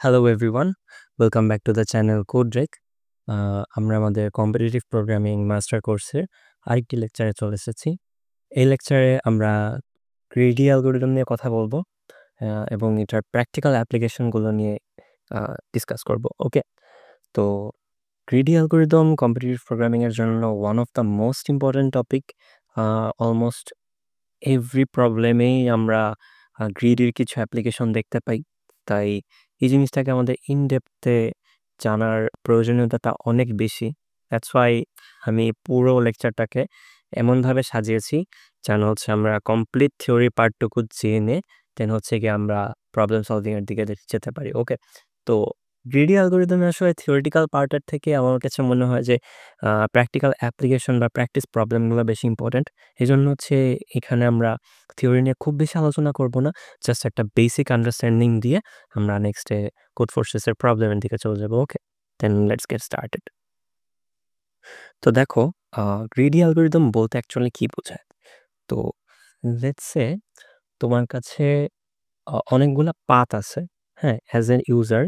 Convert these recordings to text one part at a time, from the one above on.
Hello everyone, welcome back to the channel CodeRec. আমরা আমাদের competitive programming master কোর্সের আরেকটি লেকচারে চলে এসেছি। এই লেকচারে আমরা গ্রিডি অ্যালগরিদম নিয়ে কথা বলবো এবং এটার প্র্যাকটিক্যাল অ্যাপ্লিকেশনগুলো নিয়ে ডিসকাস করব। ওকে, তো গ্রিডি অ্যালগরিদম কম্পিটিটিভ প্রোগ্রামিংয়ের জন্য one of the most important topic. Almost every প্রবলেমেই আমরা গ্রিডির কিছু অ্যাপ্লিকেশন দেখতে পাই, তাই এই জিনিসটাকে আমাদের ইনডেপথে জানার প্রয়োজনীয়তাটা অনেক বেশি। দ্যাটস ওয়াই আমি পুরো লেকচারটাকে এমনভাবে সাজিয়েছি যেন হচ্ছে আমরা কমপ্লিট থিওরি পার্টটুকু জেনে দেন হচ্ছে গিয়ে আমরা প্রবলেম সলভিংয়ের দিকে যেতে পারি। ওকে, তো গ্রিডি অ্যালগরিদমে আসলে থিওরিটিক্যাল পার্টের থেকে আমার কাছে মনে হয় যে প্র্যাকটিক্যাল অ্যাপ্লিকেশন বা প্র্যাকটিস প্রবলেমগুলো বেশি ইম্পর্ট্যান্ট। এই জন্য হচ্ছে এখানে আমরা থিওরি নিয়ে খুব বেশি আলোচনা করব না, জাস্ট একটা বেসিক আন্ডারস্ট্যান্ডিং দিয়ে আমরা নেক্সটে কোড ফোর্সেসের প্রবলেমের দিকে চলে যাবো। ওকে, দেন লেটস গেট স্টার্টেড। তো দেখো, গ্রিডি অ্যালগরিদম বলতে অ্যাকচুয়ালি কী বোঝায়। তো লেটস সে তোমার কাছে অনেকগুলা পাথ আছে। হ্যাঁ, অ্যাজ এন ইউজার,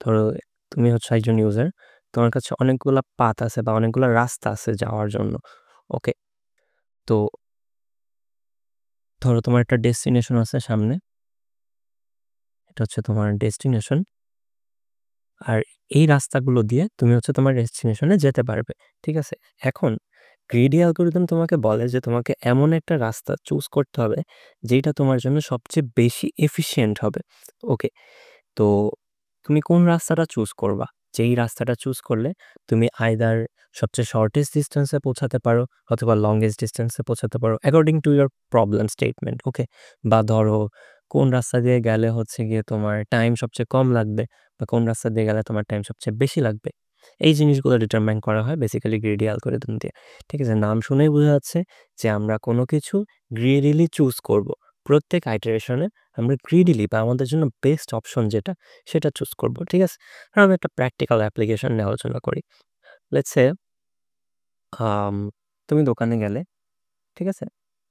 ধরো তুমি হচ্ছে একজন ইউজার, তোমার কাছে অনেকগুলা পাথ আছে বা অনেকগুলা রাস্তা আছে যাওয়ার জন্য। ওকে, তো ধরো তোমার একটা ডেস্টিনেশন আছে সামনে, এটা হচ্ছে তোমার ডেস্টিনেশন, আর এই রাস্তাগুলো দিয়ে তুমি হচ্ছে তোমার ডেস্টিনেশনে যেতে পারবে। ঠিক আছে, এখন গ্রিডি অ্যালগরিদম তোমাকে বলে যে তোমাকে এমন একটা রাস্তা চুজ করতে হবে যেটা তোমার জন্য সবচেয়ে বেশি এফিশিয়েন্ট হবে। ওকে, তো তুমি কোন রাস্তাটা চুজ করবা? যেই রাস্তাটা চুজ করলে তুমি আইদার সবচেয়ে শর্টেস্ট ডিস্টেন্সে পৌঁছাতে পারো অথবা লংগেস্ট ডিস্টেন্সে পৌঁছাতে পারো according to your problem statement. Okay, বা ধরো কোন রাস্তা দিয়ে গেলে হচ্ছে গিয়ে তোমার টাইম সবচেয়ে কম লাগবে বা কোন রাস্তা দিয়ে গেলে তোমার টাইম সবচেয়ে বেশি লাগবে, এই জিনিসগুলো ডিটারমাইন করা হয় বেসিক্যালি গ্রিডি অ্যালগরিদম দিয়ে। ঠিক আছে, নাম শুনেই বোঝা যাচ্ছে যে আমরা কোনো কিছু গ্রিডিলি চুজ করব। প্রত্যেক আইটারেশনে আমরা গ্রিডিলি বা আমাদের জন্য বেস্ট অপশন যেটা সেটা চুজ করব। ঠিক আছে, আর আমি একটা প্র্যাকটিক্যাল অ্যাপ্লিকেশন নিয়ে আলোচনা করি। লেটস সে তুমি দোকানে গেলে, ঠিক আছে,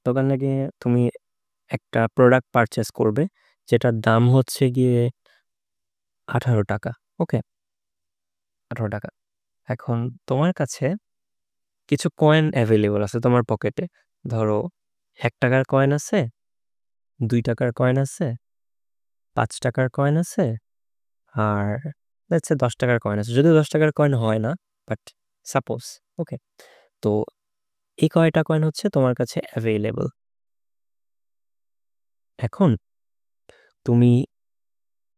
দোকানে গিয়ে তুমি একটা প্রোডাক্ট পারচেস করবে যেটার দাম হচ্ছে গিয়ে 18 টাকা। ওকে, 18 টাকা। এখন তোমার কাছে কিছু কয়েন অ্যাভেলেবল আছে তোমার পকেটে। ধরো 1 টাকার কয়েন আছে, 2 টাকার কয়েন আছে, 5 টাকার কয়েন আছে, আর লেটস সে 10 টাকার কয়েন আছে। যদিও 10 টাকার কয়েন হয় না, বাট সাপোজ। ওকে, তো এই কয়টা কয়েন হচ্ছে তোমার কাছে অ্যাভেলেবল। এখন তুমি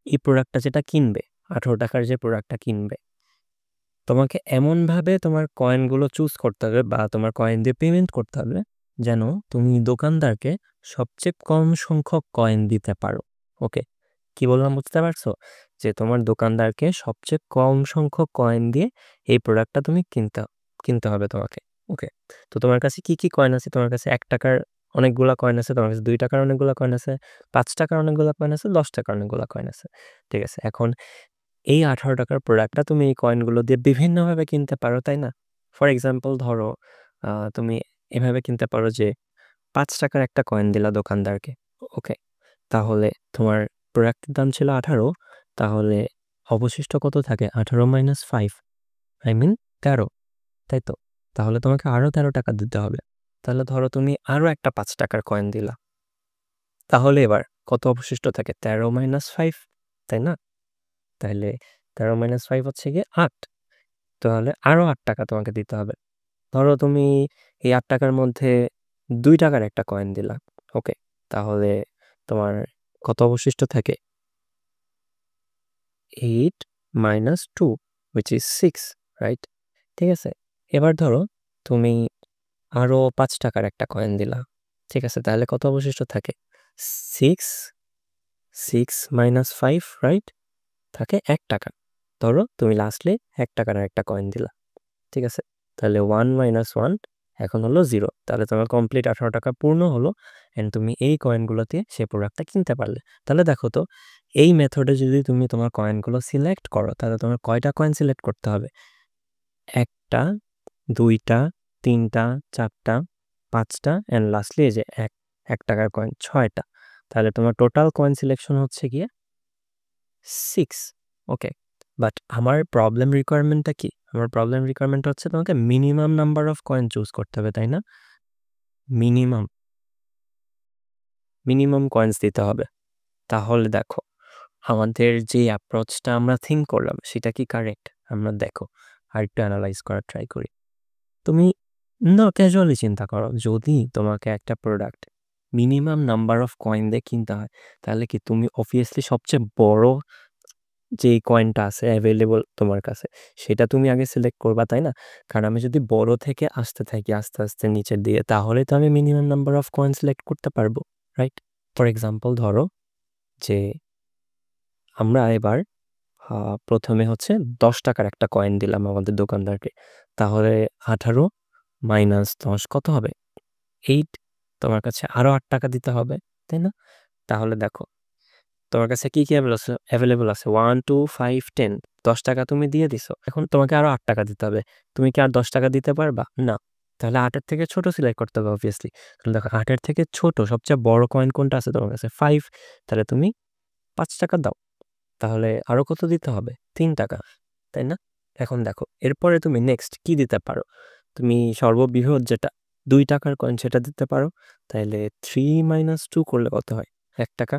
এই প্রোডাক্টটা যেটা কিনবে, 18 টাকার যে প্রোডাক্টটা কিনবে, তোমাকে এমনভাবে তোমার কয়েনগুলো চুজ করতে হবে বা তোমার কয়েন দিয়ে পেমেন্ট করতে হবে যেন তুমি দোকানদারকে সবচেয়ে কম সংখ্যক কয়েন দিতে পারো। ওকে, কি বললাম বুঝতে পারছো? যে তোমার দোকানদারকে সবচেয়ে কম সংখ্যক কয়েন দিয়ে এই প্রোডাক্টটা তুমি কিনতে হবে তোমাকে। ওকে, তো তোমার কাছে কি কি কয়েন আছে? তোমার কাছে 1 টাকার অনেকগুলা কয়েন আছে, তোমার কাছে 2 টাকার অনেকগুলা কয়েন আছে, 5 টাকার অনেকগুলা কয়েন আছে, 10 টাকার অনেকগুলা কয়েন আছে। ঠিক আছে, এখন এই 18 টাকার প্রোডাক্টটা তুমি এই কয়েনগুলো দিয়ে বিভিন্নভাবে কিনতে পারো, তাই না? ফর এক্সাম্পল ধরো তুমি এভাবে কিনতে পারো যে 5 টাকার একটা কয়েন দিলা দোকানদারকে। ওকে, তাহলে তোমার প্রোডাক্টের দাম ছিল 18, তাহলে অবশিষ্ট কত থাকে? 18 - 5, আই মিন 13, তাই তো? তাহলে তোমাকে আরও 13 টাকা দিতে হবে। তাহলে ধরো তুমি আরও একটা 5 টাকার কয়েন দিলা, তাহলে এবার কত অবশিষ্ট থাকে? 13 - 5, তাই না? তাহলে 13 - 5 হচ্ছে গিয়ে 8, তাহলে আরও 8 টাকা তোমাকে দিতে হবে। ধরো তুমি এই 8 টাকার মধ্যে 2 টাকার একটা কয়েন দিলা। ওকে, তাহলে তোমার কত অবশিষ্ট থাকে? 8 - 2 which is 6, রাইট? ঠিক আছে, এবার ধরো তুমি আরও 5 টাকার একটা কয়েন দিলা। ঠিক আছে, তাহলে কত অবশিষ্ট থাকে? 6 - 5, রাইট? থাকে 1 টাকা। ধরো তুমি লাস্টলি 1 টাকার একটা কয়েন দিলা। ঠিক আছে, তাহলে 1 - 1 এখন হলো 0। তাহলে তোমার কমপ্লিট 18 টাকা পূর্ণ হলো অ্যান্ড তুমি এই কয়েনগুলো দিয়ে সেই প্রোডাক্টটা কিনতে পারলে। তাহলে দেখো তো, এই মেথডে যদি তুমি তোমার কয়েনগুলো সিলেক্ট করো তাহলে তোমার কয়টা কয়েন সিলেক্ট করতে হবে? 1টা, 2টা, 3টা, 4টা, 5টা অ্যান্ড লাস্টলি এই যে 1 টাকার কয়েন 6টা। তাহলে তোমার টোটাল কয়েন সিলেকশন হচ্ছে গিয়ে 6। ওকে, বাট আমার প্রবলেম রিকোয়ারমেন্টটা কি? আমার প্রবলেম রিকোয়ারমেন্ট হচ্ছে তোমাকে minimum number of coin choose করতে হবে, তাই না? মিনিমাম কয়েন্স দিতে হবে। তাহলে দেখো, আমাদের যে অ্যাপ্রোচটা আমরা থিঙ্ক করলাম সেটা কি কারেক্ট? আমরা দেখো আরেকটু অ্যানালাইজ করার ট্রাই করি। তুমি ক্যাজুয়ালি চিন্তা করো, যদি তোমাকে একটা product minimum number of coin দিয়ে কিনতে হয়, তাহলে কি তুমি অবভিয়াসলি সবচেয়ে বড় যেই কয়েনটা আছে অ্যাভেলেবল তোমার কাছে, সেটা তুমি আগে সিলেক্ট করবা, তাই না? কারণ আমি যদি বড় থেকে আসতে থাকি আস্তে আস্তে নিচের দিকে, তাহলে তো আমি minimum number of coin select করতে পারবো, রাইট? ফর এক্সাম্পল ধরো যে আমরা এবার প্রথমে হচ্ছে 10 টাকার একটা কয়েন দিলাম আমাদের দোকানদারকে, তাহলে 18 মাইনাস 10 কত হবে? 8। তোমার কাছে আরও 8 টাকা দিতে হবে, তাই না? তাহলে দেখো তোমার কাছে কি কি অ্যাভেলেবল আছে, 1 2 5 10। 10 টাকা তুমি দিয়ে দিছো, এখন তোমাকে আরও 8 টাকা দিতে হবে। তুমি কি আর 10 টাকা দিতে পারবা? না। তাহলে 8-এর থেকে ছোট সিলেক্ট করতে হবে অবভিয়াসলি। তাহলে দেখো 8-এর থেকে ছোট সবচেয়ে বড় কয়েন কোনটা আছে তোমার কাছে? 5। তাহলে তুমি 5 টাকা দাও। তাহলে আরও কত দিতে হবে? 3 টাকা, তাই না? এখন দেখো এরপরে তুমি নেক্সট কি দিতে পারো? তুমি সর্ববৃহৎ যেটা 2 টাকার কয়েন সেটা দিতে পারো। তাহলে 3 মাইনাস 2 করলে কত হয়? 1 টাকা।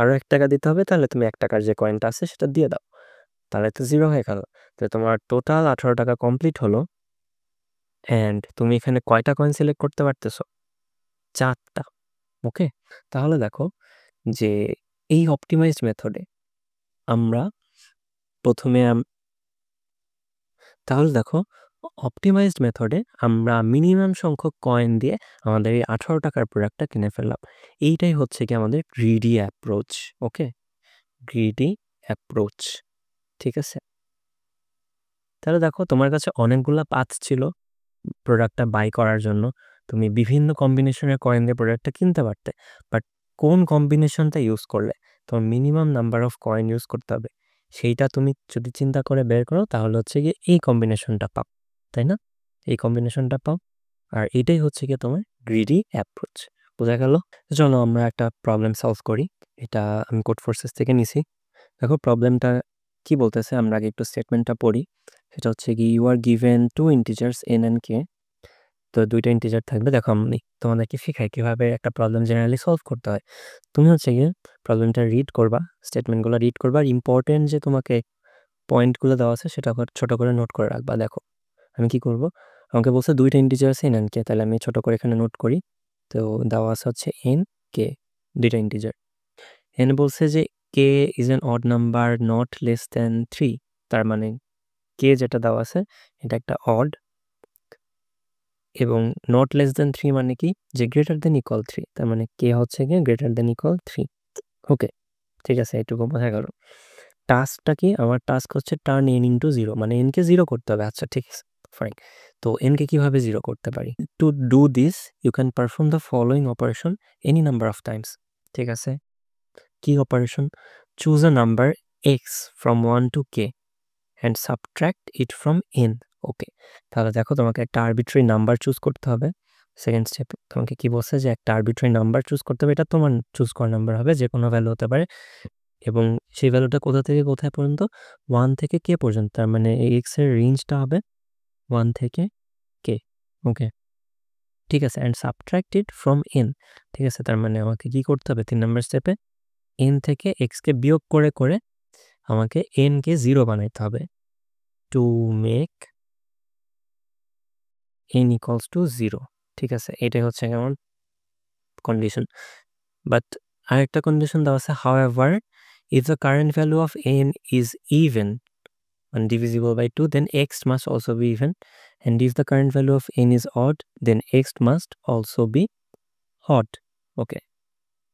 আরও 1 টাকা দিতে হবে, তাহলে তুমি 1 টাকার যে কয়েনটা আছে সেটা দিয়ে দাও। তাহলে তো 0 হয়ে গেল। তো তোমার টোটাল 18 টাকা কমপ্লিট হলো। অ্যান্ড তুমি এখানে কয়টা কয়েন সিলেক্ট করতে পারতেছো? 4টা। ওকে, তাহলে দেখো যে এই অপটিমাইজড মেথডে আমরা প্রথমে তাহলে দেখো অপটিমাইজড মেথডে আমরা মিনিমাম সংখ্যক কয়েন দিয়ে আমাদের এই 18 টাকার প্রোডাক্টটা কিনে ফেললাম। এইটাই হচ্ছে কি আমাদের গ্রিডি অ্যাপ্রোচ। ওকে, গ্রিডি অ্যাপ্রোচ, ঠিক আছে? তাহলে দেখো তোমার কাছে অনেকগুলা পাথ ছিল প্রোডাক্টটা বাই করার জন্য। তুমি বিভিন্ন কম্বিনেশনের কয়েন দিয়ে প্রোডাক্টটা কিনতে পারতে, বাট কোন কম্বিনেশনটা ইউজ করলে তোমার minimum number of coin use করতে হবে, সেইটা তুমি যদি চিন্তা করে বের করো, তাহলে হচ্ছে গিয়ে এই কম্বিনেশনটা পাও, তাই না? এই কম্বিনেশনটা পাও, আর এইটাই হচ্ছে গিয়ে তোমার গ্রিডি অ্যাপ্রোচ। বোঝা গেল? চলো আমরা একটা প্রবলেম সলভ করি। এটা আমি কোড ফোর্সেস থেকে নিছি। দেখো প্রবলেমটা কি বলতেছে, আমরা আগে একটু স্টেটমেন্টটা পড়ি। সেটা হচ্ছে কি, you are given 2 integers n and k। তো 2টা ইন্টিজার থাকবে। দেখো আমি তোমাদেরকে শেখাই কীভাবে একটা প্রবলেম জেনারেলি সলভ করতে হয়। তুমি হচ্ছে গিয়ে প্রবলেমটা রিড করবা, স্টেটমেন্টগুলো রিড করবা, আর ইম্পর্টেন্ট যে তোমাকে পয়েন্টগুলো দেওয়া আছে সেটা ছোটো করে নোট করে রাখবা। দেখো আমি কি করব, আমাকে বলছে 2টা ইন্টিজার আছে n and k, তাহলে আমি ছোটো করে এখানে নোট করি। তো দেওয়া আছে হচ্ছে n k, 2টা ইন্টিজার। n বলছে যে k is an odd number not less than 3। তার মানে k যেটা দেওয়া আছে এটা একটা অড, এবং নট লেস দ্যান 3 মানে কি, যে গ্রেটার দ্যান ইকুয়াল 3। তার মানে কে হচ্ছে গিয়ে গ্রেটার দ্যান ইকুয়াল 3। ওকে, ঠিক আছে, এটুকু বোঝা গেল। টাস্কটা কি, আমার টাস্ক হচ্ছে টার্ন n ইন্টু 0, মানে nকে 0 করতে হবে। আচ্ছা ঠিক আছে, ফাইন। তো nকে কিভাবে 0 করতে পারি? To do this you can perform the following operation any number of times. ঠিক আছে, কি অপারেশন? Choose a number x from 1 to k and subtract it from n। Okay, তাহলে দেখো তোমাকে একটা আরবিট্রারি নাম্বার চুজ করতে হবে। সেকেন্ড স্টেপ তোমাকে কি বলছে, যে একটা আরবিট্রারি নাম্বার চুজ করতে হবে। এটা তোমার চুজ করা নাম্বার হবে, যে কোনো ভ্যালু হতে পারে, এবং সেই ভ্যালুটা কোথা থেকে কোথায় পর্যন্ত? 1 থেকে k পর্যন্ত। তার মানে এই x এর রেঞ্জটা হবে 1 থেকে k। ওকে, ঠিক আছে, and subtract it from n। ঠিক আছে, তার মানে আমাকে কি করতে হবে 3 নম্বর স্টেপে, n থেকে x কে বিয়োগ করে করে আমাকে n কে 0 বানাইতে হবে, to make n equals to 0। ঠিক আছে, এটাই হচ্ছে কেমন কন্ডিশন। বাট আরেকটা কন্ডিশন দেওয়া আছে, however if the current value of n is even and divisible by 2 then x must also be even, and if the current value of n is odd then x must also be odd। ওকে,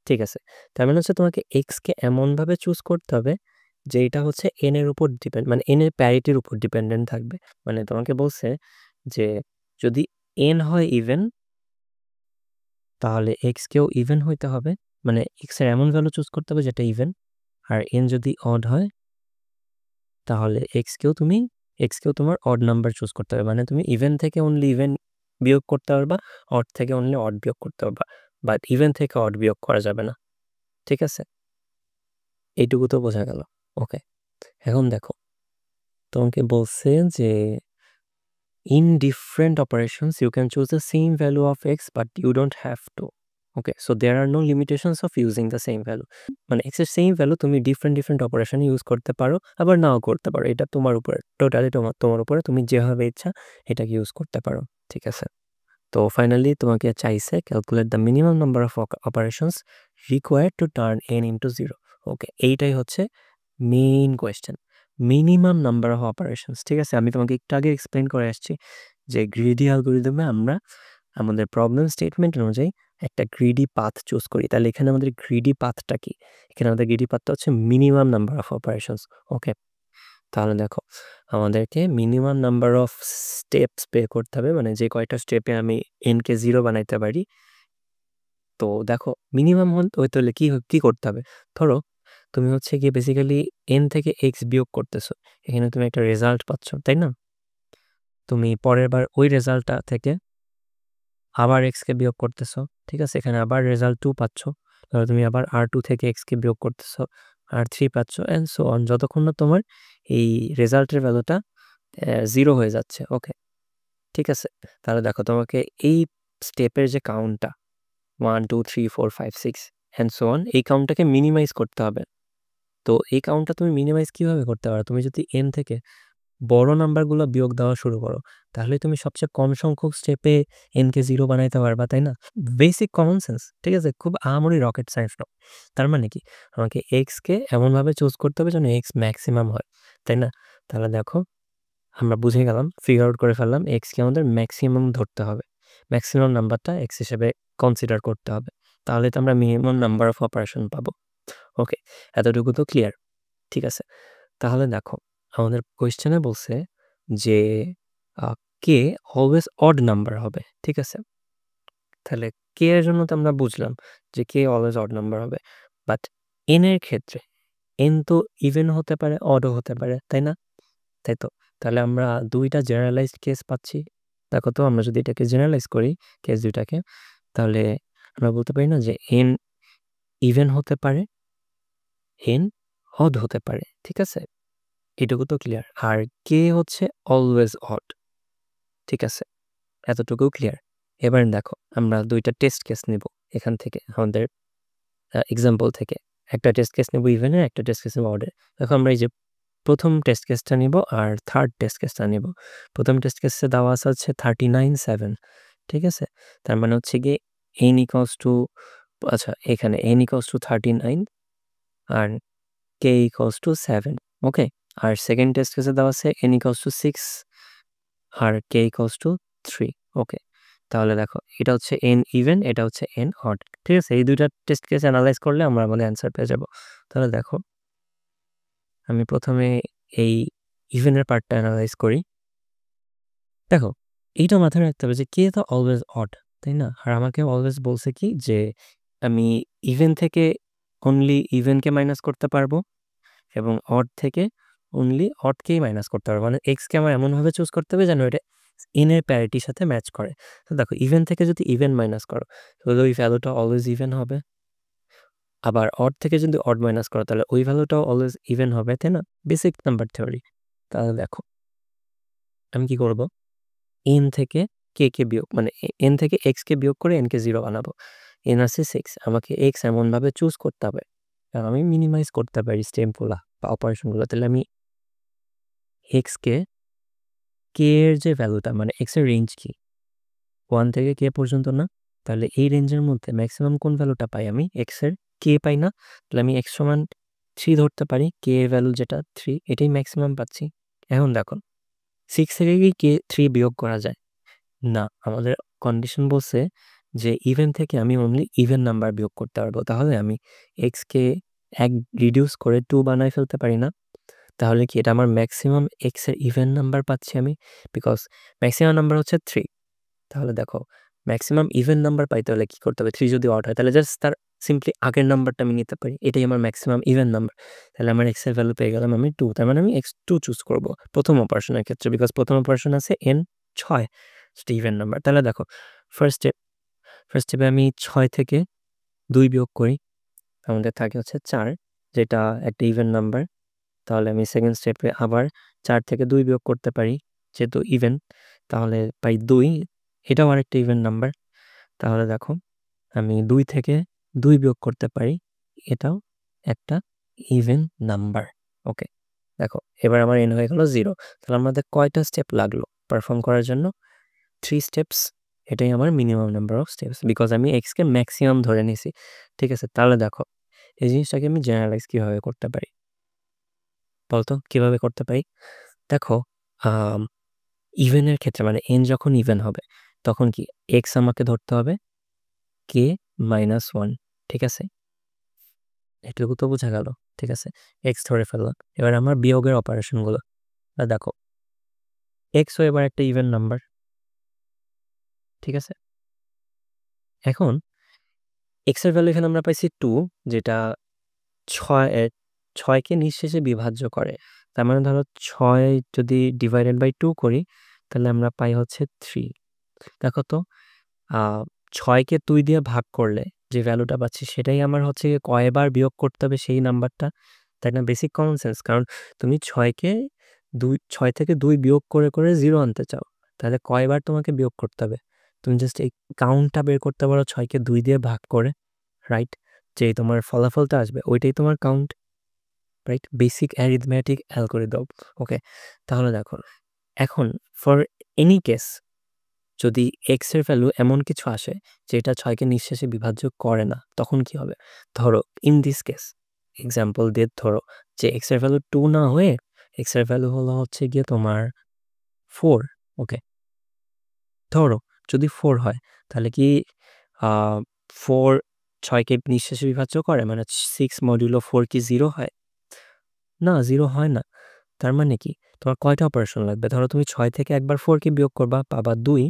ঠিক আছে, তার মানে হচ্ছে তোমাকে x কে এমনভাবে choose করতে হবে যে এটা হচ্ছে n এর উপর ডিপেন্ড, মানে n এর প্যারিটির উপর ডিপেন্ডেন্ট থাকবে। মানে তোমাকে বলছে যে যদি n হয় ইভেন, তাহলে x কেও ইভেন হইতে হবে, মানে x এর এমন ভ্যালু চুজ করতে হবে যেটা ইভেন। আর n যদি অড হয়, তাহলে x কেও তোমার অড নাম্বার চুজ করতে হবে। মানে তুমি ইভেন থেকে অনলি ইভেন বিয়োগ করতে পারবা, অড থেকে অনলি অড বিয়োগ করতে পারবা, বাট ইভেন থেকে অড বিয়োগ করা যাবে না। ঠিক আছে, এইটুকু তো বোঝা গেল। ওকে, এখন দেখো তোমাকে বলছে যে in different operations you can choose the same value of x but you don't have to. Okay, so there are no limitations of using the same value. মানে x এর সেম ভ্যালু তুমি ডিফারেন্ট অপারেশন ইউজ করতে পারো, আবার নাও করতে পারো। এটা তোমার উপরে, টোটালি তোমার উপরে, তুমি যেভাবে ইচ্ছা এটাকে ইউজ করতে পারো। ঠিক আছে, তো ফাইনালি তোমাকে চাইছে calculate the minimum number of operations required to turn n into 0। ওকে, এইটাই হচ্ছে main question, minimum number of operations. ঠিক আছে, আমি তোমাকে একটু আগে এক্সপ্লেন করে আসছি যে গ্রিডি অ্যালগরিদমে আমরা আমাদের প্রবলেম স্টেটমেন্ট অনুযায়ী একটা গ্রিডি পাথ চুজ করি। তাহলে এখানে আমাদের গ্রিডি পাথটা কি? এখানে আমাদের গ্রিডি পাথটা হচ্ছে মিনিমাম নাম্বার অফ অপারেশনস। ওকে, তাহলে দেখো আমাদেরকে minimum number of steps pay করতে হবে, মানে যে কয়টা স্টেপে আমি এনকে 0 বানাইতে পারি। তো দেখো মিনিমাম হইতে হলে কি করতে হবে? ধরো তুমি হচ্ছে গিয়ে বেসিক্যালি এন থেকে এক্স বিয়োগ করতেছো, এখানে তুমি একটা রেজাল্ট পাচ্ছ, তাই না? তুমি পরের বার ওই রেজাল্টটা থেকে আবার এক্সকে বিয়োগ করতেছো, ঠিক আছে, এখানে আবার রেজাল্ট 2 পাচ্ছ। ধরো তুমি আবার R2 থেকে এক্সকে বিয়োগ করতেছো, R3 পাচ্ছ, অ্যান্ড সো অন, যতক্ষণ না তোমার এই রেজাল্টের ভ্যালুটা 0 হয়ে যাচ্ছে। ওকে, ঠিক আছে, তাহলে দেখো তোমাকে এই স্টেপের যে কাউন্টটা 1 2 3 4 5 6 অ্যান্ড সো অন, এই কাউন্টটাকে মিনিমাইজ করতে হবে। তো এই কাউন্টটা তুমি মিনিমাইজ কিভাবে করতে পারো? তুমি যদি এন থেকে বড় নাম্বারগুলো বিয়োগ দেওয়া শুরু করো, তাহলে তুমি সবচেয়ে কম সংখ্যক স্টেপে এনকে 0 বানাইতে পারবা, তাই না? বেসিক কমন সেন্স, ঠিক আছে, খুব আহামরি রকেট সায়েন্স নয়। তার মানে কি, আমাকে এক্সকে এমনভাবে চুজ করতে হবে যেন এক্স ম্যাক্সিমাম হয়, তাই না? তাহলে দেখো আমরা বুঝে গেলাম, ফিগার আউট করে ফেললাম, এক্সকে আমাদের ম্যাক্সিমাম ধরতে হবে, ম্যাক্সিমাম নাম্বারটা এক্স হিসেবে কনসিডার করতে হবে, তাহলে তো আমরা মিনিমাম নাম্বার অফ অপারেশন পাবো। ওকে, এতটুকু তো ক্লিয়ার। ঠিক আছে, তাহলে দেখো আমাদের কোয়েশ্চেনে বলছে যে কে অলওয়েজ অড নাম্বার হবে। ঠিক আছে, তাহলে কে এর জন্য তো আমরা বুঝলাম যে কে অলওয়েজ অড নাম্বার হবে, বাট এন এর ক্ষেত্রে এন তো ইভেন হতে পারে, অডও হতে পারে, তাই না? তাই তো, তাহলে আমরা দুইটা জেনারেলাইজড কেস পাচ্ছি। দেখো তো, আমরা যদি এটাকে জেনারেলাইজ করি কেস দুইটাকে, তাহলে আমরা বলতে পারি না যে এন ইভেন হতে পারে, এন অড হতে পারে। ঠিক আছে, এটুকু তো ক্লিয়ার। আর কে হচ্ছে অলওয়েজ অড। ঠিক আছে, এতটুকু ক্লিয়ার। এবার দেখো আমরা দুইটা টেস্ট কেস নেব এখান থেকে, আমাদের এক্সাম্পল থেকে। একটা টেস্ট কেস নেব ইভেনের, একটা টেস্ট কেস নেব অডের। দেখো আমরা এই যে প্রথম টেস্ট কেসটা নিব আর থার্ড টেস্ট কেসটা নিব। প্রথম টেস্ট কেসে দেওয়া আছে হচ্ছে 39 7। ঠিক আছে, তার মানে হচ্ছে গিয়ে n ইকুয়ালস টু, আচ্ছা এখানে n ইকুয়ালস টু 39 আর k ইকুয়ালস টু 7। ওকে, আর সেকেন্ড টেস্ট কেসে দেওয়া আছে n ইকুয়ালস টু 6 আর k ইকুয়ালস টু 3। ওকে, তাহলে দেখো এটা হচ্ছে n ইভেন, এটা হচ্ছে n অড। ঠিক আছে, এই দুইটা টেস্ট কেস অ্যানালাইজ করলে আমরা আমাদের অ্যান্সার পেয়ে যাব। তাহলে দেখো আমি প্রথমে এই ইভেনের পার্টটা অ্যানালাইজ করি। দেখো এইটা মাথায় রাখতে হবে যে কে তো অলওয়েজ অড, তাই না? আর আমাকে অলওয়েজ বলছে কি যে আমি ইভেন থেকে অনলি ইভেনকে মাইনাস করতে পারবো এবং অড থেকে অনলি অডকেই মাইনাস করতে পারবো। মানে এক্সকে আমার এমনভাবে চুজ করতে হবে যেন এটা এন এর প্যারিটির সাথে ম্যাচ করে। তো দেখো ইভেন থেকে যদি ইভেন মাইনাস করো তাহলে ওই ভ্যালুটা অলওয়েজ ইভেন হবে, আবার অড থেকে যদি অড মাইনাস করো তাহলে ওই ভ্যালুটাও অলওয়েজ ইভেন হবে, তাই না? Basic number theory. তাহলে দেখো আমি কি করব, এন থেকে কে বিয়োগ, মানে এন থেকে এক্সকে বিয়োগ করে এনকে 0 বানাবো। এন আছে 6, আমাকে এক্স এমনভাবে চুজ করতে হবে কারণ আমি মিনিমাইজ করতে পারি স্টেপগুলা বা অপারেশনগুলো। তাহলে আমি এক্সকে কে এর যে ভ্যালুটা, মানে এক্স এর রেঞ্জ কি 1 থেকে কে পর্যন্ত না, তাহলে এই রেঞ্জের মধ্যে ম্যাক্সিমাম কোন ভ্যালুটা পাই আমি, এক্স এর কে পাই না? তাহলে আমি এক্স সমান 3 ধরতে পারি, কে এর ভ্যালু যেটা 3 এটাই ম্যাক্সিমাম পাচ্ছি। এখন দেখো 6 থেকে কি কে 3 বিয়োগ করা যায় না? আমাদের কন্ডিশন বলছে যে ইভেন থেকে আমি অনলি ইভেন নাম্বার বিয়োগ করতে পারবো। তাহলে আমি এক্সকে 1 রিডিউস করে 2 বানাই ফেলতে পারি না? তাহলে কি এটা আমার ম্যাক্সিমাম এক্স এর ইভেন নাম্বার পাচ্ছি আমি, বিকজ ম্যাক্সিমাম নাম্বার হচ্ছে 3। তাহলে দেখো ম্যাক্সিমাম ইভেন নাম্বার পাইতে হলে কি করতে হবে, 3 যদি অড হয় তাহলে জাস্ট তার সিম্পলি আগের নাম্বারটা আমি নিতে পারি, এটাই আমার ম্যাক্সিমাম ইভেন নাম্বার। তাহলে আমার এক্স এর ভ্যালু পেয়ে গেলাম আমি 2, তার মানে আমি x2 চুজ করবো প্রথম অপারেশনের ক্ষেত্রে, বিকজ প্রথম অপারেশন আছে n 6, সেটা ইভেন নাম্বার। তাহলে দেখো ফার্স্ট স্টেপে আমি 6 থেকে 2 বিয়োগ করি, আমাদের থাকে হচ্ছে 4, যেটা একটা ইভেন নাম্বার। তাহলে আমি সেকেন্ড স্টেপে আবার 4 থেকে 2 বিয়োগ করতে পারি, যেহেতু ইভেন, তাহলে পাই 2। এটাও আরেকটা ইভেন নাম্বার। তাহলে দেখো আমি 2 থেকে 2 বিয়োগ করতে পারি, এটাও একটা ইভেন নাম্বার। ওকে, দেখো এবার আমার n হয়ে গেল 0। তাহলে আমাদের কয়টা স্টেপ লাগলো পারফর্ম করার জন্য? 3 স্টেপস। এটাই আমার minimum number of steps, because আমি এক্সকে ম্যাক্সিমাম ধরে নিছি। ঠিক আছে, তাহলে দেখো এই জিনিসটাকে আমি জেনারেলাইজ কীভাবে করতে পারি বলতো? কীভাবে করতে পারি? দেখো ইভেনের ক্ষেত্রে, মানে n যখন ইভেন হবে তখন কি এক্স আমাকে ধরতে হবে k-1, ঠিক আছে? এটুকু তো বোঝা গেল। ঠিক আছে, এক্স ধরে ফেললাম। এবার আমার বিয়োগের অপারেশনগুলো দেখো, এক্সও এবার একটা ইভেন নাম্বার। ঠিক আছে, এখন এক্সের ভ্যালু এখানে আমরা পাইছি 2, যেটা 6কে নিঃশেষে বিভাজ্য করে। তার মানে ধরো 6 যদি ডিভাইডেড বাই 2 করি তাহলে আমরা পাই হচ্ছে 3। দেখো তো 6কে 2 দিয়ে ভাগ করলে যে ভ্যালুটা পাচ্ছি সেটাই আমার হচ্ছে কয়বার বিয়োগ করতে হবে সেই নাম্বারটা, তাই না? Basic common sense. কারণ তুমি 6 থেকে 2 বিয়োগ করে করে 0 আনতে চাও, তাহলে কয়বার তোমাকে বিয়োগ করতে হবে? তুমি জাস্ট এই কাউন্টটা বের করতে পারো 6কে 2 দিয়ে ভাগ করে, রাইট? যে তোমার ফলাফলটা আসবে ওইটাই তোমার count, right? Basic arithmetic algorithm. Okay, তাহলে দেখো এখন ফর এনি কেস যদি এক্স এর ভ্যালু এমন কিছু আসে যেটা 6কে নিঃশেষে বিভাজ্য করে না, তখন কি হবে? ধরো ইন দিস কেস এক্সাম্পল দিয়ে ধরো যে এক্স এর ভ্যালু 2 না হয়ে এক্স এর ভ্যালু হলো হচ্ছে গিয়ে তোমার 4। ওকে, ধরো যদি 4 হয় তাহলে কি 4 6কে নিঃশেষে বিভাজ্য করে? মানে 6 মডিউলো 4 কি 0 হয়? না, 0 হয় না। তার মানে কি তোমার কয়টা অপারেশন লাগবে? ধরো তুমি 6 থেকে একবার 4কে বিয়োগ করবা, পাবা 2।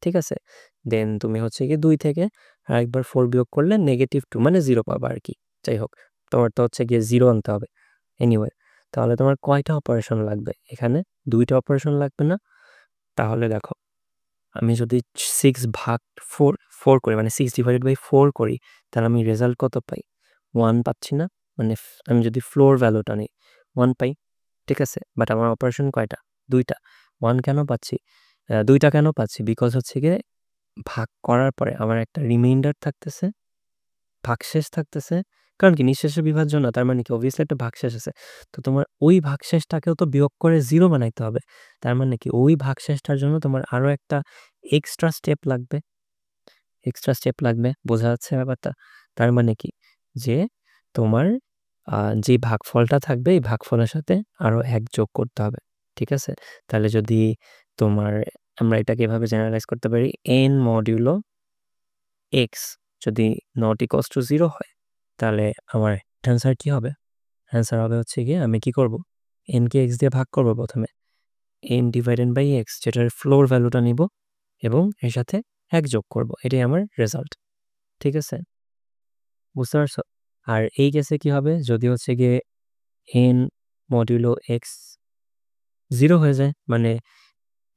ঠিক আছে, দেন তুমি হচ্ছে গিয়ে 2 থেকে আরেকবার 4 বিয়োগ করলে -2 মানে 0 পাবা আর কি। যাই হোক, তোমার তো হচ্ছে গিয়ে 0 আনতে হবে। এনিওয়ে, তাহলে তোমার কয়টা অপারেশন লাগবে? এখানে 2টা অপারেশন লাগবে না? তাহলে দেখো আমি যদি 6 ভাগ 4 করি, মানে 6 ডিভাইডেড বাই 4 করি, তাহলে আমি রেজাল্ট কত পাই? 1 পাচ্ছি না? মানে আমি যদি ফ্লোর ভ্যালুটা নিই 1 পাই। ঠিক আছে, বাট আমার অপারেশন কয়টা? 2টা। 1 কেন পাচ্ছি? 2টা কেন পাচ্ছি? বিকজ হচ্ছে গিয়ে ভাগ করার পরে আমার একটা রিমাইন্ডার থাকতেছে, ভাগশেষ থাকতেছে। কারণ কি নিঃশেষে বিভাজ্য না, তার মানে কি অবভিয়াসলি একটা ভাগশেষ আছে। তো তোমার ওই ভাগশেষটাকেও তো বিয়োগ করে 0 বানাইতে হবে। তার মানে কি ওই ভাগশেষটার জন্য তোমার আরো একটা এক্সট্রা স্টেপ লাগবে। বোঝা যাচ্ছে ব্যাপারটা? তার মানে কি যে তোমার যে ভাগফলটা থাকবে এই ভাগফলের সাথে আরো 1 যোগ করতে হবে। ঠিক আছে, তাহলে যদি তোমার আমরা এটাকে এভাবে জেনারেলাইজ করতে পারি, n মডিউলো x যদি নট ইকুয়ালস টু 0 হয় তাহলে আমার অ্যান্সার কি হবে? অ্যান্সার হবে হচ্ছে গিয়ে আমি কি করব? n কে x দিয়ে ভাগ করব প্রথমে, n ডিভাইডেড বাই x যেটার ফ্লোর ভ্যালুটা নিব এবং এর সাথে 1 যোগ করব। এটাই আমার রেজাল্ট। ঠিক আছে, বুঝতে পারছো? আর এই কেসে কি হবে? যদি হচ্ছে গিয়ে n মডিউলো x 0 হয়ে যায়, মানে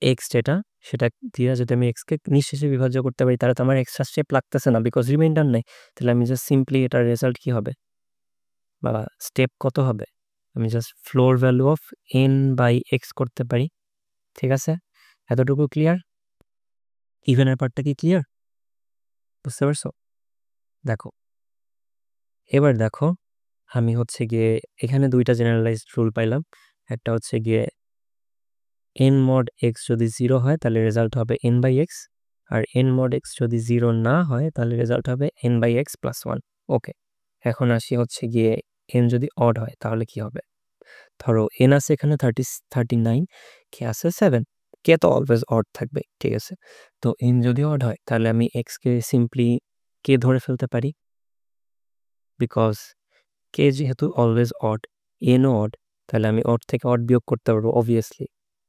x যেটা সেটা দিয়ে যদি আমি x কে নিঃশেষে বিভাজ্য করতে পারি তাহলে তো আমার এক্সট্রা স্টেপ লাগতেছে না, বিকজ রিমাইন্ডার নাই। তাহলে আমি জাস্ট সিম্পলি এটার রেজাল্ট কি হবে বা স্টেপ কত হবে? আমি just floor value of n by x করতে পারি। ঠিক আছে, এতটুকু ক্লিয়ার? ইভেনের পার্টটা কি ক্লিয়ার? বুঝতে পারছো? দেখো এবার দেখো আমি হচ্ছে গিয়ে এখানে 2টা জেনারেলাইজড রুল পাইলাম। একটা হচ্ছে গিয়ে n mod x যদি 0 হয় তাহলে রেজাল্ট হবে n বাই x, আর n mod x যদি 0 না হয় তাহলে রেজাল্ট হবে n বাই x প্লাস 1। ওকে, এখন আসি হচ্ছে গিয়ে n যদি অড হয় তাহলে কি হবে? ধরো n আছে এখানে 39, কে আছে 7, কে তো অলওয়েজ অড থাকবে। ঠিক আছে, তো n যদি অড হয় তাহলে আমি x কে সিম্পলি কে ধরে ফেলতে পারি, বিকজ কে যেহেতু অলওয়েজ অড, n ও অড, তাহলে আমি অড থেকে অড বিয়োগ করতে পারবো অবভিয়াসলি।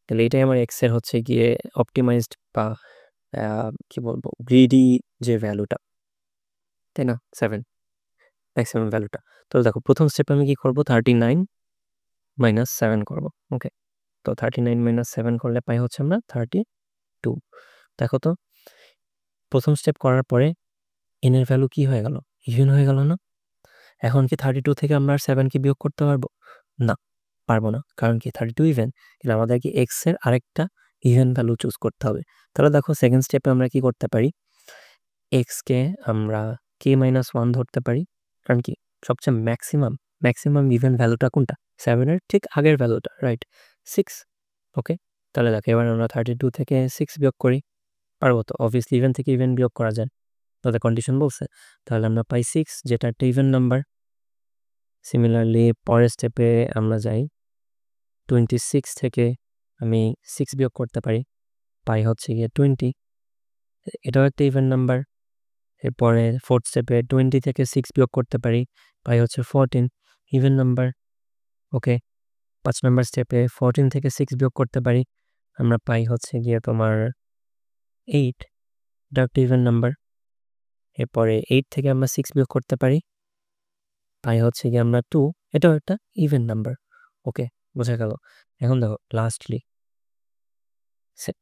তাহলে এটাই আমার এক্স এর হচ্ছে গিয়ে অপটিমাইজড বা কি বলবো গ্রিডি যে ভ্যালুটা, তাই না? 7 ম্যাক্সিমাম ভ্যালুটা। তো দেখো প্রথম স্টেপে আমি কি করব? 39 মাইনাস 7 করব। ওকে, তো 39 মাইনাস 7 করলে পাই হচ্ছে আমরা 32। দেখো তো প্রথম স্টেপ করার পরে n এর ভ্যালু কি হয়ে গেল? ইভেন হয়ে গেল না? এখন কি 32 থেকে আমরা 7 কি বিয়োগ করতে পারবো? না, পারবো না, কারণ কি 32 ইভেন, তাহলে আমাদেরকে এক্স এর আরেকটা ইভেন ভ্যালু চুজ করতে হবে। তাহলে দেখো সেকেন্ড স্টেপে আমরা কি করতে পারি, এক্সকে আমরা k-1 ধরতে পারি, কারণ কি সবচেয়ে ম্যাক্সিমাম ইভেন ভ্যালুটা কোনটা, 7 এর ঠিক আগের ভ্যালুটা, রাইট, 6। ওকে, তাহলে দেখো এবার আমরা 32 থেকে 6 বিয়োগ করি, পারবো তো? অবভিয়াসলি ইভেন থেকে ইভেন বিয়োগ করা যায়, তাদের কন্ডিশন বলছে। তাহলে আমরা পাই 6, যেটা একটা ইভেন নাম্বার। সিমিলারলি পরের স্টেপে আমরা যাই, 26 থেকে আমি 6 বিয়োগ করতে পারি, পাই হচ্ছে গিয়ে 20, এটাও একটা ইভেন নাম্বার। এরপরে ফোর্থ স্টেপে 20 থেকে 6 বিয়োগ করতে পারি, পাই হচ্ছে 14, ইভেন নাম্বার। ওকে, 5 নাম্বার স্টেপে 14 থেকে 6 বিয়োগ করতে পারি, আমরা পাই হচ্ছে গিয়ে তোমার 8, এটা একটা ইভেন নাম্বার। এরপরে 8 থেকে আমরা 6 বিয়োগ করতে পারি, পাই হচ্ছে গিয়ে আমরা 2, এটাও একটা ইভেন নাম্বার। ওকে, বোঝা গেল। এখন দেখো লাস্টলি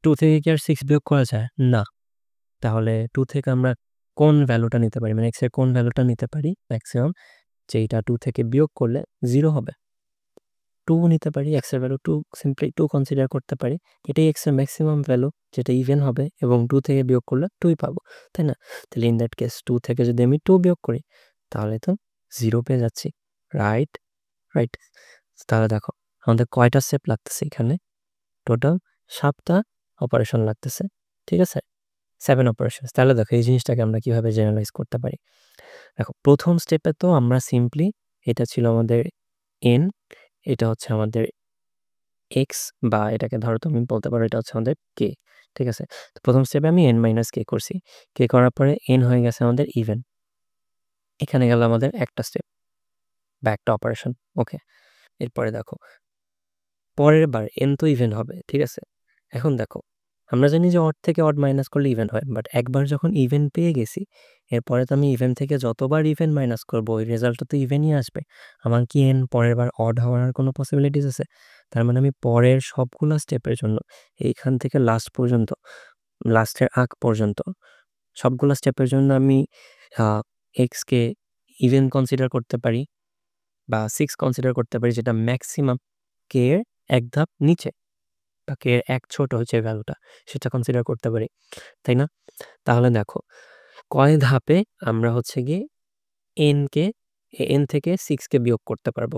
2 থেকে কি আর 6 বিয়োগ করা যায় না, তাহলে 2 থেকে আমরা কোন ভ্যালুটা নিতে পারি, মানে এক্স এর কোন ভ্যালুটা নিতে পারি ম্যাক্সিমাম, যেটা 2 থেকে বিয়োগ করলে 0 হবে, 2 নিতে পারি। এক্স এর ভ্যালু 2, সিম্পলি 2 কনসিডার করতে পারি, এটাই এক্স এর ম্যাক্সিমাম ভ্যালু, যেটা ইভেন হবে এবং 2 থেকে বিয়োগ করলে 2ই পাবো, তাই না? তাহলে ইন দ্যাট কেস 2 থেকে যদি আমি 2 বিয়োগ করি, তাহলে তো 0 পেয়ে যাচ্ছি, রাইট। তাহলে দেখো আমাদের কয়টা স্টেপ লাগতেছে এখানে, টোটাল 7টা অপারেশন লাগতেছে, ঠিক আছে, 7 অপারেশন। তাহলে দেখো এই জিনিসটাকে আমরা কিভাবে জেনারেলাইজ করতে পারি। দেখো প্রথম স্টেপে তো আমরা সিম্পলি, এটা ছিল আমাদের এন, এটা হচ্ছে আমাদের এক্স, বা এটাকে ধরো তুমি বলতে পারো এটা হচ্ছে আমাদের কে, ঠিক আছে। তো প্রথম স্টেপে আমি এন মাইনাস কে করছি, কে করার পরে এন হয়ে গেছে আমাদের ইভেন, এখানে গেল আমাদের একটা স্টেপ বা একটা অপারেশন। ওকে, এরপরে দেখো পরের বার এন তো ইভেন হবে, ঠিক আছে। এখন দেখো আমরা জানি যে অড থেকে অড মাইনাস করলে ইভেন হয়, বাট একবার যখন ইভেন পেয়ে গেছি, এরপরে তো আমি ইভেন থেকে যতবার ইভেন মাইনাস করবো ওই রেজাল্টটা তো ইভেনই আসবে। আমার কি এন পরের বার অড হওয়ার কোনো পসিবিলিটিস আছে? তার মানে আমি পরের সবগুলো স্টেপের জন্য, এইখান থেকে লাস্ট পর্যন্ত, লাস্টের আগ পর্যন্ত সবগুলো স্টেপের জন্য আমি এক্সকে ইভেন কনসিডার করতে পারি বা 6 কনসিডার করতে পারি, যেটা ম্যাক্সিমাম কে এর এক ধাপ নিচে, বা কে এর এক ছোট হচ্ছে ভ্যালুটা, সেটা কনসিডার করতে পারি, তাই না? তাহলে দেখো কয় ধাপে আমরা হচ্ছে গিয়ে এন থেকে 6 কে বিয়োগ করতে পারবো,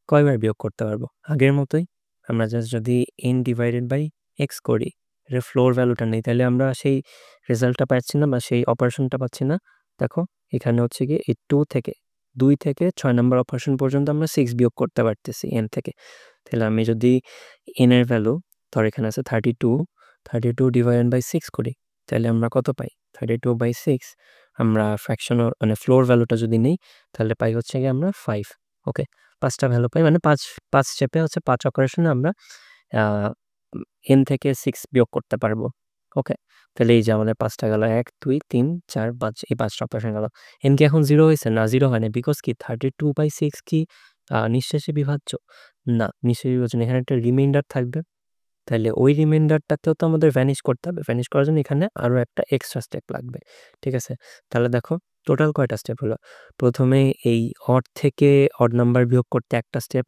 কয়বার বিয়োগ করতে পারবো? আগের মতোই আমরা জাস্ট যদি এন ডিভাইডেড বাই এক্স করি, এটা ফ্লোর ভ্যালুটা নেই, তাহলে আমরা সেই রেজাল্টটা পাচ্ছি না বা সেই অপারেশনটা পাচ্ছি না। দেখো এখানে হচ্ছে গিয়ে এই 2 থেকে 6 নম্বর অপারেশন পর্যন্ত আমরা 6 বিয়োগ করতে পারতেছি এন থেকে। তাহলে আমি যদি এন এর ভ্যালু, ধর এখানে আছে 32 ডিভাইডেড বাই 6 করি, তাহলে আমরা কত পাই? 32/6। আমরা ফ্র্যাকশনাল মানে ফ্লোর ভ্যালুটা যদি নেই, তাহলে পাই হচ্ছে গিয়ে আমরা 5। ওকে, 5টা ভ্যালু পাই, মানে 5 স্টেপে হচ্ছে 5 অপারেশনে আমরা এন থেকে 6 বিয়োগ করতে পারবো। ওকে, তাহলে এই যে আমাদের 5টা গেল, 1 2 3 4 5, এই 5টা অপারেশন গেল। এন কি এখন 0 হয়েছে? না, 0 হয় না, বিকজ কি 32/6 কি নিঃশেষে বিভাজ্য? না, নিঃশেষে বিভাজ্য না, এখানে একটা রিমাইন্ডার থাকবে, তাহলে ওই রিমাইন্ডারটাকেও তো আমাদের ভ্যানিশ করতে হবে, ভ্যানিশ করার জন্য এখানে আরও একটা এক্সট্রা স্টেপ লাগবে, ঠিক আছে। তাহলে দেখো টোটাল কয়টা স্টেপ হলো, প্রথমে এই অড থেকে অড নাম্বার বিয়োগ করতে একটা স্টেপ,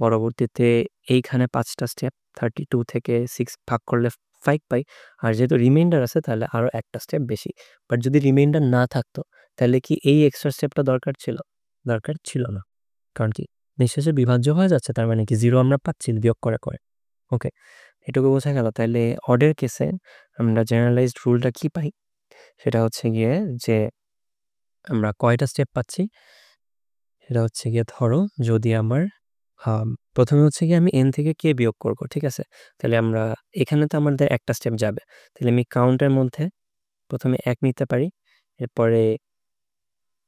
পরবর্তীতে এইখানে 5টা স্টেপ, 32 থেকে 6 ভাগ করলে 5 পাই, আর যেহেতু রিমাইন্ডার আছে তাহলে আরও একটা স্টেপ বেশি। বাট যদি রিমাইন্ডার না থাকতো, তাহলে কি এই এক্সট্রা স্টেপটা দরকার ছিল? দরকার ছিল না, কারণ কি নিঃশেষে বিভাজ্য হয়ে যাচ্ছে, তার মানে কি 0 আমরা পাচ্ছি বিয়োগ করে। ওকে, এটুকু বোঝা গেল। তাহলে অডের কেসে আমরা জেনারেলাইজড রুলটা কি পাই, সেটা হচ্ছে গিয়ে যে আমরা কয়টা স্টেপ পাচ্ছি, সেটা হচ্ছে গিয়ে ধরো যদি আমার প্রথমে হচ্ছে গিয়ে আমি এন থেকে কে বিয়োগ করব, ঠিক আছে। তাহলে আমরা এখানে তো আমাদের একটা স্টেপ যাবে, তাহলে আমি কাউন্টের মধ্যে প্রথমে 1 নিতে পারি, এরপরে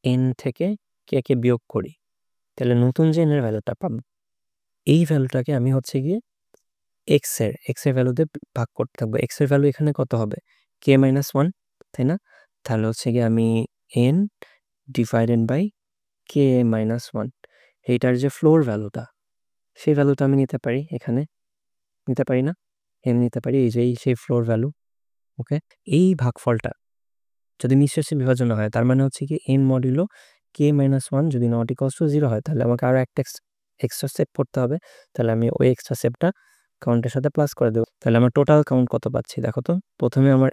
এন থেকে কে বিয়োগ করি, তাহলে নতুন যে এনের ভ্যালুটা পাবো, এই ভ্যালুটাকে আমি হচ্ছে গিয়ে এক্স এর ভ্যালুতে ভাগ করতে থাকবো। এক্স এর ভ্যালু এখানে কত হবে? k-1, তাই না? তাহলে হচ্ছে গিয়ে আমি n ডিভাইডেড বাই k-1, এইটার যে ফ্লোর ভ্যালুটা, সেই ভ্যালুটা আমি নিতে পারি, এখানে নিতে পারি না, এম নিতে পারি, এই যে সেই ফ্লোর ভ্যালু। ওকে, এই ভাগফলটা যদি নিঃশেষে বিভাজন হয়, তার মানে হচ্ছে কি n মডিউলো k-1 যদি নট ইকুয়ালস টু 0 হয়, তাহলে আমাকে আরও একটা এক্সট্রা স্টেপ করতে হবে, তাহলে আমি ওই এক্সট্রা স্টেপটা কাউন্টের সাথে প্লাস করে দেবো। তাহলে আমার টোটাল কাউন্ট কত পাচ্ছি দেখো তো। প্রথমে আমার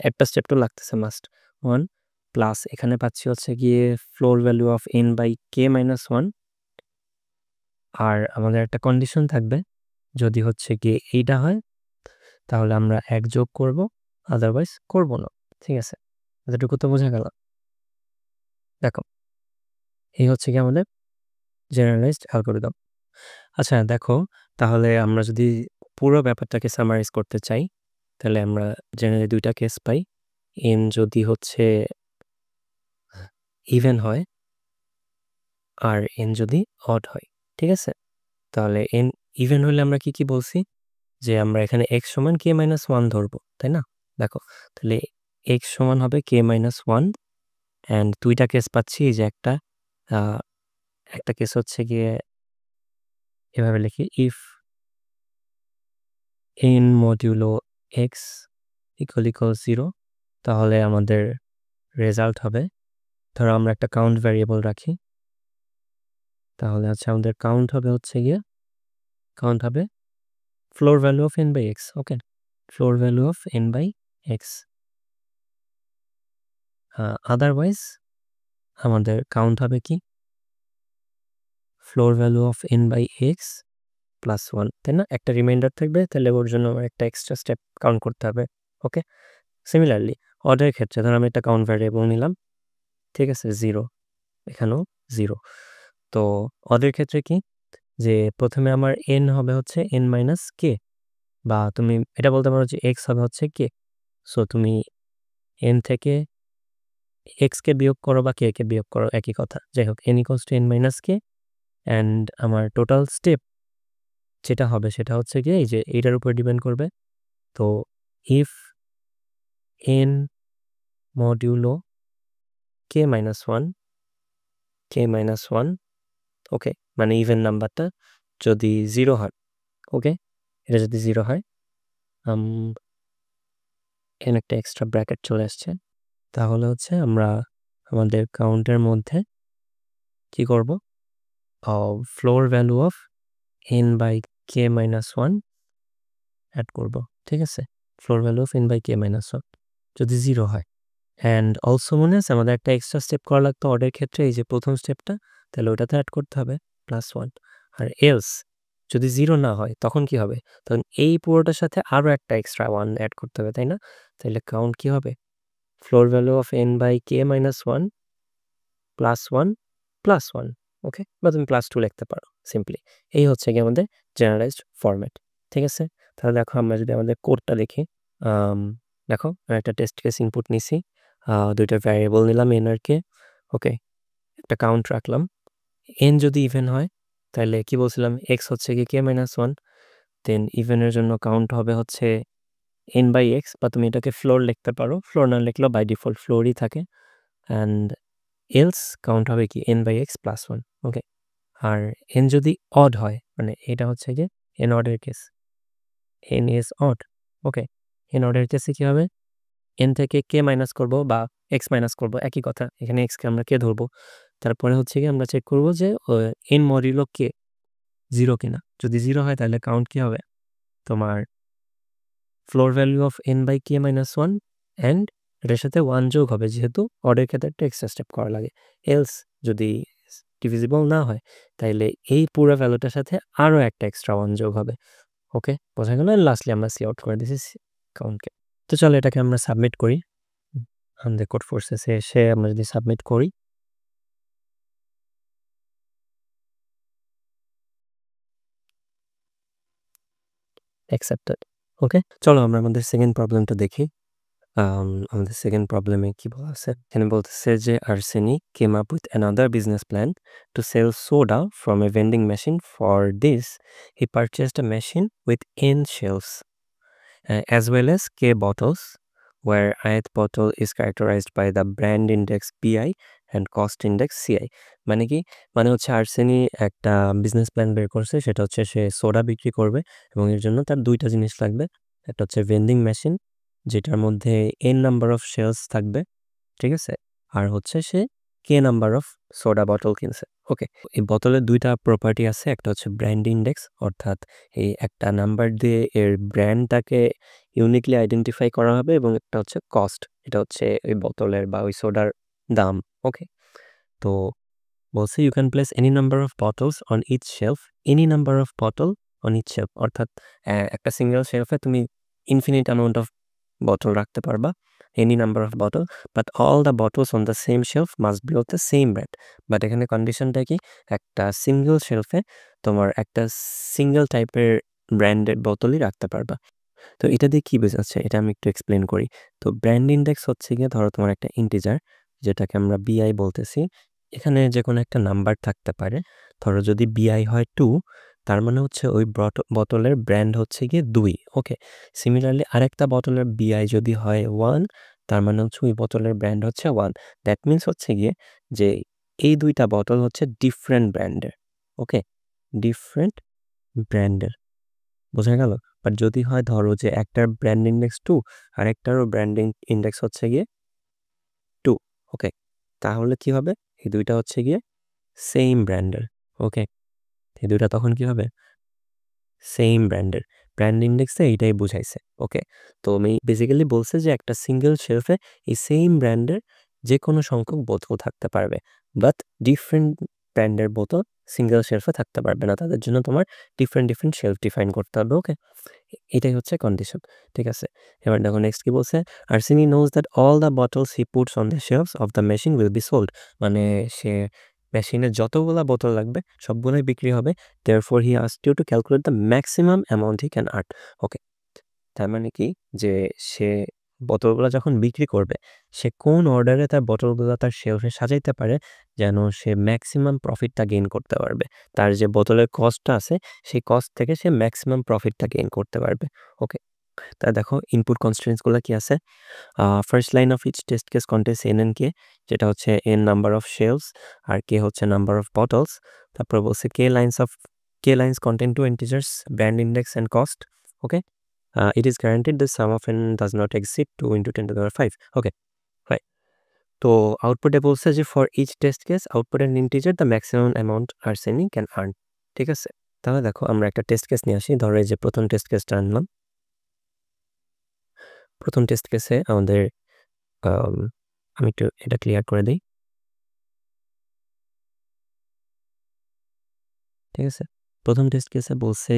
একটা স্টেপ তো লাগতেছে মাস্ট 1 প্লাস এখানে পাচ্ছি হচ্ছে গিয়ে floor value of n by k minus 1, আর আমাদের একটা কন্ডিশন থাকবে যদি হচ্ছে গিয়ে এইটা হয় তাহলে আমরা 1 যোগ করব, আদারওয়াইজ করব না। ঠিক আছে, এতটুকু তো বোঝা গেল। দেখো এই হচ্ছে কি আমাদের জেনারেলাইজড অ্যালগরিদম। আচ্ছা দেখো, তাহলে আমরা যদি পুরো ব্যাপারটাকে সামারাইজ করতে চাই তাহলে আমরা জেনারেলি দুইটা কেস পাই। n যদি হচ্ছে ইভেন হয় আর n যদি অড হয়। ঠিক আছে, তাহলে n ইভেন হলে আমরা কি বলছি যে আমরা এখানে x সমান k মাইনাস 1 ধরবো, তাই না? দেখো তাহলে x সমান হবে k মাইনাস 1 অ্যান্ড দুইটা কেস পাচ্ছি। এই যে একটা কেস হচ্ছে গিয়ে এভাবে লিখি, if n modulo x equal 0, তাহলে আমাদের রেজাল্ট হবে, ধরো আমরা একটা কাউন্ট ভ্যারিয়েবল রাখি, তাহলে আচ্ছা আমাদের কাউন্ট হবে floor value of n by x। Okay, floor value of n by x। Otherwise আমাদের কাউন্ট হবে কি floor value of n by x plus 1, তাই না? একটা রিমাইন্ডার থাকবে, তাহলে ওর জন্য আমার একটা এক্সট্রা স্টেপ কাউন্ট করতে হবে। ওকে, সিমিলারলি অর্ডারের ক্ষেত্রে ধরো আমি একটা কাউন্ট ভ্যারিয়েবল নিলাম, ঠিক আছে, 0, এখানেও 0। তো অর্ডারের ক্ষেত্রে কি যে প্রথমে আমার n হবে হচ্ছে n মাইনাস কে, বা তুমি এটা বলতে পারো যে x হবে হচ্ছে কে। সো তুমি n থেকে x কে বিয়োগ করো বা k কে বিয়োগ করো, একই কথা। যাই হোক, n equals two n minus K, and আমার টোটাল স্টেপ যেটা হবে সেটা হচ্ছে গিয়ে এই যে এইটার উপর ডিপেন্ড করবে। তো if n modulo k minus 1, ওকে, মানে ইভেন নাম্বারটা যদি 0 হয়, ওকে, এটা যদি 0 হয়, এখানে একটা এক্সট্রা ব্র্যাকেট চলে আসছে, তাহলে হচ্ছে আমরা আমাদের কাউন্টের মধ্যে কি করব, floor value of n by k minus 1 add করব। ঠিক আছে, floor value of n by k minus 1 যদি 0 হয়। অ্যান্ড অলসো মনে আছে আমাদের একটা এক্সট্রা স্টেপ করা লাগতো অর্ডের ক্ষেত্রে, এই যে প্রথম স্টেপটা, তাহলে ওটাতে অ্যাড করতে হবে +1। আর এলস যদি 0 না হয় তখন কি হবে, তখন এই পুরোটার সাথে আরও একটা এক্সট্রা 1 অ্যাড করতে হবে, তাই না? তাহলে কাউন্ট কি হবে, floor value of n by k minus 1 +1, okay, বা তুমি +2 লিখতে পারো সিম্পলি। এই হচ্ছে কি আমাদের জেনারেলাইজড ফরম্যাট। ঠিক আছে, তাহলে দেখো আমরা যদি আমাদের কোডটা দেখি, দেখো আমি একটা টেস্ট কেস ইনপুট নিছি, দুইটা ভ্যারিয়েবল নিলাম n আর k, ওকে, একটা কাউন্ট রাখলাম। n যদি ইভেন হয় তাহলে কি বলছিলাম, x হচ্ছে কি k মাইনাস 1, দেন ইভেনের জন্য কাউন্ট হবে হচ্ছে n বাই x, বা তুমি এটাকে ফ্লোর লিখতে পারো, ফ্লোর না লিখলেও বাই ডিফল্ট ফ্লোরই থাকে। অ্যান্ড এলস কাউন্ট হবে কি n by x plus 1, okay. আর n যদি অড হয়, মানে এটা হচ্ছে গিয়ে n অডের case, n is odd, okay. n অডের কেসে কি হবে, n থেকে k মাইনাস করব বা x মাইনাস করব, একই কথা, এখানে x কে আমরা k ধরবো। তারপরে হচ্ছে কি আমরা চেক করব যে n মডিউলো k 0 কিনা, যদি 0 হয় তাহলে কাউন্ট কি হবে তোমার floor value of n by k minus 1, and এটার সাথে 1 যোগ হবে, যেহেতু অডের ক্ষেত্রে একটা এক্সট্রা স্টেপ করা লাগে। এলস যদি ডিভিজিবল না হয় তাইলে এই পুরো ভ্যালুটার সাথে আরও একটা এক্সট্রা 1 যোগ হবে। ওকে, বোঝা গেল? লাস্টলি আমরা সি আউট করে দিয়েছি কাউন্টকে। তো চলো এটাকে আমরা সাবমিট করি। আমাদের কোড ফোর্সেসে এসে আমরা যদি সাবমিট করি, অ্যাকসেপ্টেড। ওকে, চলো আমরা আমাদের সেকেন্ড প্রবলেমটা দেখি। আমাদের সেকেন্ড প্রবলেমে কি বলা আছে, এখানে বলতেছে যে Arseniy came up with another business plan to sell soda from a vending machine. For this he purchased a machine with n shelves as well as k bottles, where ith bottle is characterized by the brand index PI and cost index CI. মানে কি, মানে হচ্ছে Arseniy একটা business plan বের করছে, সেটা হচ্ছে সে soda বিক্রি করবে এবং এর জন্য তার দুইটা জিনিস লাগবে। একটা হচ্ছে ভেন্ডিং মেশিন, যেটার মধ্যে n নাম্বার অফ শেলস থাকবে, ঠিক আছে, আর হচ্ছে সে k number of soda bottle কিনছে। ওকে, এই বোতলের ২ টা প্রপার্টি আছে। একটা হচ্ছে ব্র্যান্ড ইনডেক্স, অর্থাৎ এই একটা নাম্বার দিয়ে এর ব্র্যান্ডটাকে ইউনিকলি আইডেন্টিফাই করা হবে, এবং একটা হচ্ছে কস্ট, এটা হচ্ছে ওই বোতলের বা ওই সোডার দাম। ওকে, তো বলছে you can place any number of bottles on each shelf, any number of bottle on each shelf, অর্থাৎ একটা সিঙ্গেল শেলফে তুমি ইনফিনিট অ্যামাউন্ট অফ বটল রাখতে পারবা, any number of bottle, but all the bottles on the same shelf must be of the same brand. But এখানে কন্ডিশনটা কি, একটা single শেলফে তোমার একটা সিঙ্গেল টাইপের ব্র্যান্ডেড বোতলই রাখতে পারবা। তো এটা দিয়ে কি বোঝাচ্ছে, এটা আমি একটু এক্সপ্লেন করি। তো ব্র্যান্ড ইনডেক্স হচ্ছে গিয়ে, ধরো তোমার একটা ইন্টিজার, যেটাকে আমরা বিআই বলতেছি, এখানে যে কোনো একটা নাম্বার থাকতে পারে। ধরো যদি বিআই হয় 2, তার মানে হচ্ছে ওই বোতলের ব্র্যান্ড হচ্ছে গিয়ে 2। ওকে, সিমিলারলি আরেকটা বোতলের বিআই যদি হয় 1, তার মানে হচ্ছে ওই বোতলের ব্র্যান্ড হচ্ছে 1। দ্যাট মিনস হচ্ছে গিয়ে যে এই 2টা বোতল হচ্ছে ডিফারেন্ট ব্র্যান্ডের। ওকে, ডিফারেন্ট ব্র্যান্ডের, বোঝা গেল? বাট যদি হয় ধরো যে একটার ব্র্যান্ড ইনডেক্স 2, আরেকটারও ব্র্যান্ডিং ইনডেক্স হচ্ছে গিয়ে 2। ওকে, তাহলে কি হবে, এই 2টা হচ্ছে গিয়ে সেম ব্র্যান্ডের। ওকে, এই 2টা তখন কি হবে, সেম ব্র্যান্ডের। ব্র্যান্ড ইনডেক্সে এইটাই বুঝাইছে। ওকে, তো আমি বেসিক্যালি বলছে যে একটা সিঙ্গেল শেলফে এই সেম ব্র্যান্ডের যে কোনো সংখ্যক বোতল থাকতে পারবে, বাট ডিফারেন্ট ব্র্যান্ডের বোতল সিঙ্গেল শেলফে থাকতে পারবে না, তাদের জন্য তোমার ডিফারেন্ট ডিফারেন্ট শেলফ ডিফাইন করতে হবে। ওকে, এটাই হচ্ছে কন্ডিশন। ঠিক আছে, এবার দেখো নেক্সট কি বলছে, Arseniy knows that all the bottles he puts on the shelves of the machine will be sold, মানে সে মেশিনে যতগুলা বোতল লাগবে সবগুলোই বিক্রি হবে। Therefore he asked you to calculate the maximum amount he can earn. ওকে, তার মানে কি, যে সে বোতলগুলো যখন বিক্রি করবে, সে কোন অর্ডারে তার বোতলগুলো তার শেলফে সাজাইতে পারে যেন সে ম্যাক্সিমাম প্রফিটটা গেইন করতে পারবে। তার যে বোতলের কস্টটা আছে, সেই কস্ট থেকে সে ম্যাক্সিমাম প্রফিটটা গেইন করতে পারবে। ওকে, তা দেখো ইনপুট কনস্ট্রেন্টসগুলো কি আছে। First line of each test case contents n n k, যেটা হচ্ছে এন নাম্বার অফ শেলফস, আর কে হচ্ছে নাম্বার অফ বটলস। তারপর বলছে k lines content two integers, brand index and cost. Okay, it is guaranteed the sum of n does not exceed 2 into 10 to the power 5. Okay, right. তো আউটপুটে বলছে যে for each test case output and integer the maximum amount Arseniy can earn. ঠিক আছে, তাহলে দেখো আমরা একটা টেস্ট কেস নিয়ে আসি। ধরো এই যে প্রথম টেস্ট কেসটা আনলাম। প্রথম টেস্ট কেসে আমাদের আমি একটু এটা ক্লিয়ার করে দিই। ঠিক আছে, প্রথম টেস্ট কেসে বলছে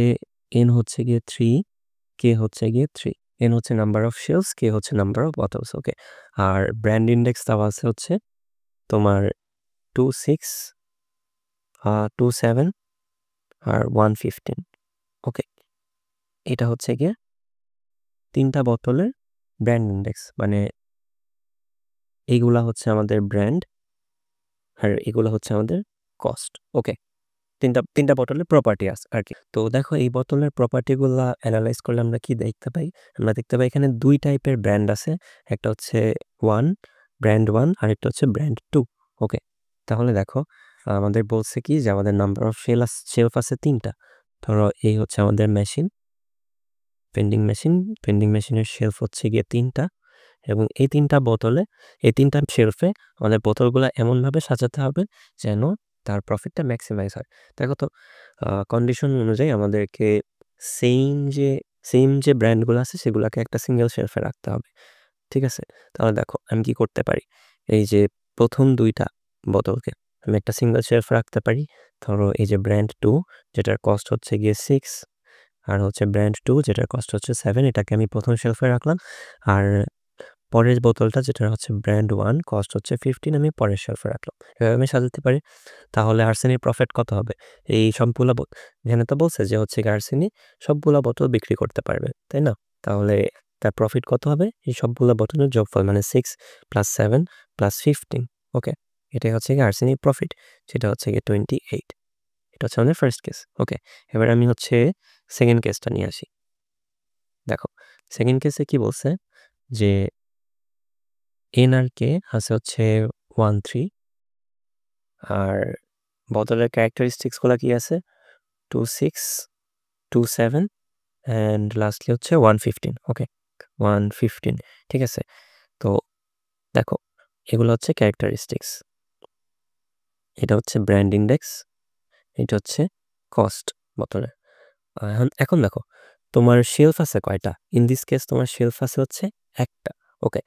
এন হচ্ছে গিয়ে 3, কে হচ্ছে গিয়ে 3। এন হচ্ছে নাম্বার অফ শেলস, কে হচ্ছে নাম্বার অফ বটলস। ওকে, আর ব্র্যান্ড ইন্ডেক্স দেওয়া আছে হচ্ছে তোমার 2, 6, 2, 7 আর 115। ওকে, এটা হচ্ছে গিয়ে 3টা বোতলের ব্র্যান্ড ইন্ডেক্স, মানে এইগুলা হচ্ছে আমাদের ব্র্যান্ড, আর এগুলো হচ্ছে আমাদের কস্ট। ওকে, তিনটা বোতলের প্রপার্টি আছে আর কি। তো দেখো এই বোতলের প্রপার্টিগুলা অ্যানালাইজ করলে আমরা কি দেখতে পাই, আমরা দেখতে পাই এখানে 2 টাইপের ব্র্যান্ড আছে। একটা হচ্ছে ব্র্যান্ড 1, আর একটা হচ্ছে ব্র্যান্ড 2। ওকে, তাহলে দেখো আমাদের বলছে কি যে আমাদের নাম্বার অফ শেলফ আছে 3টা। ধরো এই হচ্ছে আমাদের মেশিন, ভেন্ডিং মেশিনের শেলফ হচ্ছে গিয়ে 3টা, এবং এই 3টা বোতলে, এই 3টা শেলফে আমাদের বোতলগুলো এমনভাবে সাজাতে হবে যেন তার প্রফিটটা ম্যাক্সিমাইজ হয়। দেখো তো কন্ডিশন অনুযায়ী আমাদেরকে সেম যে ব্র্যান্ডগুলো আছে সেগুলোকে একটা সিঙ্গেল শেলফে রাখতে হবে। ঠিক আছে, তাহলে দেখো আমি কি করতে পারি, এই যে প্রথম 2টা বোতলকে আমি একটা সিঙ্গেল শেলফ রাখতে পারি। ধরো এই যে ব্র্যান্ড 2, যেটার কস্ট হচ্ছে গিয়ে 6, আর হচ্ছে ব্র্যান্ড 2 যেটার কস্ট হচ্ছে 7, এটাকে আমি প্রথম শেলফে রাখলাম। আর পরের বোতলটা যেটা হচ্ছে ব্র্যান্ড 1, কস্ট হচ্ছে 15, আমি পরের শেলফে রাখলাম। এভাবে আমি সাজাতে পারি। তাহলে আর্সেনির প্রফিট কত হবে, এই সবগুলা এখানে তো বলছে যে হচ্ছে আর্সেনি সবগুলা বোতল বিক্রি করতে পারবে, তাই না? তাহলে তার প্রফিট কত হবে, এই সবগুলা বোতলের যোগফল, মানে 6 + 7 + 15। ওকে, এটাই হচ্ছে আর্সেনির প্রফিট, সেটা হচ্ছে 28। এটা হচ্ছে আমাদের ফার্স্ট কেস। ওকে, এবার আমি হচ্ছে সেকেন্ড কেসটা নিয়ে আসি। দেখো সেকেন্ড কেসে কি বলছে, যে এন আর কে আছে হচ্ছে 1, 3, আর বোতলের ক্যারেক্টারিস্টিক্সগুলো কি আছে, 2, 6, 2, 7 অ্যান্ড লাস্টলি হচ্ছে 115। ওকে, 115। ঠিক আছে, তো দেখো এগুলো হচ্ছে ক্যারেক্টারিস্টিক্স। এটা হচ্ছে ব্র্যান্ড ইন্ডেক্স, এটা হচ্ছে কস্ট বোতলের। এখন দেখো তোমার শেলফ আছে কয়টা? ইন দিস কেস তোমার শেলফ আছে হচ্ছে একটা। ওকে,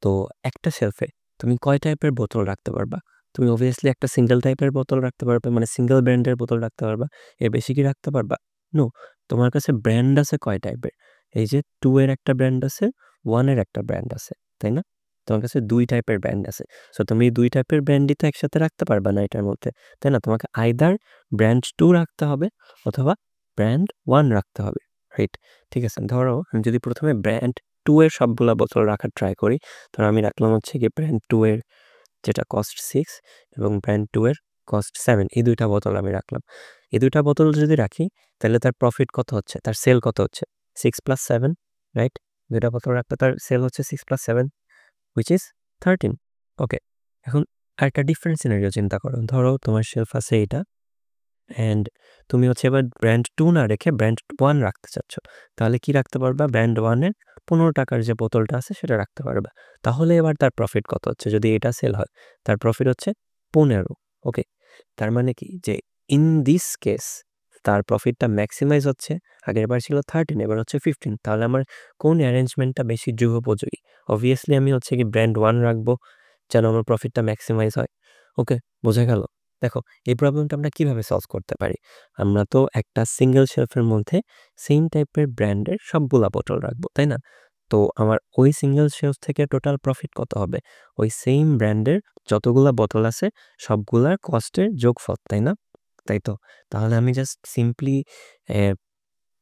তো একটা শেলফে তুমি কয় টাইপের বোতল রাখতে পারবা? তুমি অবভিয়াসলি একটা সিঙ্গেল টাইপের বোতল রাখতে পারবে, মানে সিঙ্গেল ব্র্যান্ডের বোতল রাখতে পারবা। এর বেশি কি রাখতে পারবা? নো। তোমার কাছে ব্র্যান্ড আছে কয় টাইপের? এই যে 2 এর একটা ব্র্যান্ড আছে, 1 এর একটা ব্র্যান্ড আছে, তাই না? তোমার কাছে 2 টাইপের ব্র্যান্ড আছে। সো তুমি 2 টাইপের ব্র্যান্ডই তো একসাথে রাখতে পারবা না এটার মধ্যে, তাই না? তোমাকে আইদার ব্র্যান্ড 2 রাখতে হবে অথবা ব্র্যান্ড 1 রাখতে হবে, রাইট? ঠিক আছে, ধরো আমি যদি প্রথমে ব্র্যান্ড 2 এর সবগুলা বোতল রাখার ট্রাই করি, ধরো আমি রাখলাম হচ্ছে গিয়ে ব্র্যান্ড 2 এর যেটা কস্ট 6 এবং ব্র্যান্ড 2 এর কস্ট 7, এই 2টা বোতল আমি রাখলাম। এই 2টা বোতল যদি রাখি তাহলে তার প্রফিট কত হচ্ছে, তার সেল কত হচ্ছে? 6 + 7, রাইট? 2টা বোতল রাখলে তার সেল হচ্ছে 6 + 7 which is 13। ওকে, এখন আরেকটা ডিফারেন্ট সিনারিও চিন্তা করো। ধরো তোমার শেলফ আছে এটা, অ্যান্ড তুমি হচ্ছে এবার ব্র্যান্ড 2 না রেখে ব্র্যান্ড 1 রাখতে চাচ্ছ। তাহলে কি রাখতে পারবা? ব্র্যান্ড 1 এর 15 টাকার যে বোতলটা আছে সেটা রাখতে পারবা। তাহলে এবার তার প্রফিট কত হচ্ছে? যদি এটা সেল হয় তার প্রফিট হচ্ছে 15। ওকে, তার মানে কি যে ইন দিস কেস তার প্রফিটটা ম্যাক্সিমাইজ হচ্ছে। আগেরবার ছিল 13, এবার হচ্ছে 15। তাহলে আমার কোন অ্যারেঞ্জমেন্টটা বেশি যুগোপযোগী? অবভিয়াসলি আমি হচ্ছে কি ব্র্যান্ড 1 রাখবো যেন আমার প্রফিটটা ম্যাক্সিমাইজ হয়। ওকে, বোঝা গেল? দেখো এই প্রবলেমটা আমরা কিভাবে সলভ করতে পারি? আমরা তো একটা সিঙ্গেল শেলফের মধ্যে সেম টাইপের ব্র্যান্ডের সবগুলা বোতল রাখবো, তাই না? তো আমার ওই সিঙ্গেল শেলফ থেকে টোটাল প্রফিট কত হবে? ওই সেম ব্র্যান্ডের যতগুলা বোতল আছে সবগুলার কস্টের যোগফল, তাই না? তাই তো। তাহলে আমি জাস্ট সিম্পলি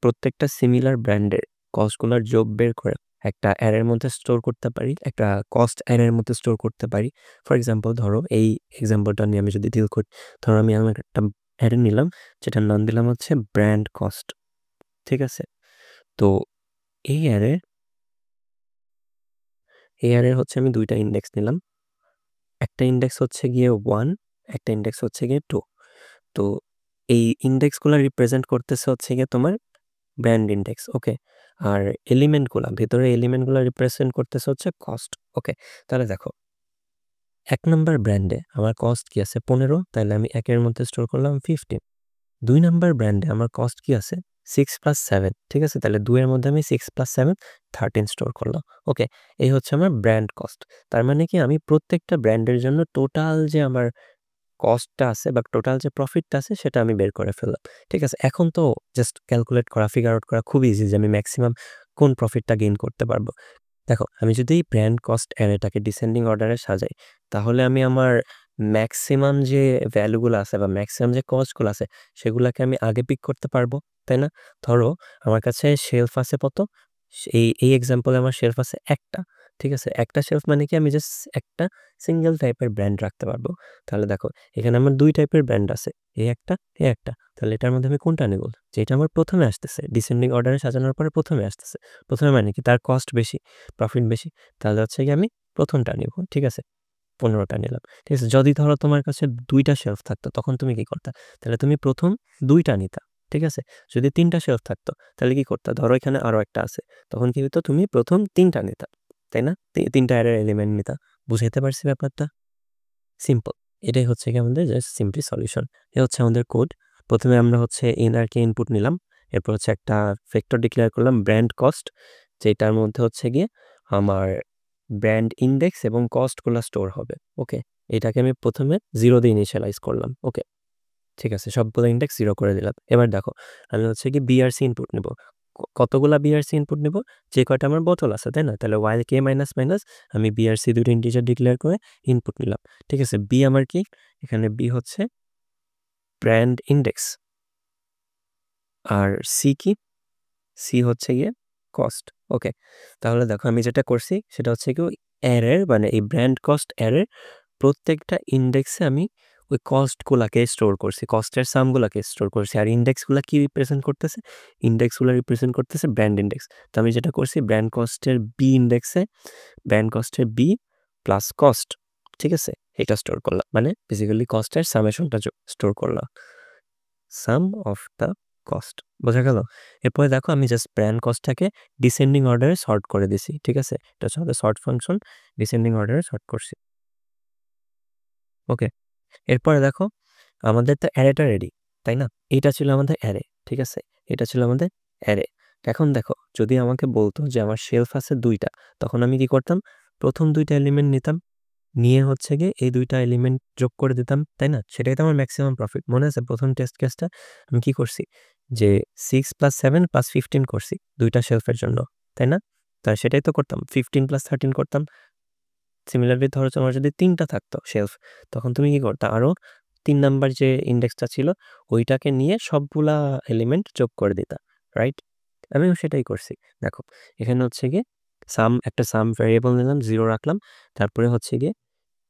প্রত্যেকটা সিমিলার ব্র্যান্ডের কস্টগুলার যোগ বের করে একটা অ্যারের মধ্যে স্টোর করতে পারি, একটা কস্ট অ্যারের মধ্যে স্টোর করতে পারি। ফর এক্সাম্পল ধরো এই এক্সাম্পলটা নিয়ে আমি যদি ডিল করি, ধরো আমি আমার একটা অ্যারে নিলাম যেটার নাম দিলাম হচ্ছে ব্র্যান্ড কস্ট, ঠিক আছে? তো এই অ্যারের হচ্ছে আমি 2টা ইন্ডেক্স নিলাম। একটা ইন্ডেক্স হচ্ছে গিয়ে 1, একটা ইন্ডেক্স হচ্ছে গিয়ে 2। তো এই ইন্ডেক্সগুলো রিপ্রেজেন্ট করতেছে হচ্ছে গিয়ে তোমার ব্র্যান্ড ইন্ডেক্স। ওকে, আর ভেতরে এলিমেন্টগুলো রিপ্রেজেন্ট করতেছে হচ্ছে কস্ট। ওকে, তাহলে দেখো 1 নাম্বার ব্র্যান্ডে আমার কস্ট কি আছে? 15, তাহলে আমি 1 এর মধ্যে স্টোর করলাম 15। 2 নাম্বার ব্র্যান্ডে আমার কস্ট কি আছে? 6 + 7, ঠিক আছে? তাহলে 2 এর মধ্যে আমি 6 + 7 13 স্টোর করলাম। ওকে, এই হচ্ছে আমার ব্র্যান্ড কস্ট। তার মানে কি আমি প্রত্যেকটা ব্র্যান্ডের জন্য টোটাল যে আমার কস্টটা আছে বা টোটাল যে প্রফিটটা আছে সেটা আমি বের করে ফেললাম। ঠিক আছে? এখন তো জাস্ট ক্যালকুলেট করা, ফিগার আউট করা খুবই ইজি যে আমি ম্যাক্সিমাম কোন প্রফিটটা গেইন করতে পারবো। দেখো আমি যদি এই ব্র্যান্ড কস্ট অ্যারেটাকে ডিসেন্ডিং অর্ডারে সাজাই, তাহলে আমি আমার ম্যাক্সিমাম যে ভ্যালুগুলো আছে বা ম্যাক্সিমাম যে কস্টগুলো আছে সেগুলাকে আমি আগে পিক করতে পারবো, তাই না? ধরো আমার কাছে শেলফ আছে কত? এই এক্সাম্পলে আমার শেলফ আছে একটা, ঠিক আছে? একটা শেলফ মানে কি আমি জাস্ট একটা সিঙ্গেল টাইপের ব্র্যান্ড রাখতে পারবো। তাহলে দেখো এখানে আমার 2 টাইপের ব্র্যান্ড আছে, এই একটা, এই একটা। তাহলে এটার মধ্যে আমি কোনটা নেব? যেটা আমার প্রথমে আসতেছে, ডিসেন্ডিং অর্ডারে সাজানোর পরে প্রথমে আসতেছে। প্রথমে মানে কি তার কস্ট বেশি, প্রফিট বেশি। তাহলে হচ্ছে গিয়ে আমি প্রথমটা নিব, ঠিক আছে? 15টা নিলাম, ঠিক আছে? যদি ধরো তোমার কাছে 2টা শেলফ থাকতো তখন তুমি কি করতা? তাহলে তুমি প্রথম 2টা নিতা, ঠিক আছে? যদি 3টা শেলফ থাকতো তাহলে কি করতা? ধরো এখানে আরো একটা আছে, তখন কি হতো? তুমি প্রথম 3টা নিতা, তাই না? 3টা অ্যারের এলিমেন্ট নিতা। বুঝাইতে পারছি ব্যাপারটা? সিম্পল। এটাই হচ্ছে গিয়ে আমাদের জাস্ট সিম্পলি সলিউশন। এ হচ্ছে আমাদের কোড। প্রথমে আমরা হচ্ছে এনআরকে ইনপুট নিলাম। এরপর হচ্ছে একটা ভেক্টর ডিক্লেয়ার করলাম ব্র্যান্ড কস্ট, যেটার মধ্যে হচ্ছে গিয়ে আমার ব্র্যান্ড ইন্ডেক্স এবং কস্টগুলো স্টোর হবে। ওকে, এটাকে আমি প্রথমে 0 দিয়ে ইনিশিয়ালাইজ করলাম। ওকে, ঠিক আছে, সবগুলো ইন্ডেক্স 0 করে দিলাম। এবার দেখো আমি হচ্ছে কি বিআরসি ইনপুট নেব। কতগুলা বিআরসি ইনপুট নেব? যে কয়টা আমার বোতল আছে, তাই না? তাহলে while k মাইনাস মাইনাস আমি বিআরসি 2টা ইন্টিজার ডিক্লেয়ার করে ইনপুট নিলাম, ঠিক আছে? বি আমার কি? এখানে বি হচ্ছে ব্র্যান্ড ইন্ডেক্স, আর সি কি? সি হচ্ছে গিয়ে কস্ট। ওকে, তাহলে দেখো আমি যেটা করছি সেটা হচ্ছে কি অ্যারের মানে এই ব্র্যান্ড কস্ট অ্যারের প্রত্যেকটা ইন্ডেক্সে আমি ওই কস্টগুলাকে স্টোর করছি, কস্টের সামগুলাকে স্টোর করছি। আর ইন্ডেক্সগুলা কি রিপ্রেজেন্ট করতেছে? ইন্ডেক্সগুলো রিপ্রেজেন্ট করতেছে ব্র্যান্ড ইন্ডেক্স। তো আমি যেটা করছি ব্র্যান্ড কস্টের বি ইন্ডেক্সে ব্র্যান্ড কস্টের বি প্লাস কস্ট, ঠিক আছে? এটা স্টোর করলাম, মানে বেসিক্যালি কস্টের সামেশনটা স্টোর করলাম, সাম অফ দ্য কস্ট। বোঝা গেল? এরপরে দেখো আমি জাস্ট ব্র্যান্ড কস্টটাকে ডিসেন্ডিং অর্ডারে সর্ট করে দিছি, ঠিক আছে? এটা হচ্ছে আমাদের সর্ট ফাংশন, ডিসেন্ডিং অর্ডারে সর্ট করছি। ওকে, এরপরে দেখো আমাদের তো অ্যারেটা রেডি, তাই না? এটা ছিল আমাদের অ্যারে, ঠিক আছে? এটা ছিল আমাদের অ্যারে। এখন দেখো যদি আমাকে বলতো যে আমার শেলফ আছে 2টা, তখন আমি কি করতাম? প্রথম 2টা এলিমেন্ট নিতাম, নিয়ে হচ্ছে গিয়ে এই 2টা এলিমেন্ট যোগ করে দিতাম, তাই না? সেটাই তো আমার ম্যাক্সিমাম প্রফিট। মনে আছে প্রথম টেস্ট কেসটা আমি কি করছি? যে 6 + 7 + 15 করছি 2টা শেলফের জন্য, তাই না? তাই সেটাই তো করতাম, 15 + 13 করতাম। সিমিলারলি ধরো তোমার যদি 3টা থাকতো শেলফ, তখন তুমি কি করতা? আরও 3 নাম্বার যে ইন্ডেক্সটা ছিল ওইটাকে নিয়ে সবগুলা এলিমেন্ট যোগ করে দিতা, রাইট? আমিও সেটাই করছি। দেখো এখানে হচ্ছে গিয়ে একটা সাম ভ্যারিয়েবল নিলাম, 0 রাখলাম, তারপরে হচ্ছে গিয়ে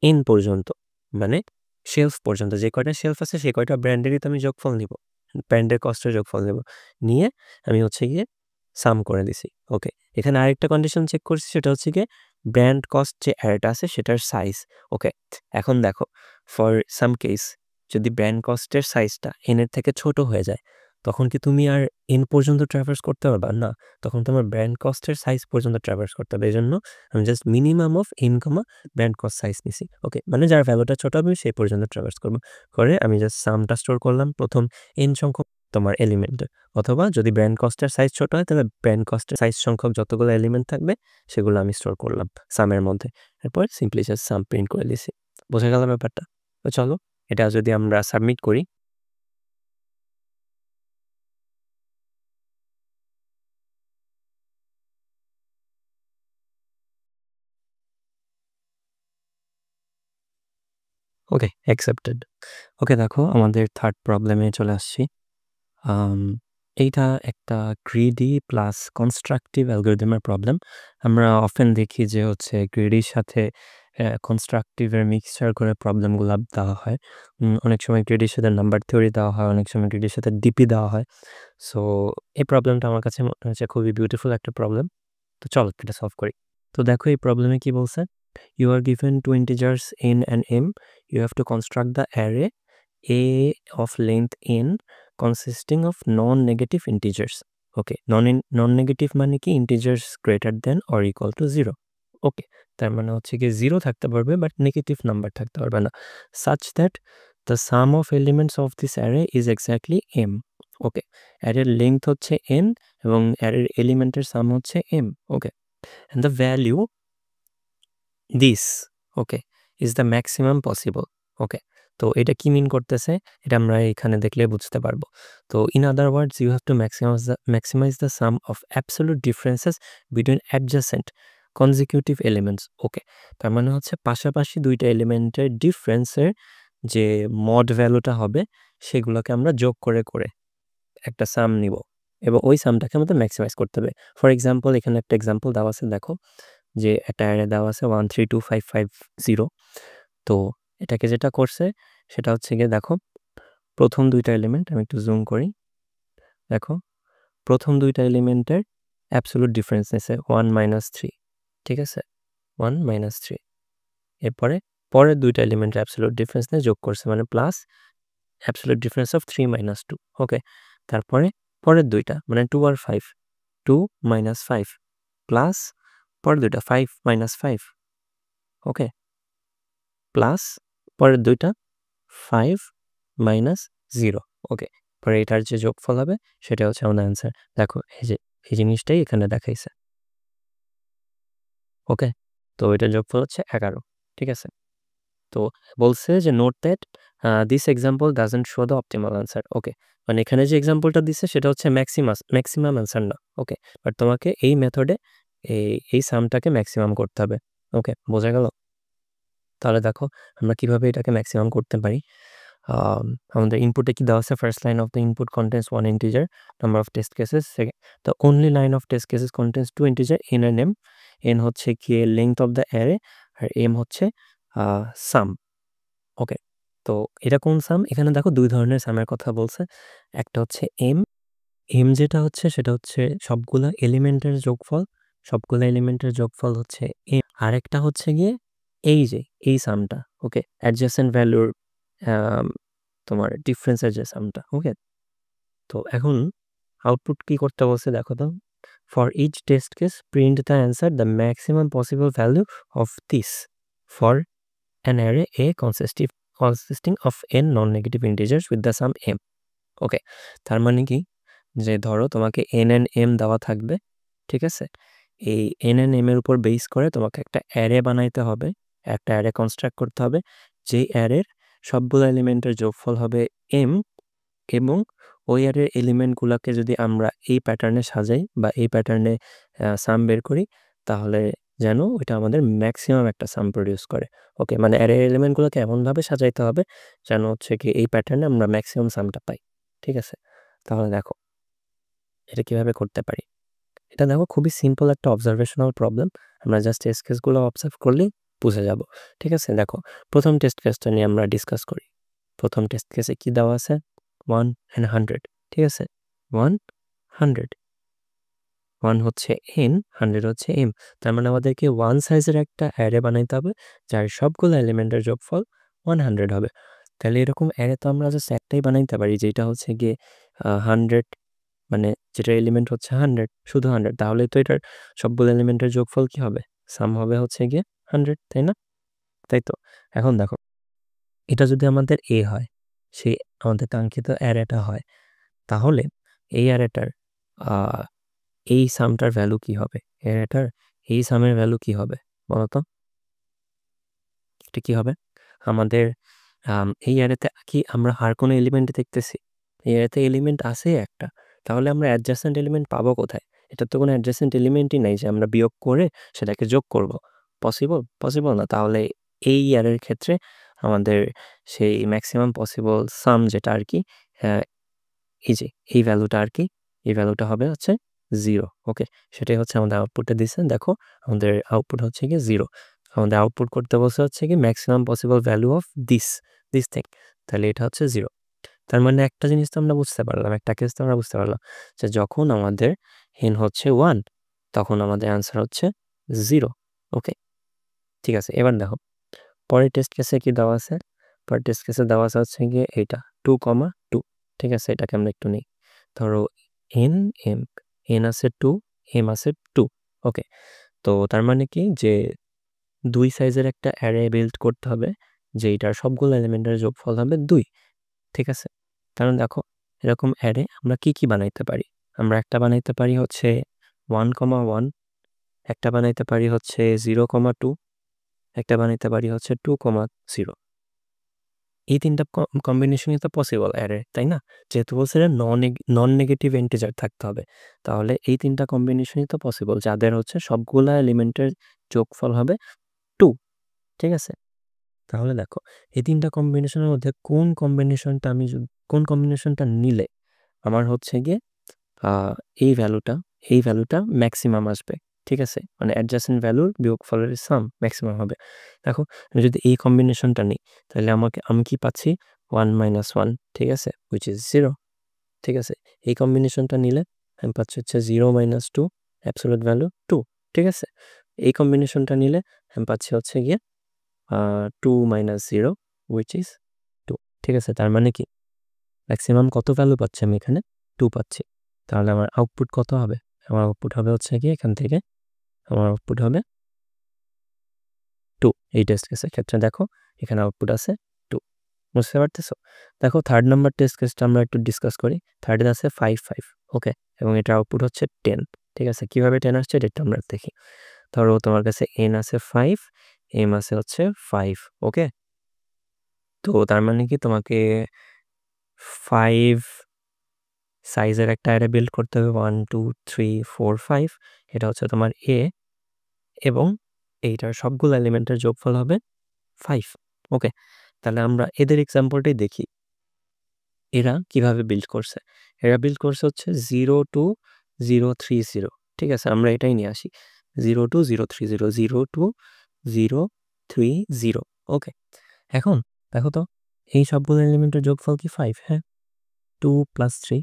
n পর্যন্ত, মানে শেলফ পর্যন্ত যে কয়টা শেলফ আছে সেই কয়টা ব্র্যান্ডেরই তো আমি যোগফল নিব, ব্র্যান্ডের কস্টের যোগফল নেব, নিয়ে আমি হচ্ছে গিয়ে সাম করে দিছি। ওকে, এখানে আরেকটা কন্ডিশন চেক করছি, সেটা হচ্ছে গিয়ে ব্র্যান্ড কস্ট যে অ্যারেটা আছে সেটার সাইজ। ওকে, এখন দেখো ফর সাম কেস যদি ব্র্যান্ড কস্টের সাইজটা n এর থেকে ছোট হয়ে যায়, তখন কি তুমি আর n পর্যন্ত ট্রাভার্স করতে পারবা না? তখন তোমার ব্র্যান্ড কস্টের সাইজ পর্যন্ত ট্রাভার্স করতে হবে। এই জন্য আমি just minimum of n, brand cost size নিছি। ওকে, মানে যার ভ্যালুটা ছোট হবে সেই পর্যন্ত ট্রাভার্স করবো। করে আমি জাস্ট সামটা স্টোর করলাম প্রথম n সংখ্যক তোমার এলিমেন্টে, অথবা যদি ব্র্যান্ড কস্টের সাইজ ছোট হয় তাহলে ব্র্যান্ড কস্টের সাইজ সংখ্যক যতগুলো এলিমেন্ট থাকবে সেগুলো আমি স্টোর করলাম সামের মধ্যে। এরপর সিম্পলি জাস্ট সাম প্রিন্ট করে দিছি। বোঝা গেল ব্যাপারটা? তো চলো এটা যদি আমরা সাবমিট করি, ওকে অ্যাকসেপ্টেড। ওকে দেখো আমাদের থার্ড প্রবলেমে চলে আসছি। এইটা একটা গ্রিডি প্লাস কনস্ট্রাকটিভ অ্যালগরিদমের প্রবলেম। আমরা অফেন দেখি যে হচ্ছে গ্রিডির সাথে কনস্ট্রাকটিভের মিক্সচার করে প্রবলেমগুলো দেওয়া হয়। অনেক সময় গ্রিডির সাথে নাম্বার থিওরি দেওয়া হয়, অনেক সময় গ্রিডির সাথে ডিপি দেওয়া হয়। সো এই প্রবলেমটা আমার কাছে মনে হচ্ছে খুবই বিউটিফুল একটা প্রবলেম। তো চলো এটা সলভ করি। তো দেখো এই প্রবলেমে কি বলছে, you are given 2 integers n and m, you have to construct the array a of length n consisting of non-negative integers. Okay, non-negative মানে কি? integers greater than or equal to 0. ওকে, তার মানে হচ্ছে কি 0 থাকতে পারবে বাট নেগেটিভ নাম্বার থাকতে পারবে না, such that the sum of elements of this array is exactly m. ওকে, অ্যারের লেন্থ হচ্ছে n এবং অ্যারের এলিমেন্টের সাম হচ্ছে m. Okay, and the value this, okay, is the maximum possible. ওকে, তো এটা কি মিন করতেছে এটা আমরা এখানে দেখলে বুঝতে পারবো। তো in other words you have to maximize the sum of absolute differences between adjacent consecutive elements. ওকে, তার মানে হচ্ছে পাশাপাশি 2টা এলিমেন্টের ডিফারেন্সের যে মড ভ্যালুটা হবে সেগুলোকে আমরা যোগ করে করে একটা সাম নিব এবং ওই সামটাকে আমাদের ম্যাক্সিমাইজ করতে হবে। ফর এক্সাম্পল এখানে একটা এক্সাম্পল দেওয়া আছে, দেখো যে একটা অ্যারে দেওয়া আছে 132550। তো এটাকে যেটা করছে সেটা হচ্ছে গিয়ে দেখো প্রথম 2টা এলিমেন্ট, আমি একটু জুম করি, দেখো প্রথম 2টা এলিমেন্টের অ্যাবসোলুট ডিফারেন্স নিছে 1 - 3, ঠিক আছে, 1 - 3। এরপরে পরের 2টা এলিমেন্টের অ্যাবসোলুট ডিফারেন্স নিয়ে যোগ করছে, মানে প্লাস অ্যাবসোলুট ডিফারেন্স অফ 3 - 2। ওকে, তারপরে পরের 2টা মানে 2 আর 5, 2 - 5 প্লাস পরের 2টা 5 - 5। ওকে, প্লাস পরের 2টা 5 - 0। ওকে, পরে এটার যে যোগফল হবে সেটা হচ্ছে আমাদের অ্যান্সার। দেখো এই যে এই জিনিসটাই এখানে দেখাইছে। ওকে, তো এটার যোগফল হচ্ছে 11, ঠিক আছে। তো বলছে যে note that this example doesn't show the optimal answer. Okay, মানে এখানে যে এক্সাম্পলটা দিচ্ছে সেটা হচ্ছে ম্যাক্সিমাম আনসার না। ওকে, বাট তোমাকে এই মেথডে এই সামটাকে ম্যাক্সিমাম করতে হবে। ওকে, বোঝা গেল? তাহলে দেখো আমরা কিভাবে এটাকে ম্যাক্সিমাম করতে পারি। আমাদের ইনপুটে কি দেওয়া আছে, first line of the input contains 1 integer, number of test cases, the only line of test cases contains 2 integer n and m। n হচ্ছে কি লেংথ অফ দ্য অ্যারে আর m হচ্ছে সাম। ওকে, তো এটা কোন সাম? এখানে দেখো 2 ধরনের সামের কথা বলছে। একটা হচ্ছে m যেটা হচ্ছে সেটা হচ্ছে সবগুলা এলিমেন্টের যোগফল, সবগুলা এলিমেন্টের যোগফল হচ্ছে m। আরেকটা হচ্ছে গিয়ে এই যে এই সামটা, ওকে, অ্যাডজেসেন্ট ভ্যালুর তোমার ডিফারেন্সের যে সামটা। ওকে, তো এখন আউটপুট কি করতে বলছে দেখো তো, for each test case print the answer the maximum possible value of this for an array a consisting of n non-negative integers with the sum m. Okay, তার মানে কি, যে ধরো তোমাকে n and m দেওয়া থাকবে, ঠিক আছে? এই n and m এর উপর বেস করে তোমাকে একটা অ্যারে বানাইতে হবে, একটা অ্যারে কনস্ট্রাক্ট করতে হবে, যেই অ্যারের সবগুলো এলিমেন্টের যোগফল হবে m, এবং ওই অ্যারের এলিমেন্টগুলোকে যদি আমরা এই প্যাটার্নে সাজাই বা এই প্যাটার্নে সাম বের করি, তাহলে যেন ওইটা আমাদের ম্যাক্সিমাম একটা সাম প্রডিউস করে। ওকে, মানে অ্যারের এলিমেন্টগুলোকে এমনভাবে সাজাইতে হবে যেন হচ্ছে কি এই প্যাটার্নে আমরা ম্যাক্সিমাম সামটা পাই, ঠিক আছে? তাহলে দেখো এটা কিভাবে করতে পারি। এটা দেখো খুবই সিম্পল একটা অবজারভেশনাল প্রবলেম, আমরা জাস্ট টেস্ট কেসগুলো অবজার্ভ করলেই বুঝে যাব, ঠিক আছে? দেখো প্রথম টেস্ট কেসটা নিয়ে আমরা ডিসকাস করি। প্রথম টেস্ট কেসে কি দেওয়া আছে? 1 and 100, ঠিক আছে? 100 হচ্ছে n, 100 হচ্ছে m। তার মানে আমাদেরকে 1 সাইজের একটা অ্যারে বানাইতে হবে যার সবগুলো এলিমেন্টের যোগফল 100 হবে। তাহলে এরকম অ্যারে তো আমরা জাস্ট একটাই বানাইতে পারি, যেটা হচ্ছে গিয়ে 100, মানে যেটা এলিমেন্ট হচ্ছে 100, শুধু 100। তাহলে তো এটার সবগুলো এলিমেন্টের যোগফল কি হবে? সাম হবে হচ্ছে গিয়ে 100, তাই না? তাই তো। এখন দেখো এটা যদি আমাদের a হয়, সেই আমাদের কাঙ্ক্ষিত অ্যারেটা হয়, তাহলে এই অ্যারেটার এই সামটার ভ্যালু কি হবে? অ্যারেটার এই সামের ভ্যালু কি হবে বলো তো? এটা কি হবে? আমাদের এই অ্যারেতে কি আমরা আর কোনো এলিমেন্ট দেখতেছি? এই অ্যারেতে এলিমেন্ট আছে একটা, তাহলে আমরা অ্যাডজাসেন্ট এলিমেন্ট পাবো কোথায়? এটার তো কোনো অ্যাডজাসেন্ট এলিমেন্টই নাই যে আমরা বিয়োগ করে সেটাকে যোগ করব। পসিবল না। তাহলে এই অ্যারের ক্ষেত্রে আমাদের সেই ম্যাক্সিমাম পসিবল সাম যেটা আর কি, এই যে এই ভ্যালুটা আর কি, এই ভ্যালুটা হবে হচ্ছে 0। ওকে, সেটাই হচ্ছে আমাদের আউটপুটে দিছে। দেখো আমাদের আউটপুট হচ্ছে কি 0। আমাদের আউটপুট করতে বলছে হচ্ছে কি maximum possible value of this thing. তাহলে এটা হচ্ছে 0। তার মানে একটা জিনিস তো আমরা বুঝতে পারলাম, একটা কেস তো আমরা বুঝতে পারলাম যে যখন আমাদের n হচ্ছে 1, তখন আমাদের অ্যান্সার হচ্ছে 0। ওকে, ঠিক আছে। এবার দেখো পরের টেস্ট কেসে কি দেওয়া আছে? পরের টেস্ট কেসে দেওয়া আছে হচ্ছে গিয়ে এইটা 2,2, ঠিক আছে? এটাকে আমরা একটু নিই। ধরো n m, n আছে 2, m আছে 2। ওকে, তো তার মানে কি যে 2 সাইজের একটা অ্যারে বিল্ড করতে হবে যেটার সবগুলো এলিমেন্টের যোগফল হবে 2, ঠিক আছে? কারণ দেখো এরকম অ্যারে আমরা কি বানাইতে পারি? আমরা একটা বানাইতে পারি হচ্ছে 1,1, একটা বানাইতে পারি হচ্ছে 0,2, একটা বানাইতে পারি হচ্ছে 2,0। এই 3টা কম্বিনেশনই তো পসিবল অ্যারে, তাই না? যেহেতু বলছে নন নেগেটিভ ইন্টিজার থাকতে হবে, তাহলে এই 3টা কম্বিনেশনই তো পসিবল যাদের হচ্ছে সবগুলা এলিমেন্টের যোগফল হবে 2, ঠিক আছে? তাহলে দেখো এই 3টা কম্বিনেশনের মধ্যে কোন কম্বিনেশনটা নিলে আমার হচ্ছে গিয়ে এই ভ্যালুটা ম্যাক্সিমাম আসবে, ঠিক আছে? মানে অ্যাডজাসেন্ট ভ্যালুর বিয়োগফলের সাম ম্যাক্সিমাম হবে। দেখো আমি যদি এই কম্বিনেশনটা নিই, তাহলে আমি কি পাচ্ছি? 1 - 1, ঠিক আছে, হুইচ ইজ 0, ঠিক আছে? এই কম্বিনেশনটা নিলে আমি পাচ্ছি হচ্ছে 0 - 2, অ্যাবসলিউট ভ্যালু 2, ঠিক আছে? এই কম্বিনেশনটা নিলে আমি পাচ্ছি হচ্ছে গিয়ে 2 - 0, হুইচ ইজ 2, ঠিক আছে? তার মানে কি ম্যাক্সিমাম কত ভ্যালু পাচ্ছি আমি এখানে? 2 পাচ্ছি। তাহলে আমার আউটপুট কত হবে? আমার আউটপুট হবে হচ্ছে কি এখান থেকে আমার আউটপুট হবে 2। এই টেস্ট কেসের ক্ষেত্রে দেখো এখানে আউটপুট আছে 2, বুঝতে পারতেছো? দেখো থার্ড নাম্বার টেস্ট কেসটা আমরা একটু ডিসকাস করি। থার্ডে আছে 5, 5, ওকে, এবং এটার আউটপুট হচ্ছে 10, ঠিক আছে? কিভাবে 10 আসছে এটা আমরা দেখি। ধরো তোমার কাছে n আছে 5, m আছে হচ্ছে 5, ওকে? তো তার মানে কি তোমাকে 5 সাইজের একটা অ্যারে বিল্ড করতে হবে, 1 2 3 4 5। এটা হচ্ছে তোমার a, এবং এইটার সবগুলো এলিমেন্টের যোগফল হবে 5, ওকে? তাহলে আমরা এদের এক্সাম্পলটাই দেখি এরা কিভাবে বিল্ড করছে। এরা বিল্ড করছে হচ্ছে 0 2 0 3 0, ঠিক আছে? আমরা এটাই নিয়ে আসি 0 2 0 3 0 0 2 0 3 0, ওকে? এখন দেখো তো এই সবগুলো এলিমেন্টের যোগফল কি 5? হ্যাঁ, 2 + 3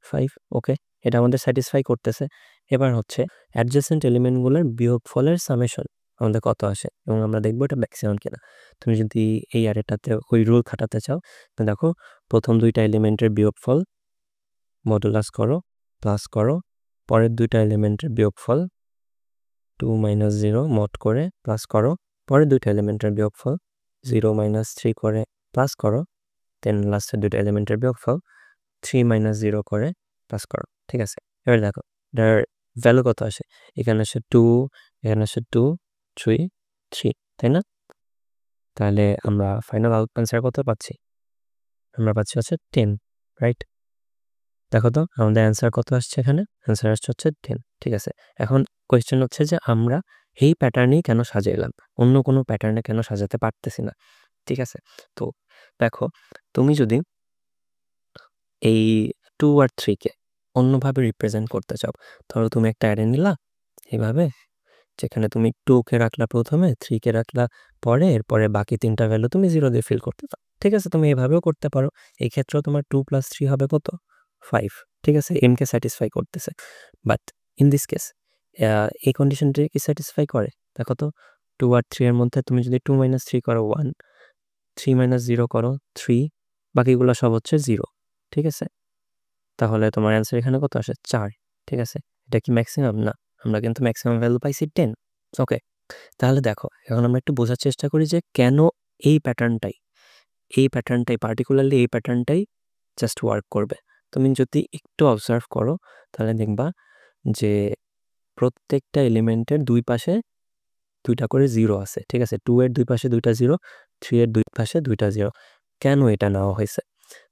5, ওকে, এটা আমাদের স্যাটিসফাই করতেছে। এবার হচ্ছে অ্যাডজেসেন্ট এলিমেন্টগুলোর বিয়োগফলের সামেশন আমাদের কত আসে, এবং আমরা দেখবো এটা ম্যাক্সিমাম কিনা। তুমি যদি এই অ্যারেটাতে ওই রুল খাটাতে চাও, তো দেখো প্রথম 2টা এলিমেন্টের বিয়োগফল মডুলাস করো, প্লাস করো, পরের 2টা এলিমেন্টের বিয়োগফল 2 - 0 মড করে প্লাস করো, পরের 2টা এলিমেন্টের বিয়োগফল 0 - 3 করে প্লাস করো, দেন লাস্টের দুটো এলিমেন্টের বিয়োগফল 3 - 0 করে প্লাস করো। ঠিক আছে, এবার দেখো এটার ভ্যালু কত আসে। এখানে আসে 2, এখানে আসে 2, 3, 3, তাই না? তাহলে আমরা ফাইনাল আনসার কত পাচ্ছি? আমরা পাচ্ছি হচ্ছে 10, রাইট? দেখো তো আমাদের অ্যান্সার কত আসছে এখানে? অ্যান্সার আসছে হচ্ছে 10। ঠিক আছে, এখন কোয়েশ্চেন হচ্ছে যে আমরা এই প্যাটার্নেই কেন সাজাইলাম, অন্য কোনো প্যাটার্নে কেন সাজাতে পারতেছি না? ঠিক আছে, তো দেখো তুমি যদি এই 2 আর 3 কে অন্যভাবে রিপ্রেজেন্ট করতে চাও, ধরো তুমি একটা অ্যারে নিলা এইভাবে, যেখানে তুমি 2 কে রাখলা প্রথমে, 3 কে রাখলা পরে, এরপরে বাকি 3টা ভ্যালু তুমি 0 দিয়ে ফিল করতে পারো। ঠিক আছে, তুমি এভাবেও করতে পারো। এই ক্ষেত্রেও তোমার 2 + 3 হবে কত? 5। ঠিক আছে, m কে স্যাটিসফাই করতেছে। বাট ইন দিস কেস এই কন্ডিশনটি কি স্যাটিসফাই করে? দেখো তো 2 আর 3 এর মধ্যে তুমি যদি 2 - 3 করো 1, 3 - 0 করো 3, বাকিগুলো সব হচ্ছে 0। ঠিক আছে, তাহলে তোমার অ্যান্সার এখানে কত আসে? 4। ঠিক আছে, এটা কি ম্যাক্সিমাম? না, আমরা কিন্তু ম্যাক্সিমাম ভ্যালু পাইছি 10। ওকে, তাহলে দেখো এখন আমরা একটু বোঝার চেষ্টা করি যে কেন এই প্যাটার্নটাই পার্টিকুলারলি এই প্যাটার্নটাই জাস্ট ওয়ার্ক করবে। তুমি যদি একটু অবজার্ভ করো তাহলে দেখবা যে প্রত্যেকটা এলিমেন্টের দুই পাশে দুইটা করে 0 আছে। ঠিক আছে, 2 এর দুই পাশে দুইটা 0, 3 এর দুই পাশে দুইটা 0। কেন এটা নেওয়া হয়েছে?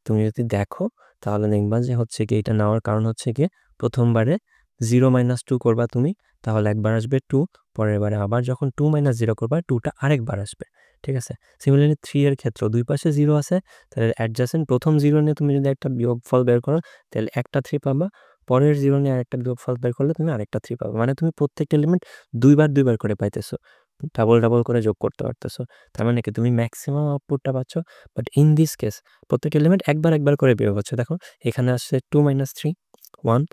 তুমি যদি দেখো তাহলে দেখবা যে হচ্ছে কি এটা নেওয়ার কারণ হচ্ছে কি প্রথমবারে 0 - 2 করবা তুমি, তাহলে একবার আসবে 2, পরের বারে আবার যখন 2 - 0 করবা 2টা আরেকবার আসবে। ঠিক আছে, সিমিলারলি 3 এর ক্ষেত্রেও দুই পাশে 0 আছে, তাহলে অ্যাডজাসেন্ট প্রথম 0 নিয়ে তুমি যদি একটা বিয়োগফল বের করো তাহলে একটা 3 পাবা, পরের 0 নিয়ে আরেকটা বিয়োগফল বের করলে তুমি আরেকটা 3 পাবা। মানে তুমি প্রত্যেকটা এলিমেন্ট দুইবার করে পাইতেছো, ডাবল করে যোগ করতে পারতেছো। তার মানে কি তুমি ম্যাক্সিমাম আউটপুটটা পাচ্ছ। বাট ইন দিস কেস প্রত্যেক এলিমেন্ট একবার করে বিয়োগ হচ্ছে। দেখো এখানে আসছে 2 - 3 1,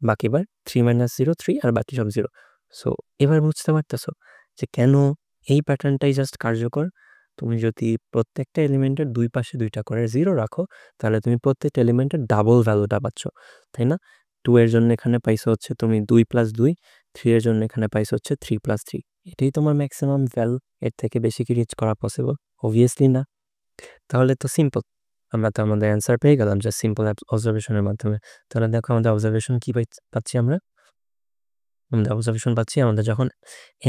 বাকিবার 3 - 0 3, আর বাকি সব 0। সো এবার বুঝতে পারতেছো যে কেন এই প্যাটার্নটাই জাস্ট কার্যকর। তুমি যদি প্রত্যেকটা এলিমেন্টের দুই পাশে দুইটা করে 0 রাখো তাহলে তুমি প্রত্যেকটা এলিমেন্টের ডাবল ভ্যালুটা পাচ্ছ, তাই না? 2 এর জন্য এখানে পাইছো হচ্ছে তুমি 2 + 2, 3 এর জন্য এখানে পাইছো হচ্ছে 3 + 3। এটাই তোমার ম্যাক্সিমাম ভ্যালু। এর থেকে বেশি কি রিচ করা পসিবল? অবভিয়াসলি না। তাহলে তো সিম্পল, আমরা তো আমাদের অ্যান্সার পেয়ে গেলাম যে সিম্পল অবজারভেশনের মাধ্যমে। তাহলে দেখো আমাদের অবজারভেশন কি পাচ্ছি আমরা? আমাদের অবজারভেশন পাচ্ছি আমাদের যখন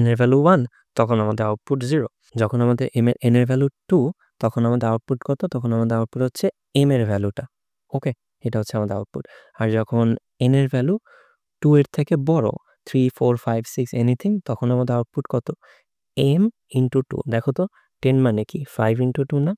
n এর ভ্যালু 1 তখন আমাদের আউটপুট 0, যখন আমাদের n এর ভ্যালু 2 তখন আমাদের আউটপুট কত? তখন আমাদের আউটপুট হচ্ছে m এর ভ্যালুটা। ওকে, এটা হচ্ছে আমাদের আউটপুট। আর যখন n এর ভ্যালু 2 এর থেকে বড়, 3 4 5 6 এনিথিং, তখন আমাদের আউটপুট কত? m × 2। দেখো তো 10 মানে কি 5 × 2 না?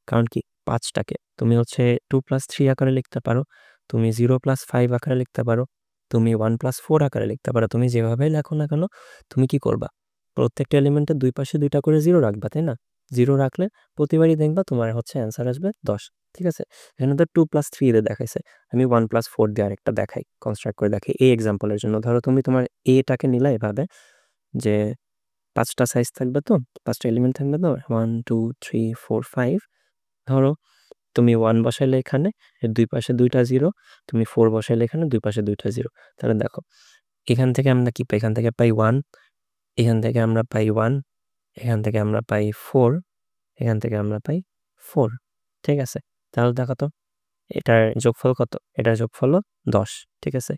কারণ কি 5টাকে তুমি হচ্ছে 2 + 3 আকারে লিখতে পারো, তুমি 0 + 5 আকারে লিখতে পারো, তুমি 1 + 4 আকারে লিখতে পারো। তুমি যেভাবেই লেখো না কেন তুমি কি করবা? প্রত্যেকটা এলিমেন্টের দুই পাশে দুইটা করে 0 রাখবা, তাই না? 0 রাখলে প্রতিবারই দেখবা তোমার হচ্ছে অ্যান্সার আসবে 10। ঠিক আছে, এখানে তো 2 + 3 দিয়ে দেখাইছে, আমি 1 + 4 দিয়ে আরেকটা দেখাই, কনস্ট্রাক্ট করে দেখাই এই এক্সাম্পলের জন্য। ধরো তুমি তোমার এটাকে নিলা এভাবে যে 5টা সাইজ থাকবে, তো 5টা এলিমেন্ট থাকবে, তো 1 2 3 4 5। ধরো তুমি 1 বসাইলে এখানে, এর দুই পাশে দুইটা 0, তুমি 4 বসাইলে এখানে দুই পাশে দুইটা 0। তাহলে দেখো এখান থেকে আমরা কি পাই? এখান থেকে পাই 1, এখান থেকে আমরা পাই 1, এখান থেকে আমরা পাই 4, এখান থেকে আমরা পাই 4। ঠিক আছে, তাহলে দেখো তো এটার যোগফল কত? এটার যোগফলও 10। ঠিক আছে,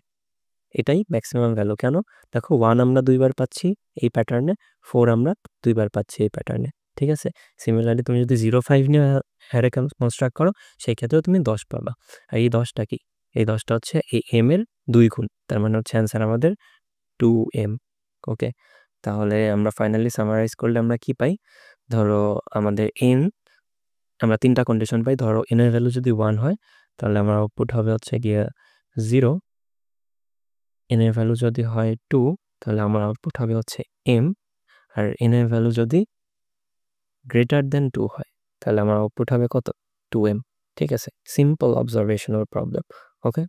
এটাই ম্যাক্সিমাম ভ্যালু। কেন? দেখো 1 আমরা দুইবার পাচ্ছি এই প্যাটার্নে, 4 আমরা দুইবার পাচ্ছি এই প্যাটার্নে। ঠিক আছে, সিমিলারলি তুমি যদি 0 5 নিয়ে অ্যারে কনস্ট্রাক্ট করো সেই ক্ষেত্রেও তুমি 10 পাবা। আর এই 10টা কি? এই 10টা হচ্ছে এই m এর 2 গুণ, তার মানে হচ্ছে অ্যান্সার আমাদের 2m। ওকে, তাহলে আমরা ফাইনালি সামারাইজ করলে আমরা কি পাই? ধরো আমাদের n, আমরা 3টা কন্ডিশন পাই। ধরো n এর ভ্যালু যদি 1 হয় তাহলে আমার আউটপুট হবে হচ্ছে গিয়ে 0, n এর ভ্যালু যদি হয় 2 তাহলে আমার আউটপুট হবে হচ্ছে m, আর n এর ভ্যালু যদি গ্রেটার দেন 2 হয় তাহলে আমার আউটপুট হবে কত? 2m। ঠিক আছে, সিম্পল অবজারভেশনাল প্রবলেম। ওকে,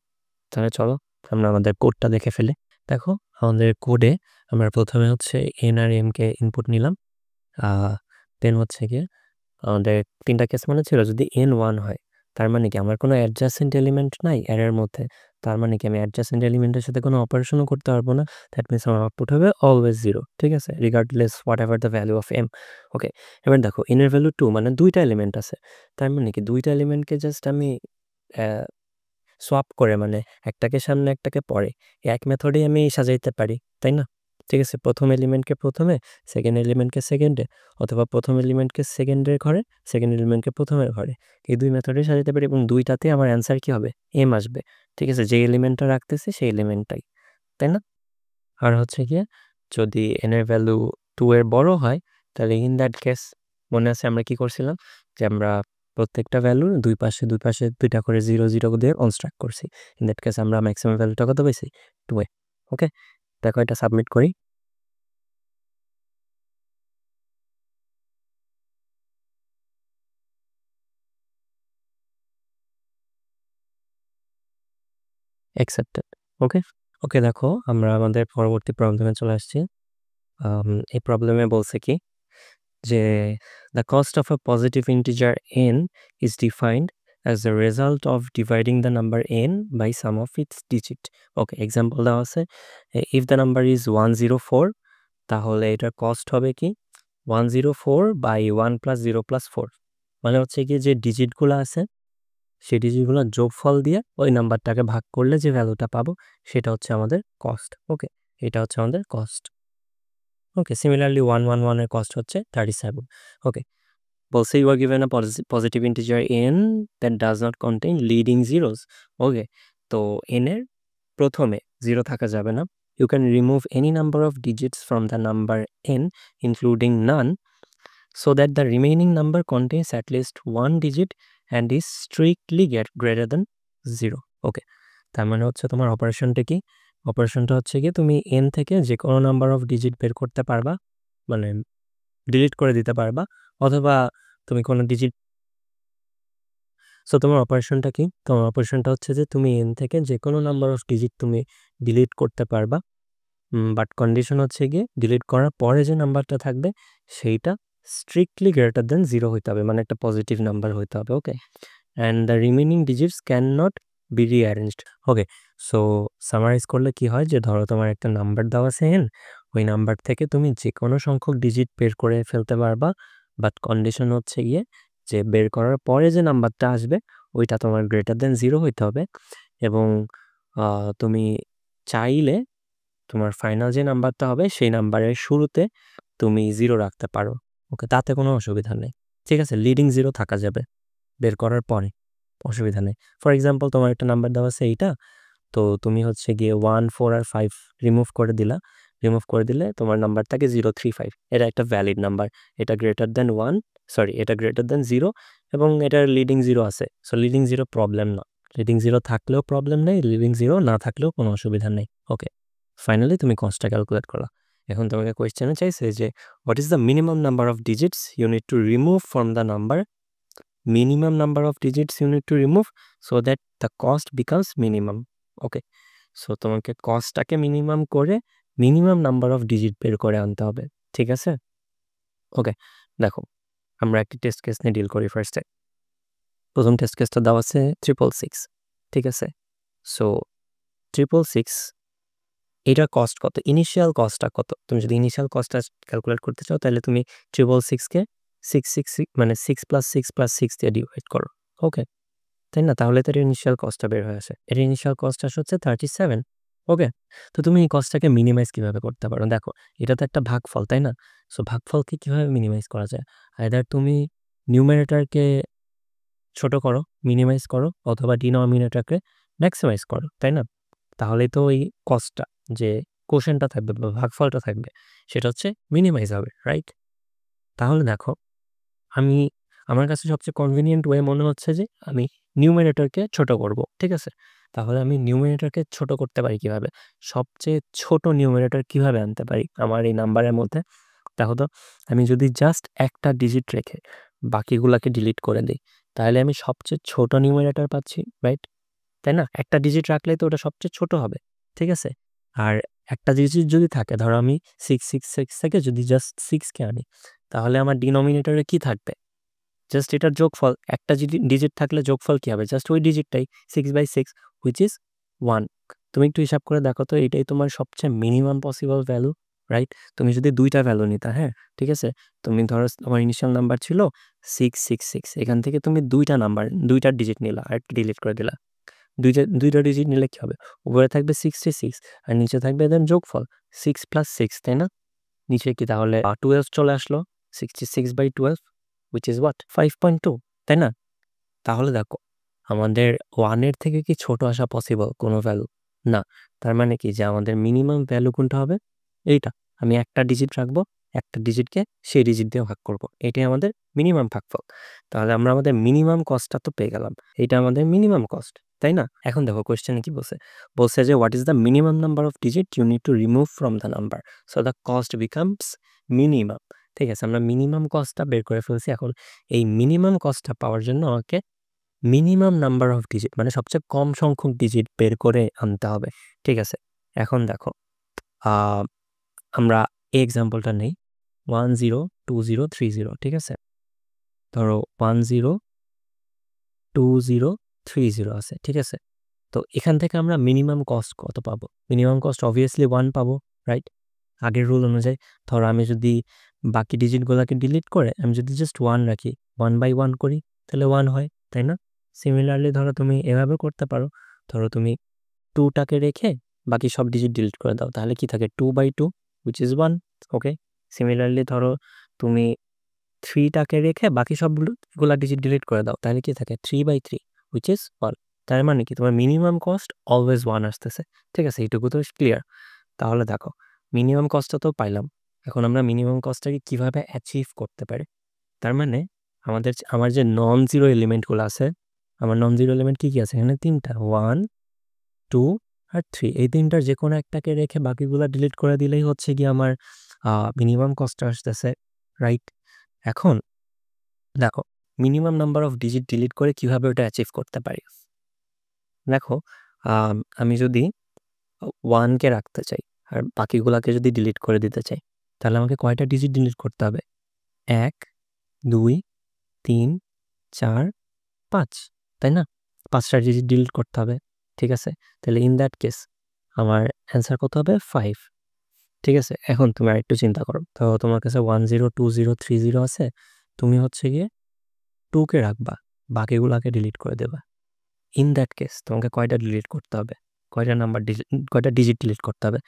তাহলে চলো আমরা আমাদের কোডটা দেখে ফেলি। দেখো আমাদের কোডে আমরা প্রথমে হচ্ছে n আর m কে ইনপুট নিলাম, দেন হচ্ছে গিয়ে আমাদের 3টা কেস মানে ছিল যদি n 1 হয় তার মানে কি আমার কোনো অ্যাডজাসেন্ট এলিমেন্ট নাই অ্যারের মধ্যে, তার মানে কি আমি অ্যাডজাসেন্ট এলিমেন্টের সাথে কোনো অপারেশনও করতে পারবো না। দ্যাট মিনস আমার আউটপুট হবে অলওয়েজ 0, ঠিক আছে, regardless what ever the value of m। ওকে, এবার দেখো n এর ভ্যালু 2, মানে 2টা এলিমেন্ট আছে। তার মানে কি 2টা এলিমেন্টকে জাস্ট আমি সোয়াপ করে, মানে একটাকে সামনে একটাকে পরে, এক মেথডেই আমি সাজাইতে পারি, তাই না? ঠিক আছে, প্রথম এলিমেন্টকে প্রথমে, সেকেন্ড এলিমেন্টকে সেকেন্ডে, অথবা প্রথম এলিমেন্টকে সেকেন্ডের ঘরে, সেকেন্ড এলিমেন্টকে প্রথমের ঘরে, এই 2 মেথডে সাজাতে পারি, এবং 2টাতে আমার অ্যান্সার কি হবে? m আসবে, ঠিক আছে, যে এলিমেন্টটা রাখতেছি সেই এলিমেন্টটাই, তাই না? আর হচ্ছে গিয়ে যদি n এর ভ্যালু 2 এর বড় হয়, তাহলে ইন দ্যাট কেস মনে আছে আমরা কি করছিলাম, যে আমরা প্রত্যেকটা ভ্যালুর দুই পাশে 2টা করে 0 0 দিয়ে কনস্ট্রাক্ট করছি। ইন দ্যাট কেস আমরা ম্যাক্সিমাম ভ্যালুটা কত পাইছি? 2 এ। ওকে, দেখো এটা সাবমিট করি। অ্যাকসেপ্টেড। ওকে ওকে, দেখো আমরা আমাদের পরবর্তী প্রবলেমে চলে আসছি। এই প্রবলেমে বলছে কি, যে the cost of a positive integer n is defined as the result of dividing the number n by sum of its digit. Okay, example দেওয়া আছে, if the number is 104, তাহলে এটার কস্ট হবে কি 104 বাই 1 প্লাস 0 প্লাস 4, মানে হচ্ছে কি যে ডিজিটগুলো আছে সেই ডিজিটগুলো যোগফল দিয়ে ওই নাম্বারটাকে ভাগ করলে যে ভ্যালুটা পাবো সেটা হচ্ছে আমাদের কস্ট। ওকে, এটা হচ্ছে আমাদের কস্ট। ওকে, সিমিলারলি 111 এর কস্ট হচ্ছে 37। ওকে, বলছে you are given a positive integer n that does not contain leading zeros. ওকে, তো n এর প্রথমে 0 থাকা যাবে না। You can remove any number of digits from the number n including none so that the remaining number contains at least one digit and is strictly greater than 0. ওকে, তার মানে হচ্ছে তোমার অপারেশনটা কি? অপারেশনটা হচ্ছে কি তুমি n থেকে যে কোনো নাম্বার অফ ডিজিট বের করতে পারবা, মানে ডিলিট করে দিতে পারবা, অথবা তুমি কোনো ডিজিট। সো তোমার অপারেশনটা কি? তোমার অপারেশনটা হচ্ছে যে তুমি n থেকে যে কোনো নাম্বার অফ ডিজিট তুমি ডিলিট করতে পারবা, বাট কন্ডিশন হচ্ছে গিয়ে ডিলিট করার পরে যে নাম্বারটা থাকবে সেইটা স্ট্রিক্টলি গ্রেটার দেন 0 হইতে হবে, মানে একটা পজিটিভ নাম্বার হইতে হবে। Okay, and the remaining digits can not be rearranged. Okay, so summarise করলে কি হয়, যে ধরো তোমার একটা নাম্বার দেওয়া আছে n, ওই নাম্বার থেকে তুমি যে কোনো সংখ্যক ডিজিট বের করে ফেলতে পারবা, বাট কন্ডিশন হচ্ছে গিয়ে যে বের করার পরে যে নাম্বারটা আসবে ওইটা তোমার গ্রেটার দেন 0 হইতে হবে, এবং তুমি চাইলে তোমার ফাইনাল যে নাম্বারটা হবে সেই নাম্বারের শুরুতে তুমি 0 রাখতে পারো। ওকে, তাতে কোনো অসুবিধা নেই, ঠিক আছে, লিডিং 0 থাকা যাবে বের করার পরে, অসুবিধা নেই। ফর এক্সাম্পল তোমার একটা নাম্বার দেওয়া আছে এইটা, তো তুমি হচ্ছে গিয়ে 1 4 আর 5 রিমুভ করে দিলা, রিমুভ করে দিলে তোমার নাম্বারটাকে 035, এটা একটা ভ্যালিড নাম্বার, এটা গ্রেটার দেন 1, সরি এটা গ্রেটার দেন 0, এবং এটার লিডিং 0 আছে। সো লিডিং 0 প্রবলেম না, লিডিং 0 থাকলেও প্রবলেম নেই, লিডিং 0 না থাকলেও কোনো অসুবিধা নেই। ওকে, ফাইনালি তুমি কস্টটা ক্যালকুলেট করো। এখন তোমাকে কোয়েশ্চেনে চাইছে যে what is the minimum number of digits you need to remove from the number, minimum number of digits you need to remove so that the cost becomes minimum. Okay, so তোমাকে কস্টটাকে minimum করে minimum number of digit বের করে আনতে হবে, ঠিক আছে? ওকে, দেখো আমরা একটি টেস্ট কেস নিয়ে ডিল করি ফার্স্টে। প্রথম টেস্ট কেসটা দেওয়া আছে 666, ঠিক আছে? সো 666 এটার কস্ট কত, ইনিশিয়াল কস্টটা কত? তুমি যদি ইনিশিয়াল কস্টটা ক্যালকুলেট করতে চাও তাহলে তুমি 666কে 666 মানে 6 প্লাস 6 প্লাস 6 দিয়ে ডিভাইড করো। ওকে, তাই না? তাহলে তো এর ইনিশিয়াল কস্টটা বের হয়ে আসে। এর ইনিশিয়াল কস্ট হচ্ছে 37। ওকে, তো তুমি এই কস্টটাকে মিনিমাইজ কিভাবে করতে পারো? দেখো এটা তো একটা ভাগফল, তাই না? সো ভাগফলকে কিভাবে মিনিমাইজ করা যায়? আইদার তুমি নিউমারেটরকে ছোট করো, মিনিমাইজ করো, অথবা ডিনোমিনেটরকে ম্যাক্সিমাইজ করো, তাই না? তাহলে তো ওই কস্টটা যে কোশেনটা থাকবে বা ভাগফলটা থাকবে সেটা হচ্ছে মিনিমাইজ হবে, রাইট? তাহলে দেখো আমি, আমার কাছে সবচেয়ে কনভিনিয়েন্ট ওয়ে মনে হচ্ছে যে আমি নিউমারেটরকে ছোট করব, ঠিক আছে? তাহলে আমি নিউমারেটরকে ছোট করতে পারি কিভাবে? সবচেয়ে ছোট নিউমারেটর কিভাবে আনতে পারি আমার এই নাম্বারের মধ্যে? দেখো তো, আমি যদি জাস্ট একটা ডিজিট রেখে বাকিগুলাকে ডিলিট করে দিই তাহলে আমি সবচেয়ে ছোট নিউমারেটর পাচ্ছি, রাইট? তাই না? একটা ডিজিট রাখলেই তো ওটা সবচেয়ে ছোট হবে, ঠিক আছে? আর একটা ডিজিট যদি থাকে, ধরো আমি 666 থেকে যদি জাস্ট 6 কে আনি তাহলে আমার ডিনোমিনেটরে কি থাকবে? জাস্ট এটার যোগফল। একটা ডিজিট থাকলে যোগফল কি হবে? জাস্ট ওই ডিজিটটাই 6/6 হুইচ ইজ 1 তুমি একটু হিসাব করে দেখো তো এটাই তোমার সবচেয়ে মিনিমাম পসিবল ভ্যালু, রাইট? তুমি যদি 2টা ভ্যালু নিতা, হ্যাঁ? ঠিক আছে? তুমি ধরো তোমার ইনিশিয়াল নাম্বার ছিল 666, এখান থেকে তুমি 2টা নাম্বার 2টা ডিজিট নিলা আর ডিলিট করে দিলা। 2টা ডিজিট নিলে কি হবে? উপরে থাকবে 66 আর নিচে থাকবে দেন যোগফল 6 + 6, তাই না? নিচে কি তাহলে 12 চলে আসলো, 66/12 which is what? 5.2, তাই না? তাহলে দেখো আমাদের 1 এর থেকে কি ছোট আসা পসিবল কোনো ভ্যালু? না। তার মানে কি যে আমাদের মিনিমাম ভ্যালু কোনটা হবে? এইটা। আমি একটা ডিজিট রাখবো, একটা ডিজিটকে সেই ডিজিট দিয়ে ভাগ করব। এটাই আমাদের মিনিমাম ভাগফল। তাহলে আমরা আমাদের মিনিমাম কস্টটা তো পেয়ে গেলাম। এইটা আমাদের মিনিমাম কস্ট, তাই না? এখন দেখো কোয়েশ্চেনে কি বলছে? বলছে যে what is the minimum number of digit you need to remove from the number so the cost becomes minimum. ঠিক আছে, আমরা মিনিমাম কস্টটা বের করে ফেলছি। এখন এই মিনিমাম কস্টটা পাওয়ার জন্য আমাকে মিনিমাম নাম্বার অফ ডিজিট মানে সবচেয়ে কম সংখ্যক ডিজিট বের করে আনতে হবে। ঠিক আছে, এখন দেখো আমরা এই এক্সাম্পলটা নেই 1 0 2 0 3 0। ঠিক আছে, ধরো 1 0 2 0 3 0 আছে। ঠিক আছে, তো এখান থেকে আমরা মিনিমাম কস্ট কত পাবো? মিনিমাম কস্ট অবভিয়াসলি 1 পাবো, রাইট? আগের রুল অনুযায়ী ধরো আমি যদি বাকি ডিজিটগুলোকে ডিলিট করে আমি যদি জাস্ট 1 রাখি, 1/1 করি, তাহলে 1 হয়, তাই না? সিমিলারলি ধরো তুমি এভাবে করতে পারো। ধরো তুমি 2টাকে রেখে বাকি সব ডিজিট ডিলিট করে দাও, তাহলে কি থাকে? 2/2 which is 1। ওকে, সিমিলারলি ধরো তুমি 3টাকে রেখে বাকি সবগুলা ডিজিট ডিলিট করে দাও, তাহলে কি থাকে? 3/3 which is 1। তার মানে কি তোমার মিনিমাম কস্ট অলওয়েজ 1 আসতেছে। ঠিক আছে, এইটুকু তো ক্লিয়ার। তাহলে দেখো মিনিমাম কস্টটা তো পাইলাম। এখন আমরা মিনিমাম কস্টটাকে কিভাবে অ্যাচিভ করতে পারি? তার মানে আমার যে নন জিরো এলিমেন্টগুলো আছে, আমার নন জিরো এলিমেন্ট কি আছে? এখানে 3টা, 1 2 আর 3। এই 3টার যে কোনো একটাকে রেখে বাকিগুলো ডিলিট করে দিলেই হচ্ছে গিয়ে আমার মিনিমাম কস্টটা আসতেছে, রাইট? এখন দেখো minimum number of digit delete করে কিভাবে ওটা অ্যাচিভ করতে পারি। দেখো আমি যদি 1কে রাখতে চাই আর বাকিগুলাকে যদি ডিলিট করে দিতে চাই, তাহলে আমাকে কয়টা ডিজিট ডিলিট করতে হবে? 1 2 3 4 5, তাই না? 5টা ডিজিট ডিলিট করতে হবে। ঠিক আছে, তাহলে ইন দ্যাট কেস আমার অ্যান্সার কত হবে? 5। ঠিক আছে, এখন তুমি আরেকটু চিন্তা করো। তো তোমার কাছে 1 0 2 0 3 0 আছে, তুমি হচ্ছে গিয়ে 2কে রাখবা, বাকিগুলাকে ডিলিট করে দেবা। ইন দ্যাট কেস তোমাকে কয়টা ডিলিট করতে হবে? কয়টা ডিজিট ডিলিট করতে হবে?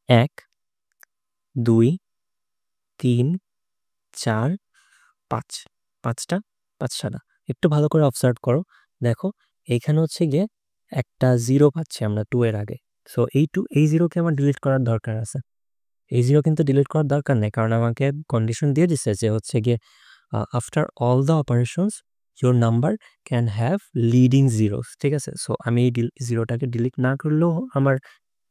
1 2 3 4 5। 5টা 5টা না, একটু ভালো করে অবজার্ভ করো। দেখো এইখানে হচ্ছে গিয়ে একটা 0 পাচ্ছি আমরা 2 এর আগে। সো এই 0কে আমার ডিলিট করার দরকার আছে। এই 0 কিন্তু ডিলিট করার দরকার নেই, কারণ আমাকে কন্ডিশন দিয়ে দিচ্ছে যে হচ্ছে গিয়ে after all the operations your number can have leading zeros. ঠিক আছে, সো আমি এই 0টাকে ডিলিট না করলেও আমার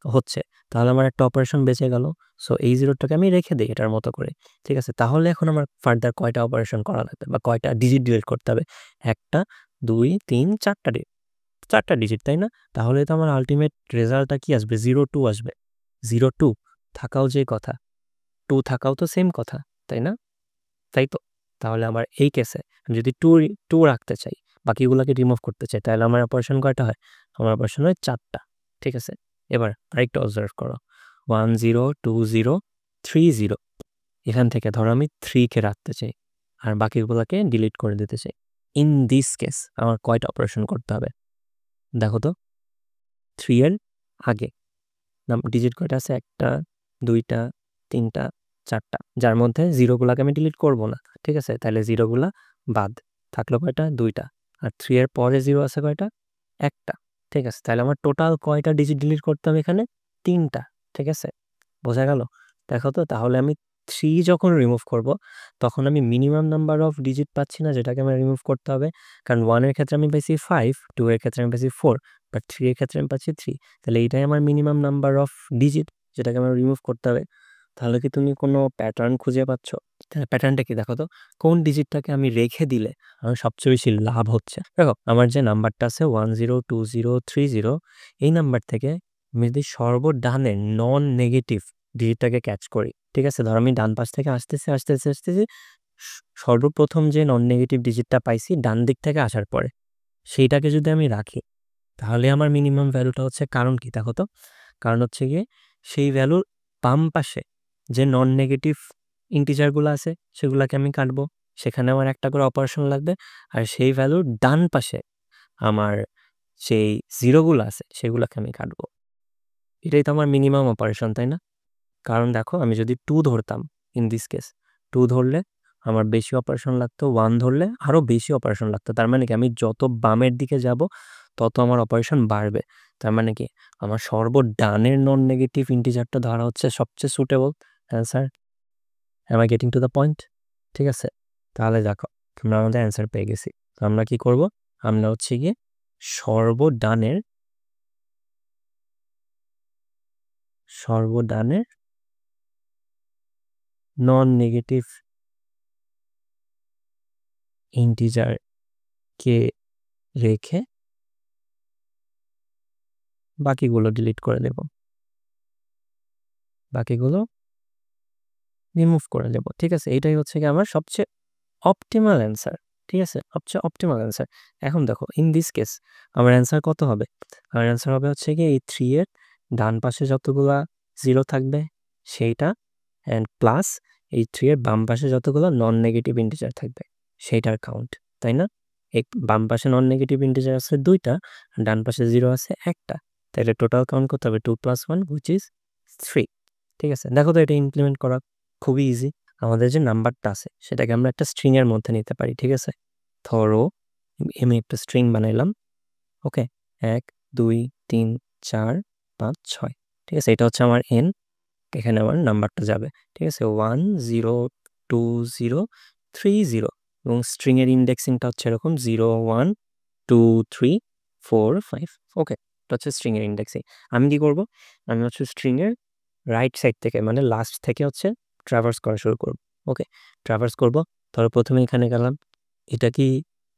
হচ্ছে, তাহলে আমার একটা অপারেশন বেঁচে গেল। সো এই 0টাকে আমি রেখে দিই এটার মতো করে। ঠিক আছে, তাহলে এখন আমার ফার্দার কয়টা অপারেশন করা লাগবে বা কয়টা ডিজিট ডিলিট করতে হবে? 1টা 2 3 4টা ডিজিট, তাই না? তাহলে তো আমার আলটিমেট রেজাল্টটা কি আসবে? 0 2 আসবে। 0 2 থাকাও যে কথা, 2 থাকাও তো সেম কথা, তাই না? তাই তো, তাহলে আমার এই কেসে আমি যদি 2 রাখতে চাই, বাকিগুলোকে রিমুভ করতে চাই, তাহলে আমার অপারেশন কয়টা হয়? আমার অপারেশন হয় 4টা। ঠিক আছে, এবার আরেকটু অবজার্ভ করো। 1 0 2 0 3 0, এখান থেকে ধরো আমি 3কে রাখতে চাই আর বাকিগুলোকে ডিলিট করে দিতে চাই। ইন দিস কেস আমার কয়টা অপারেশন করতে হবে? দেখো তো, 3 এর আগে ডিজিট কয়টা আছে? 1টা 2টা 3টা 4টা, যার মধ্যে জিরোগুলাকে আমি ডিলিট করব না। ঠিক আছে, তাহলে জিরোগুলা বাদ, থাকলো কয়টা? 2টা। আর 3 এর পরে 0 আছে কয়টা? 1টা। ঠিক আছে, তাহলে আমার টোটাল কয়টা ডিজিট ডিলিট করতে হবে এখানে? 3টা। ঠিক আছে, বোঝা গেল? দেখো তো, তাহলে আমি 3 যখন রিমুভ করব তখন আমি মিনিমাম নাম্বার অফ ডিজিট পাচ্ছি না, যেটাকে আমার রিমুভ করতে হবে। কারণ 1 এর ক্ষেত্রে আমি পাইছি 5, 2 এর ক্ষেত্রে আমি পাইছি 4, বাট 3 এর ক্ষেত্রে আমি পাচ্ছি 3। তাহলে এইটাই আমার মিনিমাম নাম্বার অফ ডিজিট, যেটাকে আমার রিমুভ করতে হবে। তাহলে কি তুমি কোনো প্যাটার্ন খুঁজে পাচ্ছ? তাহলে প্যাটার্নটা কি দেখো তো, কোন ডিজিটটাকে আমি রেখে দিলে আমার সবচেয়ে বেশি লাভ হচ্ছে? দেখো আমার যে নাম্বারটা আছে 1 0 2 0 3 0, এই নাম্বার থেকে আমি যদি সর্বডানের নন নেগেটিভ ডিজিটটাকে ক্যাচ করি, ঠিক আছে, ধর আমি ডান পাশ থেকে আসতেছি, সর্বপ্রথম যে নন নেগেটিভ ডিজিটটা পাইছি ডান দিক থেকে আসার পরে, সেইটাকে যদি আমি রাখি, তাহলে আমার মিনিমাম ভ্যালুটা হচ্ছে, কারণ কি দেখো তো, কারণ হচ্ছে গিয়ে সেই ভ্যালুর বাম পাশে যে নন নেগেটিভ ইন্টিজারগুলো আছে সেগুলোকে আমি কাটবো, সেখানে আমার একটা করে অপারেশন লাগবে। আর সেই ভ্যালুর ডান পাশে আমার সেই জিরোগুলো আছে সেগুলোকে আমি কাটবো। এটাই তো আমার মিনিমাম অপারেশন, তাই না? কারণ দেখো, আমি যদি 2 ধরতাম, ইন দিস কেস 2 ধরলে আমার বেশি অপারেশন লাগতো, 1 ধরলে আরও বেশি অপারেশন লাগতো। তার মানে কি, আমি যত বামের দিকে যাব তত আমার অপারেশন বাড়বে। তার মানে কি, আমার সর্বডানের নন নেগেটিভ ইন্টিজারটা ধরা হচ্ছে সবচেয়ে suitable answer. Am I getting to the point? ঠিক আছে, তাহলে দেখো আমরা আমাদের অ্যান্সার পেয়ে গেছি। তো আমরা কি করব, আমরা হচ্ছে গিয়ে সর্বডানের নন নেগেটিভ ইন্টিজারকে রেখে বাকিগুলো ডিলিট করে দেব, বাকিগুলো রিমুভ করে দেব। ঠিক আছে, এটাই হচ্ছে কি আমার সবচেয়ে অপটিমাল অ্যান্সার। ঠিক আছে, সবচেয়ে অপটিমাল অ্যান্সার। এখন দেখো, ইন দিস কেস আমার অ্যান্সার কত হবে? আমার অ্যান্সার হবে হচ্ছে কি, এই 3 এর ডান পাশে যতগুলা জিরো থাকবে সেইটা, অ্যান্ড প্লাস এই 3 এর বাম পাশে যতগুলো নন নেগেটিভ ইন্টিজার থাকবে সেইটার কাউন্ট, তাই না? এই বাম পাশে নন নেগেটিভ ইন্টিজার আছে 2টা, ডান পাশে জিরো আছে 1টা, তাহলে টোটাল কাউন্ট করতে হবে 2 + 1 হুইচ ইজ 3। ঠিক আছে, দেখো তো এটা ইমপ্লিমেন্ট করা খুবই ইজি। আমাদের যে নাম্বারটা আছে সেটাকে আমরা একটা স্ট্রিংয়ের মধ্যে নিতে পারি। ঠিক আছে, ধরো আমি একটা স্ট্রিং বানাইলাম। ওকে, 1 2 3 4 5 6। ঠিক আছে, এটা হচ্ছে আমার এন, এখানে আমার নাম্বারটা যাবে। ঠিক আছে, 1 0 2 0 3 0, এবং স্ট্রিংয়ের ইন্ডেক্সিংটা হচ্ছে এরকম 0 1 2 3 4 5। ওকে, এটা হচ্ছে স্ট্রিংয়ের ইন্ডেক্সিং। আমি কি করব, আমি হচ্ছে স্ট্রিংয়ের রাইট সাইড থেকে, মানে লাস্ট থেকে হচ্ছে ট্রাভার্স করা শুরু করব। ওকে, ট্রাভার্স করব। ধরো প্রথমে এখানে গেলাম, এটা কি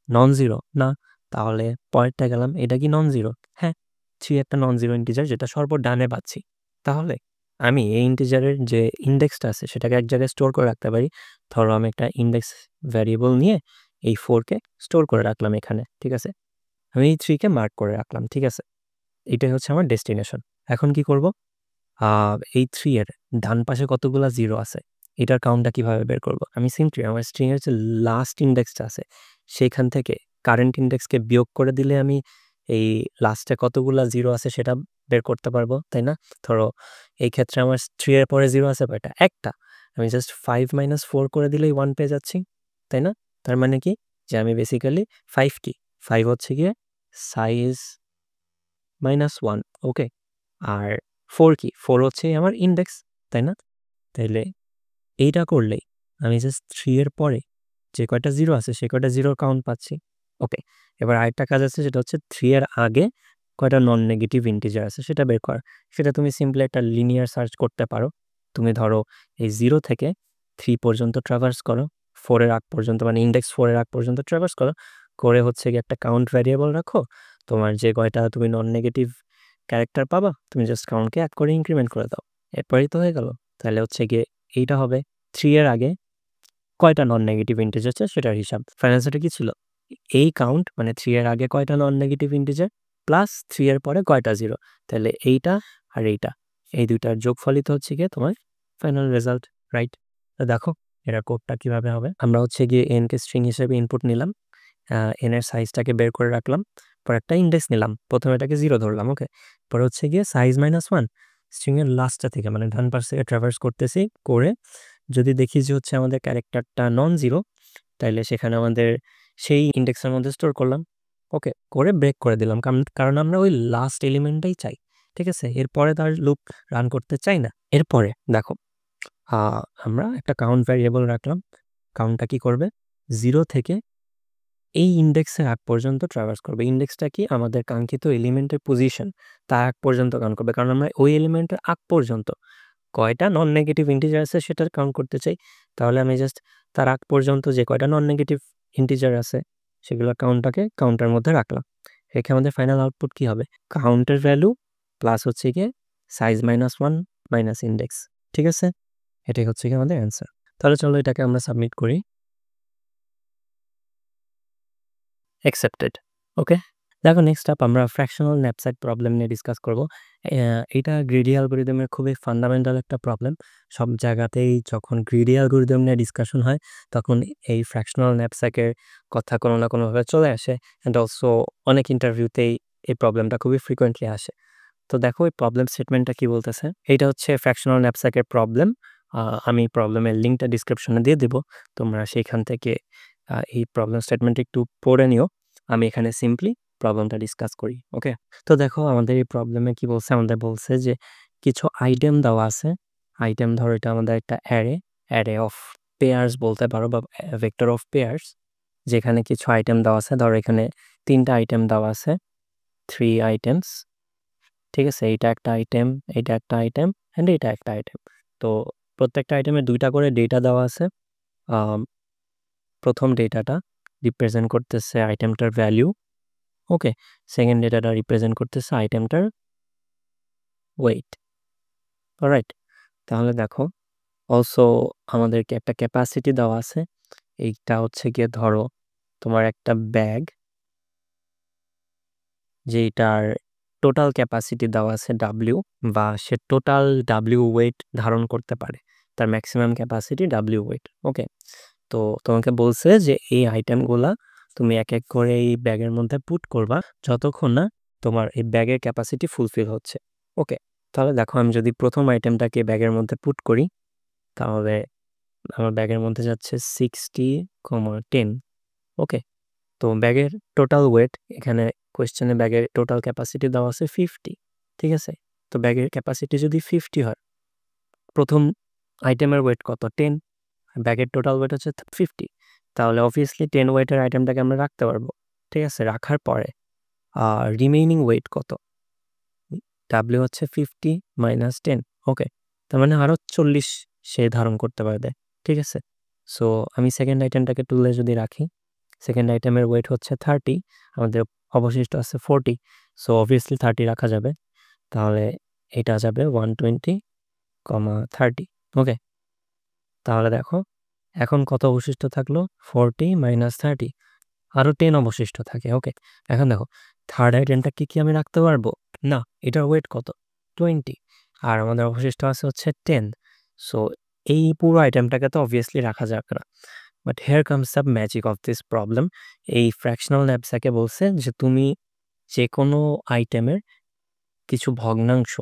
নন জিরো? না। তাহলে পরেরটা গেলাম, এটা কি নন জিরো? হ্যাঁ, 3 একটা নন জিরো ইন্টিজার যেটা সর্বডানে পাচ্ছি। তাহলে আমি এই ইন্টিজারের যে ইন্ডেক্সটা আছে সেটাকে এক জায়গায় স্টোর করে রাখতে পারি। ধরো আমি একটা ইন্ডেক্স ভ্যারিয়েবল নিয়ে এই 4কে স্টোর করে রাখলাম এখানে। ঠিক আছে, আমি এই 3কে মার্ক করে রাখলাম। ঠিক আছে, এটাই হচ্ছে আমার ডেস্টিনেশন। এখন কি করব, এই 3 এর ডান পাশে কতগুলা জিরো আছে এটার কাউন্টটা কিভাবে বের করব? আমি সিম্পলি আমার স্ট্রিংয়ের যে লাস্ট ইন্ডেক্সটা আছে সেইখান থেকে কারেন্ট ইন্ডেক্সকে বিয়োগ করে দিলে আমি এই লাস্টে কতগুলা জিরো আছে সেটা বের করতে পারবো, তাই না? ধরো এই ক্ষেত্রে আমার 3 এর পরে জিরো আছে কয়টা? একটা। আমি জাস্ট 5 - 4 করে দিলেই 1 পেয়ে যাচ্ছি, তাই না? তার মানে কি, যে আমি বেসিক্যালি 5 কি 5 হচ্ছে গিয়ে সাইজ -1। ওকে, আর 4 কি 4 হচ্ছে আমার ইন্ডেক্স, তাই না? তাইলে এইটা করলেই আমি জাস্ট 3 এর পরে যে কয়টা জিরো আছে সে কয়টা জিরোর কাউন্ট পাচ্ছি। ওকে, এবার আরেকটা কাজ আছে, সেটা হচ্ছে 3 এর আগে কয়টা নন নেগেটিভ ইন্টিজার আছে সেটা বের করা। সেটা তুমি সিম্পলি একটা লিনিয়ার সার্চ করতে পারো। তুমি ধরো এই 0 থেকে 3 পর্যন্ত ট্রাভার্স করো, 4 এর আগ পর্যন্ত, মানে ইন্ডেক্স 4 এর আগ পর্যন্ত ট্রাভার্স করো, করে হচ্ছে গিয়ে একটা কাউন্ট ভ্যারিয়েবল রাখো। তোমার যে কয়টা তুমি নন নেগেটিভ ক্যারেক্টার পাবা তুমি জাস্ট কাউন্টকে 1 করে ইনক্রিমেন্ট করে দাও, এরপরেই তো হয়ে গেল। তাহলে হচ্ছে গিয়ে এইটা হবে 3 এর আগে কয়টা নন নেগেটিভ ইন্টিজার আছে সেটার হিসাব। ফাইনাল অ্যান্সারটা কি ছিল? এই কাউন্ট, মানে 3 এর আগে কয়টা নন নেগেটিভ ইন্টিজার প্লাস 3 এর পরে কয়টা জিরো। তাহলে এইটা আর এইটা, এই দুইটার যোগফলই তো হচ্ছে গিয়ে তোমার ফাইনাল রেজাল্ট, রাইট? তো দেখো এর কোডটা কিভাবে হবে। আমরা হচ্ছে গিয়ে এন কে স্ট্রিং হিসেবে ইনপুট নিলাম, এন এর সাইজটাকে বের করে রাখলাম, পর একটা ইন্ডেক্স নিলাম, প্রথমে এটাকে 0 ধরলাম। ওকে, পরে হচ্ছে গিয়ে সাইজ -1 স্ট্রিং এর লাস্টটা থেকে, মানে ডান পাশ থেকে ট্রাভার্স করতেছি, করে যদি দেখি যে হচ্ছে আমাদের ক্যারেক্টারটা নন জিরো, তাইলে সেখানে আমাদের সেই ইন্ডেক্সের মধ্যে স্টোর করলাম। ওকে, করে ব্রেক করে দিলাম, কারণ আমরা ওই লাস্ট এলিমেন্টটাই চাই। ঠিক আছে, এরপরে তার লুপ রান করতে চাই না। এরপরে দেখো, আমরা একটা কাউন্ট ভ্যারিয়েবল রাখলাম। কাউন্টটা কি করবে, 0 থেকে এই ইন্ডেক্সের আগ পর্যন্ত ট্রাভার্স করবে। ইন্ডেক্সটা কি, আমাদের কাঙ্ক্ষিত এলিমেন্টের পজিশন, তার আগ পর্যন্ত কাউন্ট করবে, কারণ আমরা ওই এলিমেন্টের আগ পর্যন্ত কয়টা নন নেগেটিভ ইন্টিজার আছে সেটার কাউন্ট করতে চাই। তাহলে আমি জাস্ট তার আগ পর্যন্ত যে কয়টা নন নেগেটিভ ইন্টিজার আছে সেগুলোর কাউন্টটাকে কাউন্টার মধ্যে রাখলাম। এখানে আমাদের ফাইনাল আউটপুট কি হবে, কাউন্টের ভ্যালু প্লাস হচ্ছে গিয়ে সাইজ -1 মাইনাস ইন্ডেক্স। ঠিক আছে, এটাই হচ্ছে কি আমাদের অ্যান্সার। তাহলে চলো এটাকে আমরা সাবমিট করি। অ্যাকসেপ্টেড। ওকে, দেখো নেক্সট আপ আমরা ফ্র্যাকশনাল ন্যাপস্যাক প্রবলেম নিয়ে ডিসকাস করব। এটা গ্রিডি অ্যালগরিদমের খুবই ফান্ডামেন্টাল একটা প্রবলেম। সব জায়গাতেই যখন গ্রিডি অ্যালগরিদম নিয়ে ডিসকাশন হয় তখন এই ফ্র্যাকশনাল ন্যাপস্যাকের কথা কোনো না কোনোভাবে চলে আসে, অ্যান্ড অলসো অনেক ইন্টারভিউতেই এই প্রবলেমটা খুবই ফ্রিকোয়েন্টলি আসে। তো দেখো এই প্রবলেম স্টেটমেন্টটা কি বলতেছে। এইটা হচ্ছে ফ্র্যাকশনাল ন্যাপস্যাকের প্রবলেম। আমি প্রবলেমের লিঙ্কটা ডিসক্রিপশনে দিয়ে দেবো, তোমরা সেইখান থেকে এই প্রবলেম স্টেটমেন্ট একটু পড়ে নিও। আমি এখানে সিম্পলি প্রবলেমটা ডিসকাস করি। ওকে, তো দেখো আমাদের এই প্রবলেমে কি বলছে, আমাদের বলছে যে কিছু আইটেম দেওয়া আছে। আইটেম ধরো এটা আমাদের একটা অ্যারে অফ পেয়ার্স বলতে পারো, বা ভেক্টর অফ পেয়ার্স, যেখানে কিছু আইটেম দেওয়া আছে। ধরো এখানে 3টা আইটেম দেওয়া আছে, 3 আইটেমস। ঠিক আছে, এইটা একটা আইটেম, এইটা একটা আইটেম, অ্যান্ড এইটা একটা আইটেম। তো প্রত্যেকটা আইটেমে 2টা করে ডেটা দেওয়া আছে। প্রথম ডেটাটা রিপ্রেজেন্ট করতেছে আইটেমটার ভ্যালু। ওকে, সেকেন্ড ডেটাটা রিপ্রেজেন্ট করতেছে আইটেমটার ওয়েট। অলরাইট, তাহলে দেখো অলসো আমাদেরকে একটা ক্যাপাসিটি দেওয়া আছে। এইটা হচ্ছে গিয়ে ধরো তোমার একটা ব্যাগ, যেটার টোটাল ক্যাপাসিটি দেওয়া আছে ডাব্লিউ, বা সে টোটাল ডাব্লিউ ওয়েট ধারণ করতে পারে, তার ম্যাক্সিমাম ক্যাপাসিটি ডাব্লিউ ওয়েট। ওকে, তো তোমাকে বলছে যে এই আইটেমগুলা তুমি এক এক করে এই ব্যাগের মধ্যে পুট করবা যতক্ষণ না তোমার এই ব্যাগের ক্যাপাসিটি ফুলফিল হচ্ছে। ওকে, তাহলে দেখো আমি যদি প্রথম আইটেমটাকে ব্যাগের মধ্যে পুট করি, তাহলে আমার ব্যাগের মধ্যে যাচ্ছে 60,10। ওকে, তো ব্যাগের টোটাল ওয়েট, এখানে কোয়েশ্চেনে ব্যাগের টোটাল ক্যাপাসিটি দেওয়া আছে 50। ঠিক আছে, তো ব্যাগের ক্যাপাসিটি যদি 50 হয়, প্রথম আইটেমের ওয়েট কত? 10, ব্যাগের টোটাল ওয়েট হচ্ছে 50, তাহলে অবভিয়াসলি 10 ওয়েটের আইটেমটাকে আমরা রাখতে পারবো। ঠিক আছে, রাখার পরে রিমেইনিং ওয়েট কত? ডাব্লিউ হচ্ছে 50 মাইনাস 10। ওকে, তার মানে আরও 40 সে ধারণ করতে পারবে। ঠিক আছে, সো আমি সেকেন্ড আইটেমটাকে তুলে যদি রাখি, সেকেন্ড আইটেমের ওয়েট হচ্ছে 30, আমাদের অবশিষ্ট আছে 40, সো অবভিয়াসলি 30 রাখা যাবে। তাহলে এটা যাবে 120,30। ওকে, তাহলে দেখো এখন কত অবশিষ্ট থাকলো? 40 মাইনাস 30, আরও 10 অবশিষ্ট থাকে। ওকে, এখন দেখো থার্ড আইটেমটা কি আমি রাখতে পারবো? না, এটার ওয়েট কত? 20, আর আমাদের অবশিষ্ট আছে হচ্ছে 10। সো এই পুরো আইটেমটাকে তো অবভিয়াসলি রাখা যাবে না। But hair comes the magic of this problem. এই ফ্র্যাকশনাল ন্যাপস্যাকে বলছে যে তুমি যে কোনো আইটেমের কিছু ভগ্নাংশ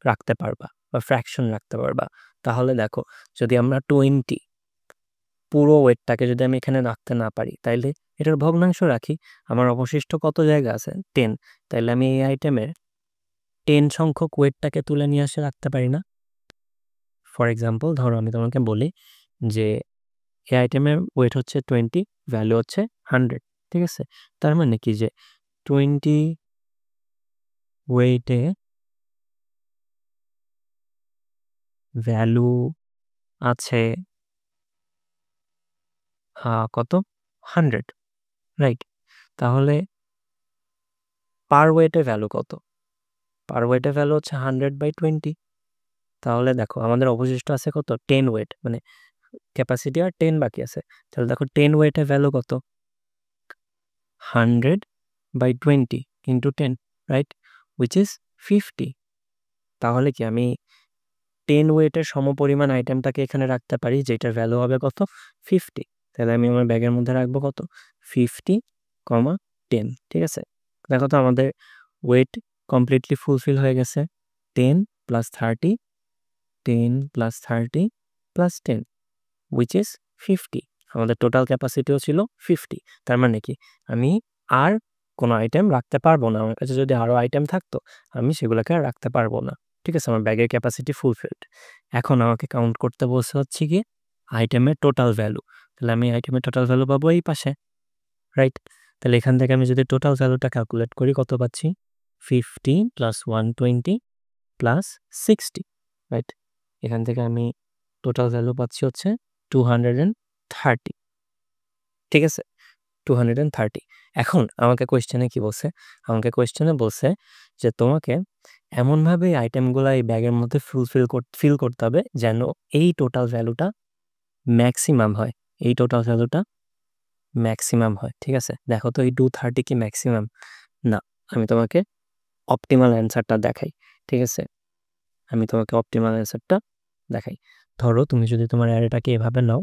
রাখতে পারবা বা ফ্র্যাকশন রাখতে পারবা। তাহলে দেখো যদি আমরা 20 পুরো ওয়েটটাকে যদি আমি এখানে রাখতে না পারি, তাইলে এটার ভগ্নাংশ রাখি, আমার অবশিষ্ট কত জায়গা আছে? 10। তাইলে আমি এই আইটেমের 10 সংখ্যক ওয়েটটাকে তুলে নিয়ে আসে রাখতে পারি না? ফর এক্সাম্পল ধরো আমি তোমাকে বলি যে এই আইটেমের ওয়েট হচ্ছে 20, ভ্যালু হচ্ছে 100। ঠিক আছে, তার মানে কি যে 20 ওয়েটে ভ্যালু আছে কত? 100, রাইট? তাহলে পার ওয়েটে ভ্যালু কত? পার ওয়েটে ভ্যালু হচ্ছে 100/20। তাহলে দেখো আমাদের অবশিষ্ট আছে কত? 10 ওয়েট, মানে ক্যাপাসিটি আর 10 বাকি আছে। তাহলে দেখো 10 ওয়েটের ভ্যালু কত? 100/20 ইন্টু 10, রাইট, উইচ ইজ 50। তাহলে কি আমি 10 ওয়েটের সমপরিমাণ আইটেমটাকে এখানে রাখতে পারি, যেটার ভ্যালু হবে কত? 50। তাহলে আমি আমার ব্যাগের মধ্যে রাখবো কত? 50,10। ঠিক আছে, দেখো তো আমাদের ওয়েট কমপ্লিটলি ফুলফিল হয়ে গেছে। 10 plus 30, 10 plus 30 plus 10, which is 50। আমাদের টোটাল ক্যাপাসিটিও ছিল 50। তার মানে কি আমি আর কোনো আইটেম রাখতে পারবো না। আমার কাছে যদি আরও আইটেম থাকতো আমি সেগুলোকে আর রাখতে পারবো না। ঠিক আছে, আমার ব্যাগের ক্যাপাসিটি ফুলফিলড। এখন আমাকে কাউন্ট করতে বলছে হচ্ছে কি আইটেমের টোটাল ভ্যালু। তাহলে আমি আইটেমের টোটাল ভ্যালু পাবো এই পাশে, রাইট? তাহলে এখান থেকে আমি যদি টোটাল ভ্যালুটা ক্যালকুলেট করি, কত পাচ্ছি? 50 প্লাস 120 প্লাস 60, রাইট? এখান থেকে আমি টোটাল ভ্যালু পাচ্ছি হচ্ছে 230। ঠিক আছে, 230। এখন আমাকে কোয়েশ্চেনে কি বলছে? আমাকে কোয়েশ্চেনে বলছে যে তোমাকে এমনভাবে আইটেমগুলো এই ব্যাগের মধ্যে ফিল করতে হবে যেন এই টোটাল ভ্যালুটা ম্যাক্সিমাম হয়। এই টোটাল ভ্যালুটা ম্যাক্সিমাম হয়। ঠিক আছে, দেখো তো এই 230 কি ম্যাক্সিমাম? না, আমি তোমাকে অপটিমাল অ্যান্সারটা দেখাই, ঠিক আছে? আমি তোমাকে অপটিমাল অ্যান্সারটা দেখাই। ধরো তুমি যদি তোমার অ্যারেটাকে এভাবে নাও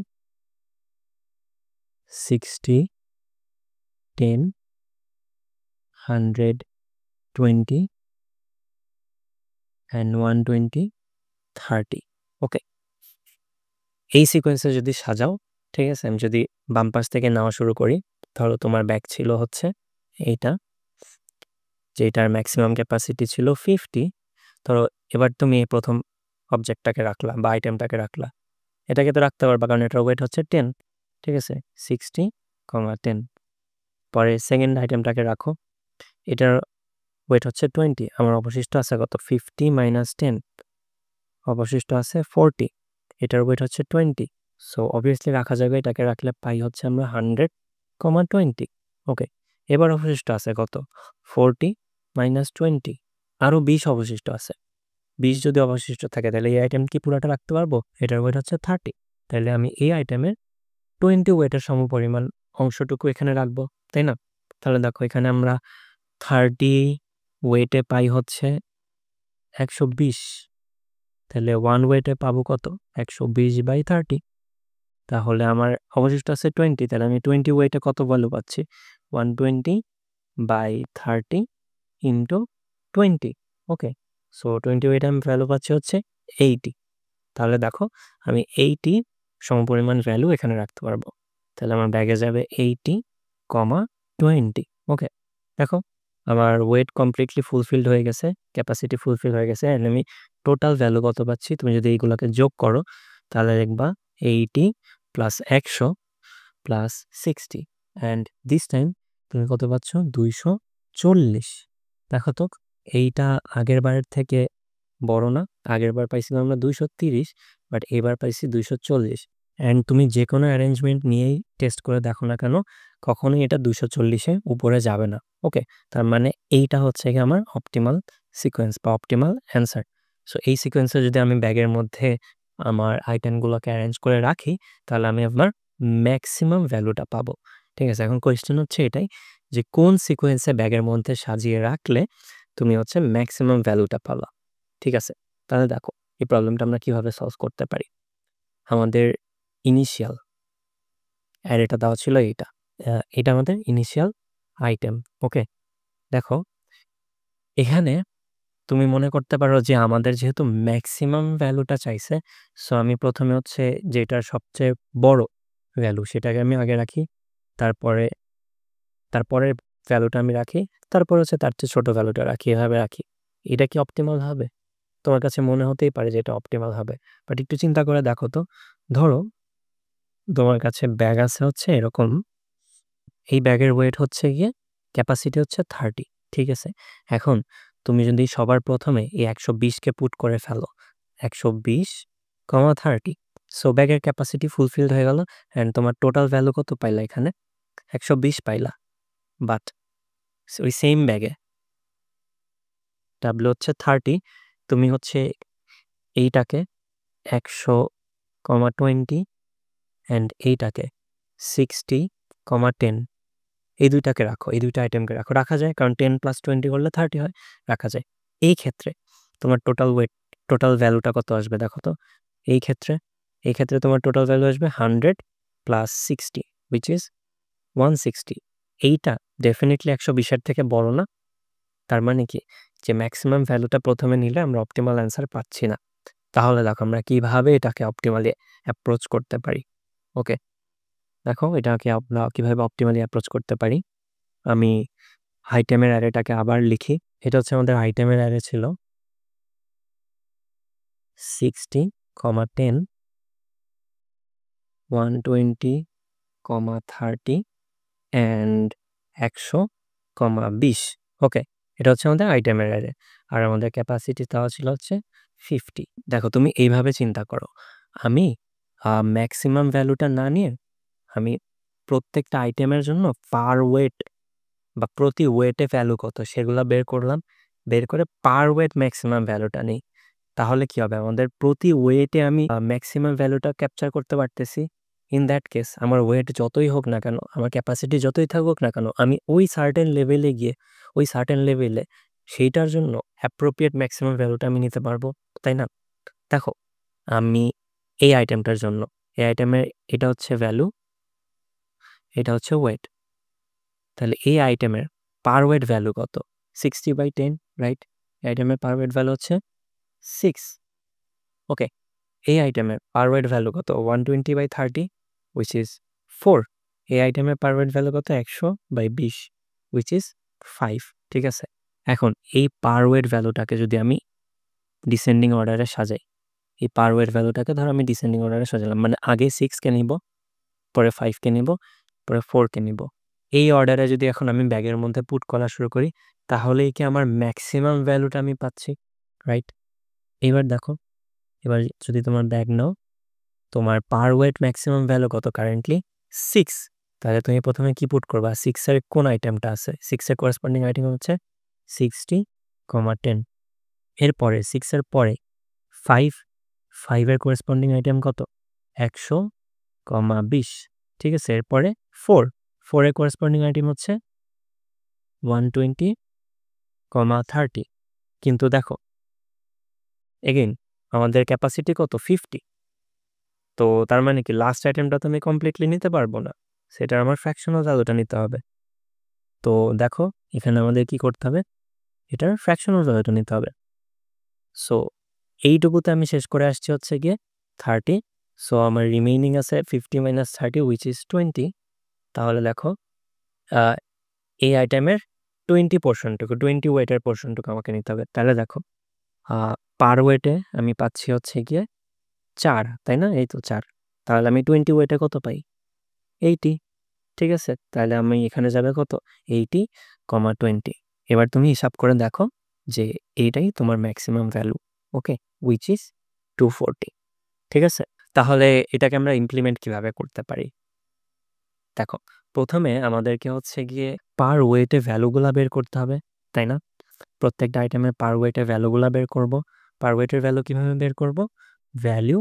60, 10, 120 and 120, 30, ওকে? এই সিকোয়েন্সে যদি সাজাও, ঠিক আছে? আমি যদি বাম পাশ থেকে নেওয়া শুরু করি, ধরো তোমার ব্যাগ ছিল হচ্ছে এইটা, যেটার ম্যাক্সিমাম ক্যাপাসিটি ছিল 50। ধরো এবার তুমি এই প্রথম অবজেক্টটাকে রাখলা বা আইটেমটাকে রাখলা, এটাকে তো রাখতে পারবা কারণ এটার ওয়েট হচ্ছে 10, ঠিক আছে? 60, 10। পরে সেকেন্ড আইটেমটাকে রাখো, এটার ওয়েট হচ্ছে 20, আমার অবশিষ্ট আছে কত? 50 মাইনাস 10, অবশিষ্ট আছে 40, এটার ওয়েট হচ্ছে 20। সো অবভিয়াসলি রাখা যাবে, এটাকে রাখলে পাই হচ্ছে আমরা 100,20, ওকে? এবার অবশিষ্ট আছে কত? 40 মাইনাস 20, আরও 20 অবশিষ্ট আছে। 20 যদি অবশিষ্ট থাকে তাহলে এই আইটেম কি পুরোটা রাখতে পারবো? এটার ওয়েট হচ্ছে 30, তাহলে আমি এই আইটেমের 20 ওয়েটের সমপরিমাণ অংশটুকু এখানে রাখবো, তাই না? তাহলে দেখো এখানে আমরা 30 ওয়েটে পাই হচ্ছে 120, তাহলে 1 ওয়েটে পাবো কত? 120/30, তাহলে আমার অবশিষ্ট আছে 20, তাহলে আমি 20 ওয়েটে কত ভ্যালু পাচ্ছি? 120/30 ইন্টু 20, ওকে? সো 20 ওয়েটে আমি ভ্যালু পাচ্ছি হচ্ছে 80। তাহলে দেখো আমি 80 সমপরিমাণ ভ্যালু এখানে রাখতে পারবো, তাহলে আমার ব্যাগে যাবে 80, 20, ওকে? দেখো আমার ওয়েট কমপ্লিটলি ফুলফিলড হয়ে গেছে, ক্যাপাসিটি ফুলফিল হয়ে গেছে, অ্যান্ড আমি টোটাল ভ্যালু কত পাচ্ছি? তুমি যদি এইগুলোকে যোগ করো তাহলে দেখবা 80 plus 100 plus 60, and this time তুমি কত পাচ্ছ? 240। দেখো তো এইটা আগের বারের থেকে বড় না? আগের বার পাইছিলাম আমরা 230, বাট এবার পাইছি 240। অ্যান্ড তুমি যে কোনো অ্যারেঞ্জমেন্ট নিয়েই টেস্ট করে দেখো না কেন, কখনোই এটা 240-এ উপরে যাবে না, ওকে? তার মানে এইটা হচ্ছে কি আমার অপটিমাল সিকোয়েন্স বা অপটিমাল অ্যান্সার। সো এই সিকোয়েন্সে যদি আমি ব্যাগের মধ্যে আমার আইটেমগুলোকে অ্যারেঞ্জ করে রাখি তাহলে আমি আমার ম্যাক্সিমাম ভ্যালুটা পাবো, ঠিক আছে? এখন কোয়েশ্চেন হচ্ছে এটাই যে কোন সিকোয়েন্সে ব্যাগের মধ্যে সাজিয়ে রাখলে তুমি হচ্ছে ম্যাক্সিমাম ভ্যালুটা পাবা, ঠিক আছে? তাহলে দেখো এই প্রবলেমটা আমরা কিভাবে সলভ করতে পারি। আমাদের ইনিশিয়াল অ্যারেটা দেওয়া ছিল এইটা, এটা আমাদের ইনিশিয়াল আইটেম, ওকে? দেখো এখানে তুমি মনে করতে পারো যে আমাদের যেহেতু ম্যাক্সিমাম ভ্যালুটা চাইছে, সো আমি প্রথমে হচ্ছে যেটার সবচেয়ে বড় ভ্যালু সেটাকে আমি আগে রাখি, তারপরে তারপরের ভ্যালুটা আমি রাখি, তারপর হচ্ছে তার চেয়ে ছোট ভ্যালুটা রাখি, এভাবে রাখি। এটা কি অপটিমাল হবে? তোমার কাছে মনে হতেই পারে যে এটা অপটিমাল হবে, বাট একটু চিন্তা করে দেখো তো। ধরো তোমার কাছে ব্যাগ আছে হচ্ছে এরকম, এই ব্যাগের ওয়েট হচ্ছে গিয়ে ক্যাপাসিটি হচ্ছে 30, ঠিক আছে? এখন তুমি যদি সবার প্রথমে এই 120কে পুট করে ফেলো, 120, 30, সো ব্যাগের ক্যাপাসিটি ফুলফিলড হয়ে গেল, অ্যান্ড তোমার টোটাল ভ্যালু কত পাইলা? এখানে 120 পাইলা, বাট ওই সেম ব্যাগে ডাব্লিউ হচ্ছে 30, তুমি হচ্ছে এইটাকে 100,20 অ্যান্ড এইটাকে 60, 10, এই দুইটাকে রাখো, এই দুইটা আইটেমকে রাখো, রাখা যায় কারণ 10 প্লাস 20 করলে 30 হয়, রাখা যায়। এই ক্ষেত্রে তোমার টোটাল ওয়েট, টোটাল ভ্যালুটা কত আসবে দেখো তো? এই ক্ষেত্রে তোমার টোটাল ভ্যালু আসবে 100 প্লাস 60 উইচ ইজ 160। এইটা ডেফিনেটলি 120-এর থেকে বড় না, তার মানে কি যে ম্যাক্সিমাম ভ্যালুটা প্রথমে নিলে আমরা অপটিমাল অ্যান্সার পাচ্ছি না। তাহলে দেখো আমরা কিভাবে এটাকে অপটিমালি অ্যাপ্রোচ করতে পারি, ওকে? দেখো এটাকে আমরা কিভাবে অপটিমালি অ্যাপ্রোচ করতে পারি। আমি আইটেমের অ্যারেটাকে আবার লিখি। এটা হচ্ছে আমাদের আইটেমের অ্যারে ছিল 60, 10, 120, 30 অ্যান্ড 100, 20, ওকে? এটা হচ্ছে আমাদের আইটেমের অ্যারে, আর আমাদের ক্যাপাসিটি দেওয়া ছিল হচ্ছে 50। দেখো তুমি এইভাবে চিন্তা করো, আমি ম্যাক্সিমাম ভ্যালুটা না নিয়ে আমি প্রত্যেকটা আইটেমের জন্য পার ওয়েট বা প্রতি ওয়েটে ভ্যালু কত সেগুলো বের করলাম, বের করে পার ওয়েট ম্যাক্সিমাম ভ্যালুটা নেই। তাহলে কি হবে? আমাদের প্রতি ওয়েটে আমি ম্যাক্সিমাম ভ্যালুটা ক্যাপচার করতে পারতেছি। ইন দ্যাট কেস আমার ওয়েট যতই হোক না কেন, আমার ক্যাপাসিটি যতই থাকুক না কেন, আমি ওই সার্টেন লেভেলে গিয়ে ওই সার্টেন লেভেলে সেইটার জন্য অ্যাপ্রোপ্রিয়েট ম্যাক্সিমাম ভ্যালুটা আমি নিতে পারবো, তাই না? দেখো আমি এই আইটেমটার জন্য এই আইটেমের এটা হচ্ছে ভ্যালু, এটা হচ্ছে ওয়েট। তাহলে এই আইটেমের পার ওয়েট ভ্যালু কত? 60/10, রাইট? এই আইটেমের পার ওয়েট ভ্যালু হচ্ছে 6। ওকে, এই আইটেমের পার ওয়েট ভ্যালু কত? 120/30, উইচ ইজ 4। এই আইটেমের পার ওয়েট ভ্যালু কত? 100/20, উইচ ইজ 5। ঠিক আছে, এখন এই পার ওয়েট ভ্যালুটাকে যদি আমি ডিসেন্ডিং অর্ডারে সাজাই, এই পার ওয়েট ভ্যালুটাকে ধর আমি ডিসেন্ডিং অর্ডারে সাজালাম, মানে আগে 6কে নিব, পরে 5কে নিব, পরে 4কে নিব। এই অর্ডারে যদি এখন আমি ব্যাগের মধ্যে পুট করা শুরু করি, তাহলেই কি আমার ম্যাক্সিমাম ভ্যালুটা আমি পাচ্ছি, রাইট? এবার দেখো, এবার যদি তোমার ব্যাগ নাও, তোমার পার ওয়েট ম্যাক্সিমাম ভ্যালু কত কারেন্টলি? 6। তাহলে তুমি প্রথমে কি পুট করবা? 6-এর কোন আইটেমটা আছে? 6-এর করেসপন্ডিং আইটেম হচ্ছে 60,10। এরপরে 6-এর পরে 5, 5-এর করেসপন্ডিং আইটেম কত? 100,20। ঠিক আছে, এরপরে 4, 4-এর করেসপন্ডিং আইটেম হচ্ছে 120,30। কিন্তু দেখো এগেইন আমাদের ক্যাপাসিটি কত? 50। তো তার মানে কি লাস্ট আইটেমটা তো আমি কমপ্লিটলি নিতে পারবো না, সেটা আমার ফ্র্যাকশনাল ভ্যালুটা নিতে হবে। তো দেখো এখানে আমাদের কি করতে হবে? এটার ফ্র্যাকশনাল ভ্যালুটা নিতে হবে। সো এইটুকুতে আমি শেষ করে আসছি হচ্ছে গিয়ে 30। সো আমার রিমেইনিং আছে 50 - 30, উইচ ইজ 20। তাহলে দেখো এই আইটেমের 20 পোর্শনটুকু, 20 ওয়েটের পোর্শনটুকু আমাকে নিতে হবে। তাহলে দেখো পার ওয়েটে আমি পাচ্ছি হচ্ছে গিয়ে 4, তাই না? এই তো 4। তাহলে আমি 20 ওয়েটে কত পাই? 80। ঠিক আছে, তাহলে আমি এখানে যাবে কত? 80,20। এবার তুমি হিসাব করে দেখো যে এইটাই তোমার maximum value, okay, which is 240। ঠিক আছে, তাহলে এটাকে আমরা ইমপ্লিমেন্ট কিভাবে করতে পারি? দেখো প্রথমে আমাদেরকে হচ্ছে গিয়ে পার ওয়েটে ভ্যালুগুলা বের করতে হবে, তাই না? প্রত্যেকটা আইটেমের পার ওয়েটে ভ্যালুগুলা বের করব। পার ওয়েটের ভ্যালু কিভাবে বের করব? ভ্যালু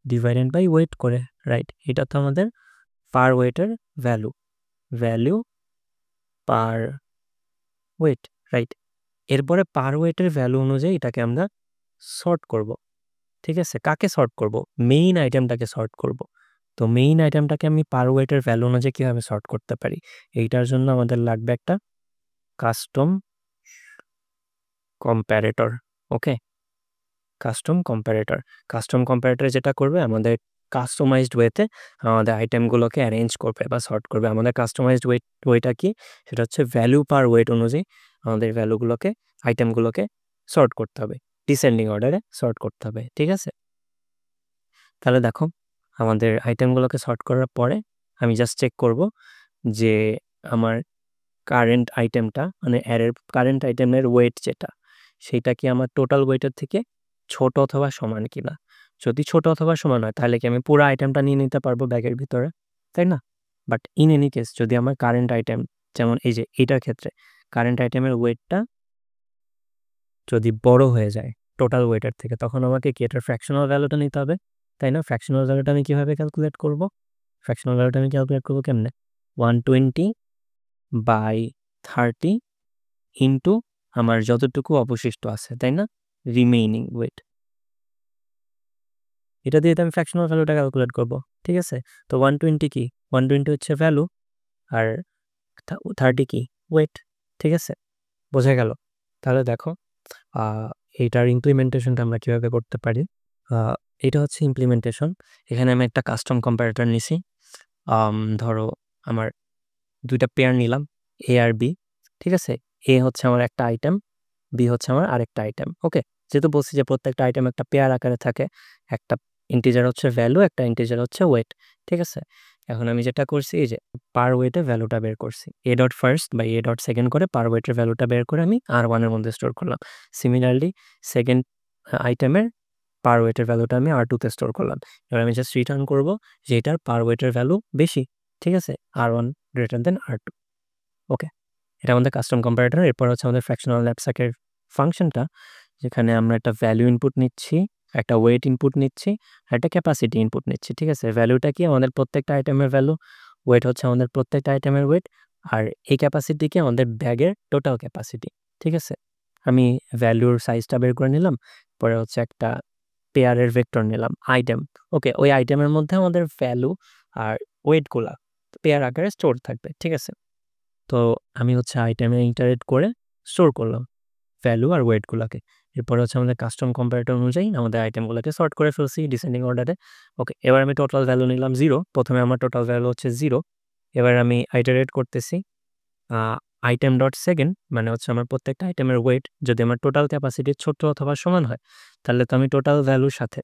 ডিভাইডেড বাই ওয়েট করে, রাইট? এটা তো আমাদের পার ওয়েটের ভ্যালু, ভ্যালু পার ওয়েট, রাইট? এরপরে পার ওয়েটের ভ্যালু অনুযায়ী এটাকে আমরা সর্ট করব। ঠিক আছে, কাকে সর্ট করব? মেইন আইটেমটাকে সর্ট করব। তো মেইন আইটেমটাকে আমি পার ওয়েটের ভ্যালু অনুযায়ী কীভাবে সর্ট করতে পারি? এইটার জন্য আমাদের লাগবে একটা কাস্টম কম্প্যারেটর। ওকে, কাস্টম কম্প্যারেটর। কাস্টম কম্প্যারেটর যেটা করবে, আমাদের কাস্টমাইজড ওয়েতে আমাদের আইটেমগুলোকে অ্যারেঞ্জ করবে বা সর্ট করবে। আমাদের কাস্টমাইজড ওয়েটা কি? সেটা হচ্ছে ভ্যালু পার ওয়েট অনুযায়ী আমাদের ভ্যালুগুলোকে, আইটেমগুলোকে সর্ট করতে হবে, ডিসেন্ডিং অর্ডারে সর্ট করতে হবে। ঠিক আছে, তাহলে দেখো আমাদের আইটেমগুলোকে সর্ট করার পরে আমি জাস্ট চেক করব যে আমার কারেন্ট আইটেমটা, মানে অ্যারের কারেন্ট আইটেমের ওয়েট যেটা, সেইটা কি আমার টোটাল ওয়েটের থেকে ছোট অথবা সমান কিনা। যদি ছোট অথবা সমান হয় তাহলে কি আমি পুরো আইটেমটা নিয়ে নিতে পারবো ব্যাগের ভিতরে, তাই না? বাট ইন এনি কেস যদি আমার কারেন্ট আইটেম, যেমন এই যে এইটার ক্ষেত্রে কারেন্ট আইটেমের ওয়েটটা যদি বড় হয়ে যায় টোটাল ওয়েটের থেকে, তখন আমাকে কি এটার ফ্র্যাকশনাল ভ্যালুটা নিতে হবে, তাই না? ফ্র্যাকশনাল ভ্যালুটা আমি কীভাবে ক্যালকুলেট করব? ফ্র্যাকশনাল ভ্যালুটা আমি ক্যালকুলেট করবো কেমনে? 120/30 ইন্টু আমার যতটুকু অবশিষ্ট আছে, তাই না? রিমেইনিং ওয়েট, এটা দিয়ে তো আমি ফ্র্যাকশনাল ভ্যালুটা ক্যালকুলেট করব। ঠিক আছে, তো 120 কি? 120 হচ্ছে ভ্যালু, আর 30 কি? ওয়েট। ঠিক আছে, বোঝা গেল? তাহলে দেখো এইটার ইমপ্লিমেন্টেশনটা আমরা কীভাবে করতে পারি। এটা হচ্ছে ইমপ্লিমেন্টেশন। এখানে আমি একটা কাস্টম কম্প্যারেটর নিছি। ধরো আমার দুইটা পেয়ার নিলাম, এ আর বি। ঠিক আছে, এ হচ্ছে আমার একটা আইটেম, বি হচ্ছে আমার আরেকটা আইটেম। ওকে, যেহেতু বলছি যে প্রত্যেকটা আইটেম একটা পেয়ার আকারে থাকে, একটা ইন্টিজার হচ্ছে ভ্যালু, একটা ইন্টিজার হচ্ছে ওয়েট। ঠিক আছে, এখন আমি যেটা করছি এই যে পার ওয়েটে ভ্যালুটা বের করছি, এ ডট ফার্স্ট বা এ ডট সেকেন্ড করে পার ওয়েটের ভ্যালুটা বের করে আমি R1-এর মধ্যে স্টোর করলাম। সিমিলারলি সেকেন্ড আইটেমের পার ওয়েটের ভ্যালুটা আমি R2-তে স্টোর করলাম। এবার আমি জাস্ট রিটার্ন করব যে এটার পার ওয়েটের ভ্যালু বেশি। ঠিক আছে, R1 গ্রেটার দেন R2। ওকে, এটা আমাদের কাস্টম কম্প্যারেটর। এরপর হচ্ছে আমাদের ফ্র্যাকশনাল ন্যাপস্যাকের ফাংশনটা, যেখানে আমরা একটা ভ্যালু ইনপুট নিচ্ছি, একটা ওয়েট ইনপুট নিচ্ছি, আর একটা ক্যাপাসিটি ইনপুট নিচ্ছি। ঠিক আছে, ভ্যালুটা কি? আমাদের প্রত্যেকটা আইটেমের ভ্যালু, ওয়েট হচ্ছে আমাদের প্রত্যেকটা আইটেমের ওয়েট, আর এই ক্যাপাসিটি আমাদের ব্যাগের টোটাল ক্যাপাসিটি। ঠিক আছে? আমি ভ্যালুর সাইজটা বের করে নিলাম। পরে হচ্ছে একটা পেয়ারের ভেক্টর নিলাম আইটেম। ওকে, ওই আইটেমের মধ্যে আমাদের ভ্যালু আর ওয়েটগুলা পেয়ার আকারে স্টোর থাকবে। ঠিক আছে? তো আমি হচ্ছে আইটেমে ইটারেট করে স্টোর করলাম ভ্যালু আর ওয়েটগুলাকে। এরপরে হচ্ছে আমাদের কাস্টম কম্পারেটর অনুযায়ী আমাদের আইটেমগুলোকে সর্ট করে ফেলছি ডিসেন্ডিং অর্ডারে। ওকে, এবার আমি টোটাল ভ্যালু নিলাম 0। প্রথমে আমার টোটাল ভ্যালু হচ্ছে 0। এবার আমি আইটারেট করতেছি আইটেম ডট সেকেন্ড, মানে হচ্ছে আমার প্রত্যেকটা আইটেমের ওয়েট যদি আমার টোটাল ক্যাপাসিটির ছোট অথবা সমান হয়, তাহলে তো আমি টোটাল ভ্যালুর সাথে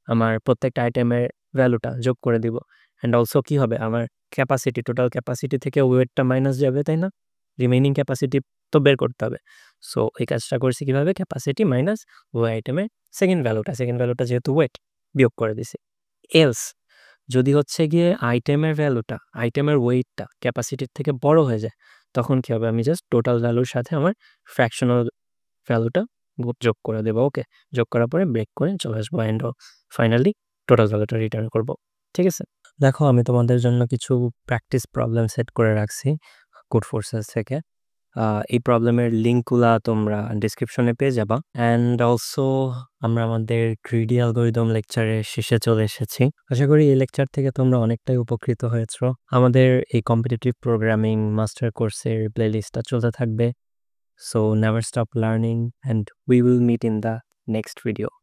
আমার প্রত্যেকটা আইটেমের ভ্যালুটা যোগ করে দিব। অ্যান্ড অলসো কী হবে, আমার ক্যাপাসিটি, টোটাল ক্যাপাসিটি থেকে ওয়েটটা মাইনাস যাবে, তাই না? রিমেইনিং ক্যাপাসিটি তো বের করতে হবে। সো এই কাজটা করছি কীভাবে, ক্যাপাসিটি মাইনাস ওই আইটেমের সেকেন্ড ভ্যালুটা যেহেতু ওয়েট, বিয়োগ করে দিছি। এলস যদি হচ্ছে গিয়ে আইটেমের ভ্যালুটা, আইটেমের ওয়েটটা ক্যাপাসিটির থেকে বড় হয়ে যায়, তখন কী হবে, আমি জাস্ট টোটাল ভ্যালুর সাথে আমার ফ্র্যাকশনাল ভ্যালুটা যোগ করে দেবো। ওকে, যোগ করার পরে ব্রেক করে চলে আসবো অ্যান্ড ফাইনালি টোটাল ভ্যালুটা রিটার্ন করব। ঠিক আছে? দেখো, আমি তোমাদের জন্য কিছু প্র্যাকটিস প্রবলেম সেট করে রাখছি কোড ফোর্সেস থেকে। এই প্রবলেমের লিঙ্কগুলা তোমরা ডিসক্রিপশনে পেয়ে যাবা। অ্যান্ড অলসো আমরা আমাদের গ্রিডি অ্যালগরিদম লেকচারের শেষে চলে এসেছি। আশা করি এই লেকচার থেকে তোমরা অনেকটাই উপকৃত হয়েছো। আমাদের এই কম্পিটিটিভ প্রোগ্রামিং মাস্টার কোর্সের প্লেলিস্টটা চলতে থাকবে। So never stop learning and we will meet in the next video.